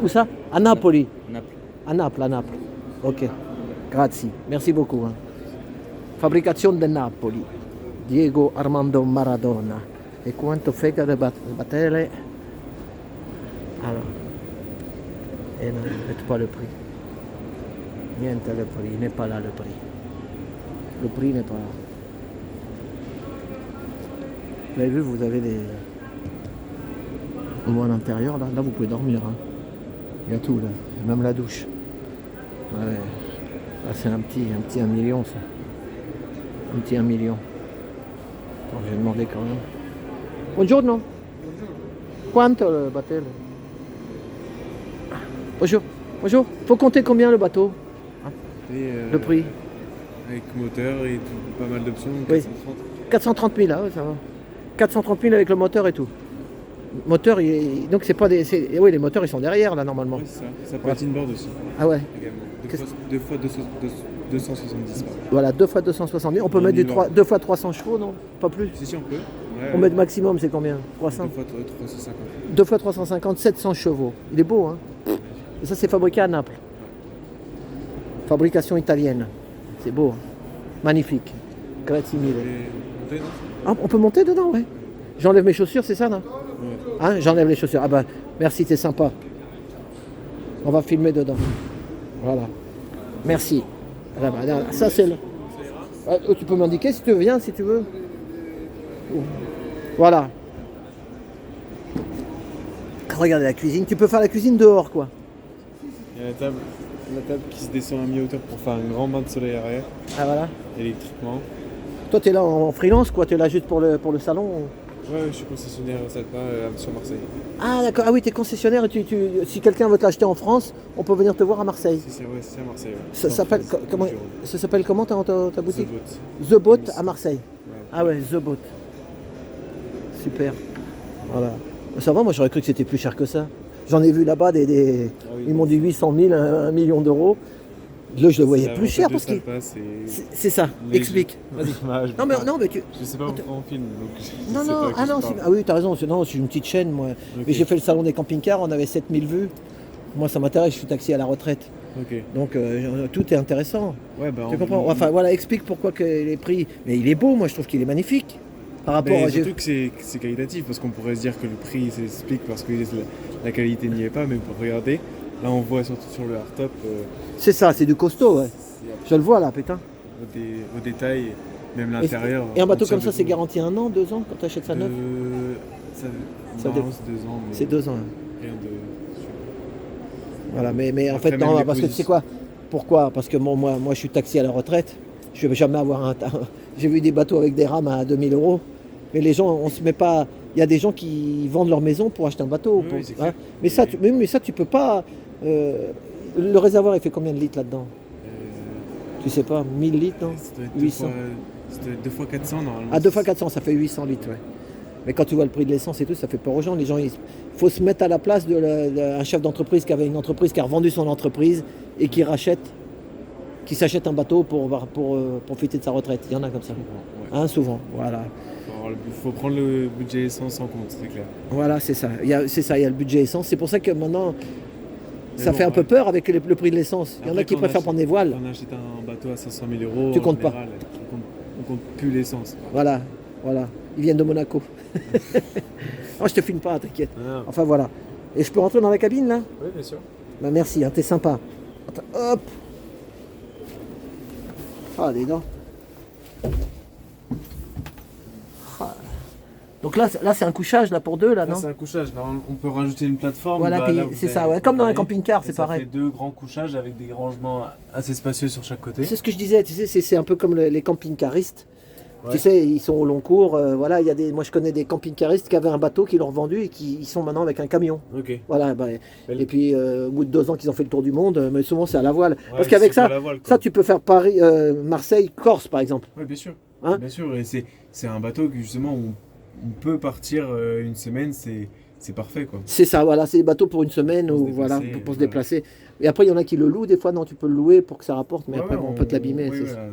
Speaker 1: Où ça? À Napoli.
Speaker 7: Naples.
Speaker 1: À Naples. Ok. Grazie. Merci beaucoup. Fabbricazione de Napoli. Diego Armando Maradona. E quanto frega le battelle. Alors. Et non, ne mettez pas le prix. Niente le prix, il n'est pas là le prix. Le prix n'est pas là. Vous avez vu, vous avez des... On voit à l'intérieur, là vous pouvez dormir. Hein. Il y a tout là, même la douche. Ouais. Là c'est un petit 1 million ça. Un petit 1 million. Attends, je vais demander quand même. Buongiorno. Quanto le bateau? Bonjour. Bonjour. Faut compter combien le bateau? Le prix?
Speaker 9: Avec moteur et tout, pas mal d'options,
Speaker 1: Oui.
Speaker 9: 430.
Speaker 1: 430 000, ah ouais, ça va. 430 000 avec le moteur et tout. Moteur, donc c'est pas des... Oui, les moteurs ils sont derrière là normalement.
Speaker 9: Oui, c'est ça. Ça peut être inboard aussi.
Speaker 1: Ah ouais.
Speaker 9: Également. Deux fois 270. Pardon.
Speaker 1: Voilà, 2 fois 270. On peut mettre 2 fois 300 chevaux, non? Pas plus?
Speaker 9: Si, on peut. Ouais,
Speaker 1: On met le maximum, c'est combien? 300?
Speaker 9: 2 fois 350.
Speaker 1: 2 fois 350, 700 chevaux. Il est beau, hein? Et ça, c'est fabriqué à Naples. Fabrication italienne. C'est beau. Hein? Magnifique. Grazie mille. Ah, on peut monter dedans, ouais. J'enlève mes chaussures, c'est ça, non?
Speaker 9: Ouais.
Speaker 1: Hein? J'enlève les chaussures. Ah bah, merci, t'es sympa. On va filmer dedans. Voilà. Merci. Là, bah, là, ça, c'est le... Ah, tu peux m'indiquer si tu viens, si tu veux. Voilà. Regardez la cuisine. Tu peux faire la cuisine dehors, quoi.
Speaker 9: Il y a la table qui se descend à mi-hauteur pour faire un grand bain de soleil arrière.
Speaker 1: Ah voilà.
Speaker 9: Électriquement.
Speaker 1: Toi, t'es là en freelance, quoi. T'es là juste pour le salon.
Speaker 9: Ouais, je suis concessionnaire Salpa sur Marseille.
Speaker 1: Ah d'accord. Ah oui, t'es concessionnaire. Et si quelqu'un veut te l'acheter en France, on peut venir te voir à Marseille.
Speaker 9: C'est à Marseille. Ouais.
Speaker 1: Ça s'appelle comment ta boutique?
Speaker 9: The Boat.
Speaker 1: The Boat à Marseille. Ouais. Ah ouais, The Boat. Super. Voilà. Ça va, moi j'aurais cru que c'était plus cher que ça. J'en ai vu là-bas ils m'ont dit 800 000, 1 million d'euros. Là, je le voyais plus cher parce que. C'est ça, explique. Vas-y. Non, mais tu.
Speaker 9: Je sais pas pourquoi on filme. Donc
Speaker 1: ah oui, t'as raison. Non, c'est une petite chaîne, moi. Okay. Mais j'ai fait le salon des camping-cars, on avait 7000 vues. Moi, ça m'intéresse, je suis taxi à la retraite.
Speaker 9: Okay.
Speaker 1: Donc, tout est intéressant.
Speaker 9: Ouais, bah,
Speaker 1: tu comprends? Enfin, voilà, explique pourquoi que les prix. Mais il est beau, moi, je trouve qu'il est magnifique. Par rapport à.
Speaker 9: Surtout que c'est qualitatif, parce qu'on pourrait se dire que le prix s'explique parce que la qualité n'y est pas, mais pour regarder. Là, on voit surtout sur le hardtop.
Speaker 1: C'est ça, c'est du costaud, ouais. Je le vois là, putain.
Speaker 9: Au détail, même l'intérieur.
Speaker 1: Et un bateau comme ça, c'est garanti 1 an, 2 ans quand tu achètes ça neuf?
Speaker 9: C'est 2 ans.
Speaker 1: C'est 2 ans. Hein.
Speaker 9: Rien de.
Speaker 1: Voilà, mais en fait, non, parce que tu sais quoi? Pourquoi? Parce que moi, je suis taxi à la retraite. Je ne vais jamais avoir un. J'ai vu des bateaux avec des rames à 2000 €. Mais les gens, on se met pas. Il y a des gens qui vendent leur maison pour acheter un bateau.
Speaker 9: Oui,
Speaker 1: hein. Mais ça, tu peux pas. Le réservoir, il fait combien de litres là-dedans? Tu sais pas, 1000 litres, non? 800.
Speaker 9: C'est 2 fois 400 normalement.
Speaker 1: Ah, 2 fois 400, ça fait 800 litres, ouais. Mais quand tu vois le prix de l'essence et tout, ça fait peur aux gens. Les gens, il faut se mettre à la place d'un chef d'entreprise qui avait une entreprise, qui a revendu son entreprise et qui s'achète un bateau pour profiter de sa retraite. Il y en a comme ça. Ouais. Hein, souvent, voilà.
Speaker 9: Il faut prendre le budget essence en compte, c'est clair.
Speaker 1: Voilà, c'est ça. Il y a le budget essence. C'est pour ça que maintenant, ça fait un peu peur avec le prix de l'essence. Il y en a qui préfèrent prendre des voiles.
Speaker 9: Quand on achète un bateau à 500 000 €,
Speaker 1: tu comptes pas.
Speaker 9: On compte plus l'essence.
Speaker 1: Voilà. Ils viennent de Monaco. Non, je te filme pas, t'inquiète. Ah. Enfin voilà. Et je peux rentrer dans la cabine là?
Speaker 9: Oui, bien sûr.
Speaker 1: Bah, merci, hein, t'es sympa. Attends, hop. Ah, les dents. Ah. Donc là c'est un couchage là pour deux là,
Speaker 9: Là,
Speaker 1: non?
Speaker 9: c'est un couchage. Là, on peut rajouter une plateforme.
Speaker 1: Voilà, puis
Speaker 9: là, vous
Speaker 1: c'est
Speaker 9: avez-
Speaker 1: ça, ouais, comme dans un
Speaker 9: voyez,
Speaker 1: camping-car,
Speaker 9: et
Speaker 1: c'est
Speaker 9: ça
Speaker 1: pareil.
Speaker 9: fait 2 grands couchages avec des rangements assez spacieux sur chaque côté.
Speaker 1: C'est ce que je disais, tu sais, c'est un peu comme les camping-caristes.
Speaker 9: Ouais.
Speaker 1: Tu sais, ils sont au long cours. Voilà, il y a moi je connais des camping-caristes qui avaient un bateau qui l'ont vendu et qui ils sont maintenant avec un camion.
Speaker 9: Ok.
Speaker 1: Voilà, et puis au bout de 2 ans qu'ils ont fait le tour du monde, mais souvent c'est à la voile. Parce
Speaker 9: Ouais,
Speaker 1: qu'avec
Speaker 9: c'est
Speaker 1: ça,
Speaker 9: à la voile, quoi.
Speaker 1: ça tu peux faire Paris, Marseille, Corse par exemple.
Speaker 9: Oui, bien sûr.
Speaker 1: Hein?
Speaker 9: Bien sûr, et c'est un bateau que justement on peut partir une semaine, c'est parfait quoi.
Speaker 1: C'est ça, voilà, c'est des bateaux pour une semaine
Speaker 9: Pour se
Speaker 1: ou voilà,
Speaker 9: déplacer,
Speaker 1: pour se
Speaker 9: voilà.
Speaker 1: déplacer. Et après il y en a qui le louent des fois, non, tu peux le louer pour que ça rapporte, mais
Speaker 9: Ouais,
Speaker 1: après
Speaker 9: ouais,
Speaker 1: on peut te l'abîmer.
Speaker 9: oui,
Speaker 1: c'est-
Speaker 9: voilà.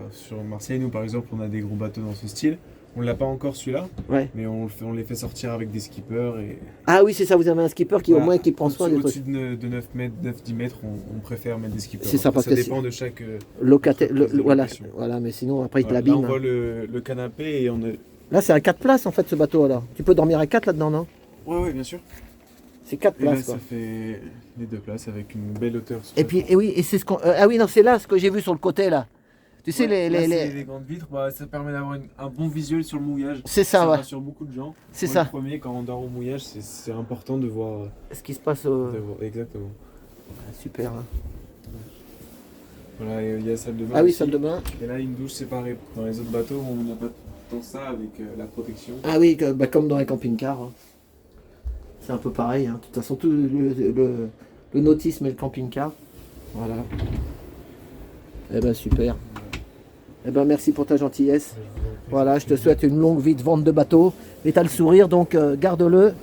Speaker 9: Sur Marseille, nous par exemple, on a des gros bateaux dans ce style. On l'a pas encore celui-là,
Speaker 1: Ouais.
Speaker 9: mais on les fait sortir avec des skippers. Et...
Speaker 1: Ah oui, c'est ça, vous avez un skipper qui au moins qui prend soin des
Speaker 9: Au-dessus
Speaker 1: trucs.
Speaker 9: de 9 mètres, 9-10 mètres, on préfère mettre des skippers.
Speaker 1: C'est ça,
Speaker 9: Après,
Speaker 1: parce que
Speaker 9: dépend de chaque
Speaker 1: locataire,
Speaker 9: entreprise de
Speaker 1: voilà,
Speaker 9: location.
Speaker 1: voilà, mais sinon après il te
Speaker 9: Voilà,
Speaker 1: l'abîme.
Speaker 9: là, on voit
Speaker 1: hein.
Speaker 9: le canapé et on est...
Speaker 1: Là c'est à 4 places en fait ce bateau là. Tu peux dormir à 4 là-dedans, non?
Speaker 9: Ouais, bien sûr.
Speaker 1: C'est 4
Speaker 9: Et là,
Speaker 1: places quoi.
Speaker 9: ça fait les 2 places avec une belle hauteur.
Speaker 1: Et puis, et oui, et c'est ce qu'on. Ah oui, non, c'est là ce que j'ai vu sur le côté là. Tu sais,
Speaker 9: Ouais, là,
Speaker 1: les.
Speaker 9: c'est les grandes vitres, ça permet d'avoir un bon visuel sur le mouillage.
Speaker 1: C'est ça, ouais.
Speaker 9: rassure beaucoup de gens.
Speaker 1: C'est
Speaker 9: Moi,
Speaker 1: ça.
Speaker 9: Le premier, quand on dort au mouillage, c'est important de voir.
Speaker 1: Ce qui se passe au.
Speaker 9: Exactement.
Speaker 1: Super. Hein.
Speaker 9: Voilà, et il y a salle de bain.
Speaker 1: Ah oui,
Speaker 9: aussi.
Speaker 1: salle de bain.
Speaker 9: Et là, une douche séparée. Dans les autres bateaux, on n'a pas tant ça avec la protection.
Speaker 1: Ah oui, comme dans les camping-cars. hein. C'est un peu pareil. Hein. De toute façon, tout le nautisme et le camping-car. Voilà. Eh ben super. Eh ben merci pour ta gentillesse. Voilà, je te souhaite une longue vie de vente de bateaux. Et t'as le sourire, donc garde-le.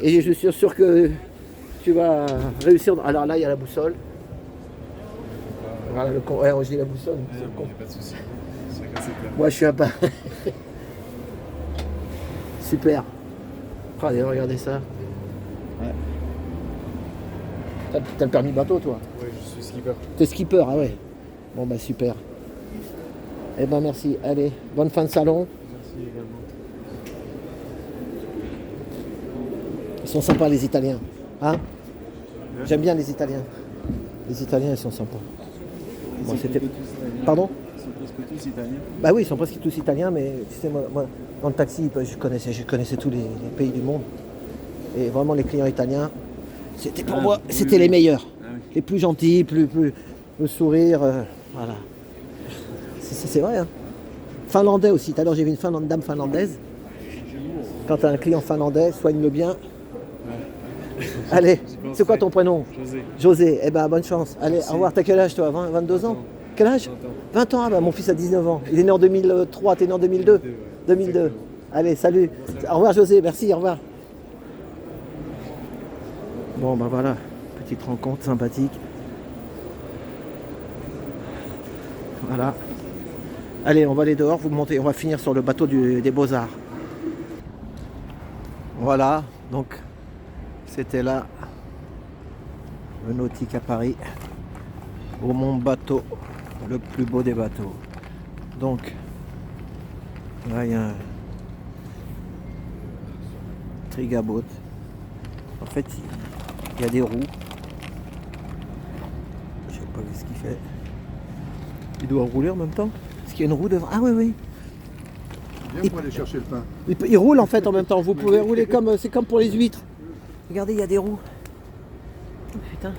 Speaker 1: Et je suis sûr que tu vas réussir. Alors là, il y a la boussole. Voilà, ouais, je dis la boussole.
Speaker 9: Il n'y a pas de souci. Chacun ses plans.
Speaker 1: Moi, je suis un peu. Super. Allez, regardez ça. Ouais. T'as le permis bateau, toi?
Speaker 9: Oui, je suis skipper.
Speaker 1: T'es skipper, ah ouais. Bon, bah super. Eh ben merci. Allez, bonne fin de salon.
Speaker 9: Merci également.
Speaker 1: Ils sont sympas, les Italiens. Hein? J'aime bien les Italiens. Les Italiens, ils sont sympas. Bon, c'était... Pardon?
Speaker 9: Ils sont presque tous italiens.
Speaker 1: Bah oui, ils sont presque tous italiens, mais tu sais, moi dans le taxi, je connaissais tous les pays du monde. Et vraiment, les clients italiens, c'était pour moi,
Speaker 9: oui,
Speaker 1: c'était
Speaker 9: oui.
Speaker 1: les meilleurs.
Speaker 9: Ah oui.
Speaker 1: Les plus gentils, le sourire, voilà. C'est vrai. Hein. Finlandais aussi. Tout à l'heure, j'ai vu une dame finlandaise. Quand tu as un client finlandais, soigne-le bien. Allez, c'est quoi ton prénom?
Speaker 9: José.
Speaker 1: José, eh ben bonne chance. Allez, au revoir. T'as quel âge toi? 22 ans? Quel âge? 20 ans. Ah bah mon fils a 19 ans. Il est né en 2003, t'es né en 2002? 2002. Allez, salut. Au revoir José, merci, au revoir. Bon bah voilà, petite rencontre sympathique. Voilà. Allez, on va aller dehors, vous montez, on va finir sur le bateau des Beaux-Arts. Voilà, donc c'était là le nautique à Paris, au mon bateau, le plus beau des bateaux. Donc là il y a un trigaboat. En fait il y a des roues. Je sais pas ce qu'il fait. Il doit rouler en même temps. Est-ce qu'il y a une roue devant? Ah oui oui.
Speaker 3: Viens pour aller chercher le pain.
Speaker 1: Il roule en fait en même temps. Vous pouvez rouler comme c'est comme pour les huîtres. Regardez, il y a des roues. Oh, putain.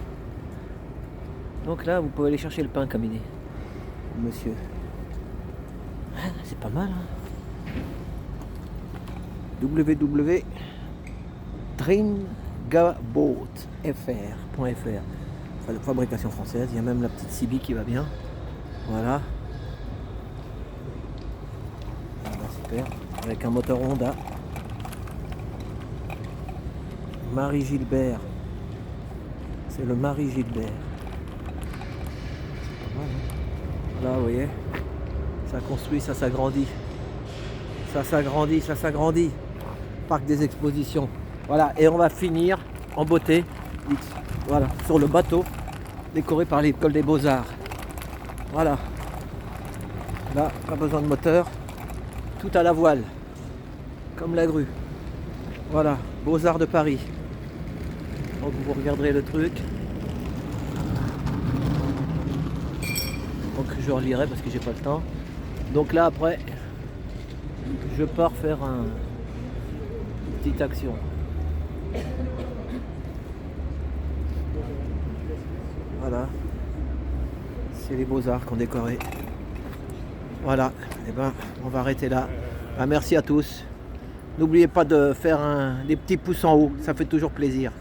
Speaker 1: Donc là, vous pouvez aller chercher le pain comme il est. Monsieur. Ah, c'est pas mal. Hein. www.tringaboat.fr. Fabrication française. Il y a même la petite Sibi qui va bien. Voilà. Super. Avec un moteur Honda. Marie Gilbert. C'est le Marie Gilbert. C'est pas mal, hein. Là, vous voyez, ça construit, ça s'agrandit. Ça s'agrandit, ça s'agrandit. Parc des expositions. Voilà, et on va finir en beauté. Voilà, sur le bateau décoré par l'école des Beaux-Arts. Voilà. Là, pas besoin de moteur. Tout à la voile. Comme la grue. Voilà, Beaux-Arts de Paris. Donc vous regarderez le truc. Donc je relirai parce que j'ai pas le temps. Donc là après, je pars faire petite action. Voilà. C'est les Beaux-Arts qui ont décoré. Voilà. Et ben, on va arrêter là. Ben, merci à tous. N'oubliez pas de faire des petits pouces en haut. Ça fait toujours plaisir.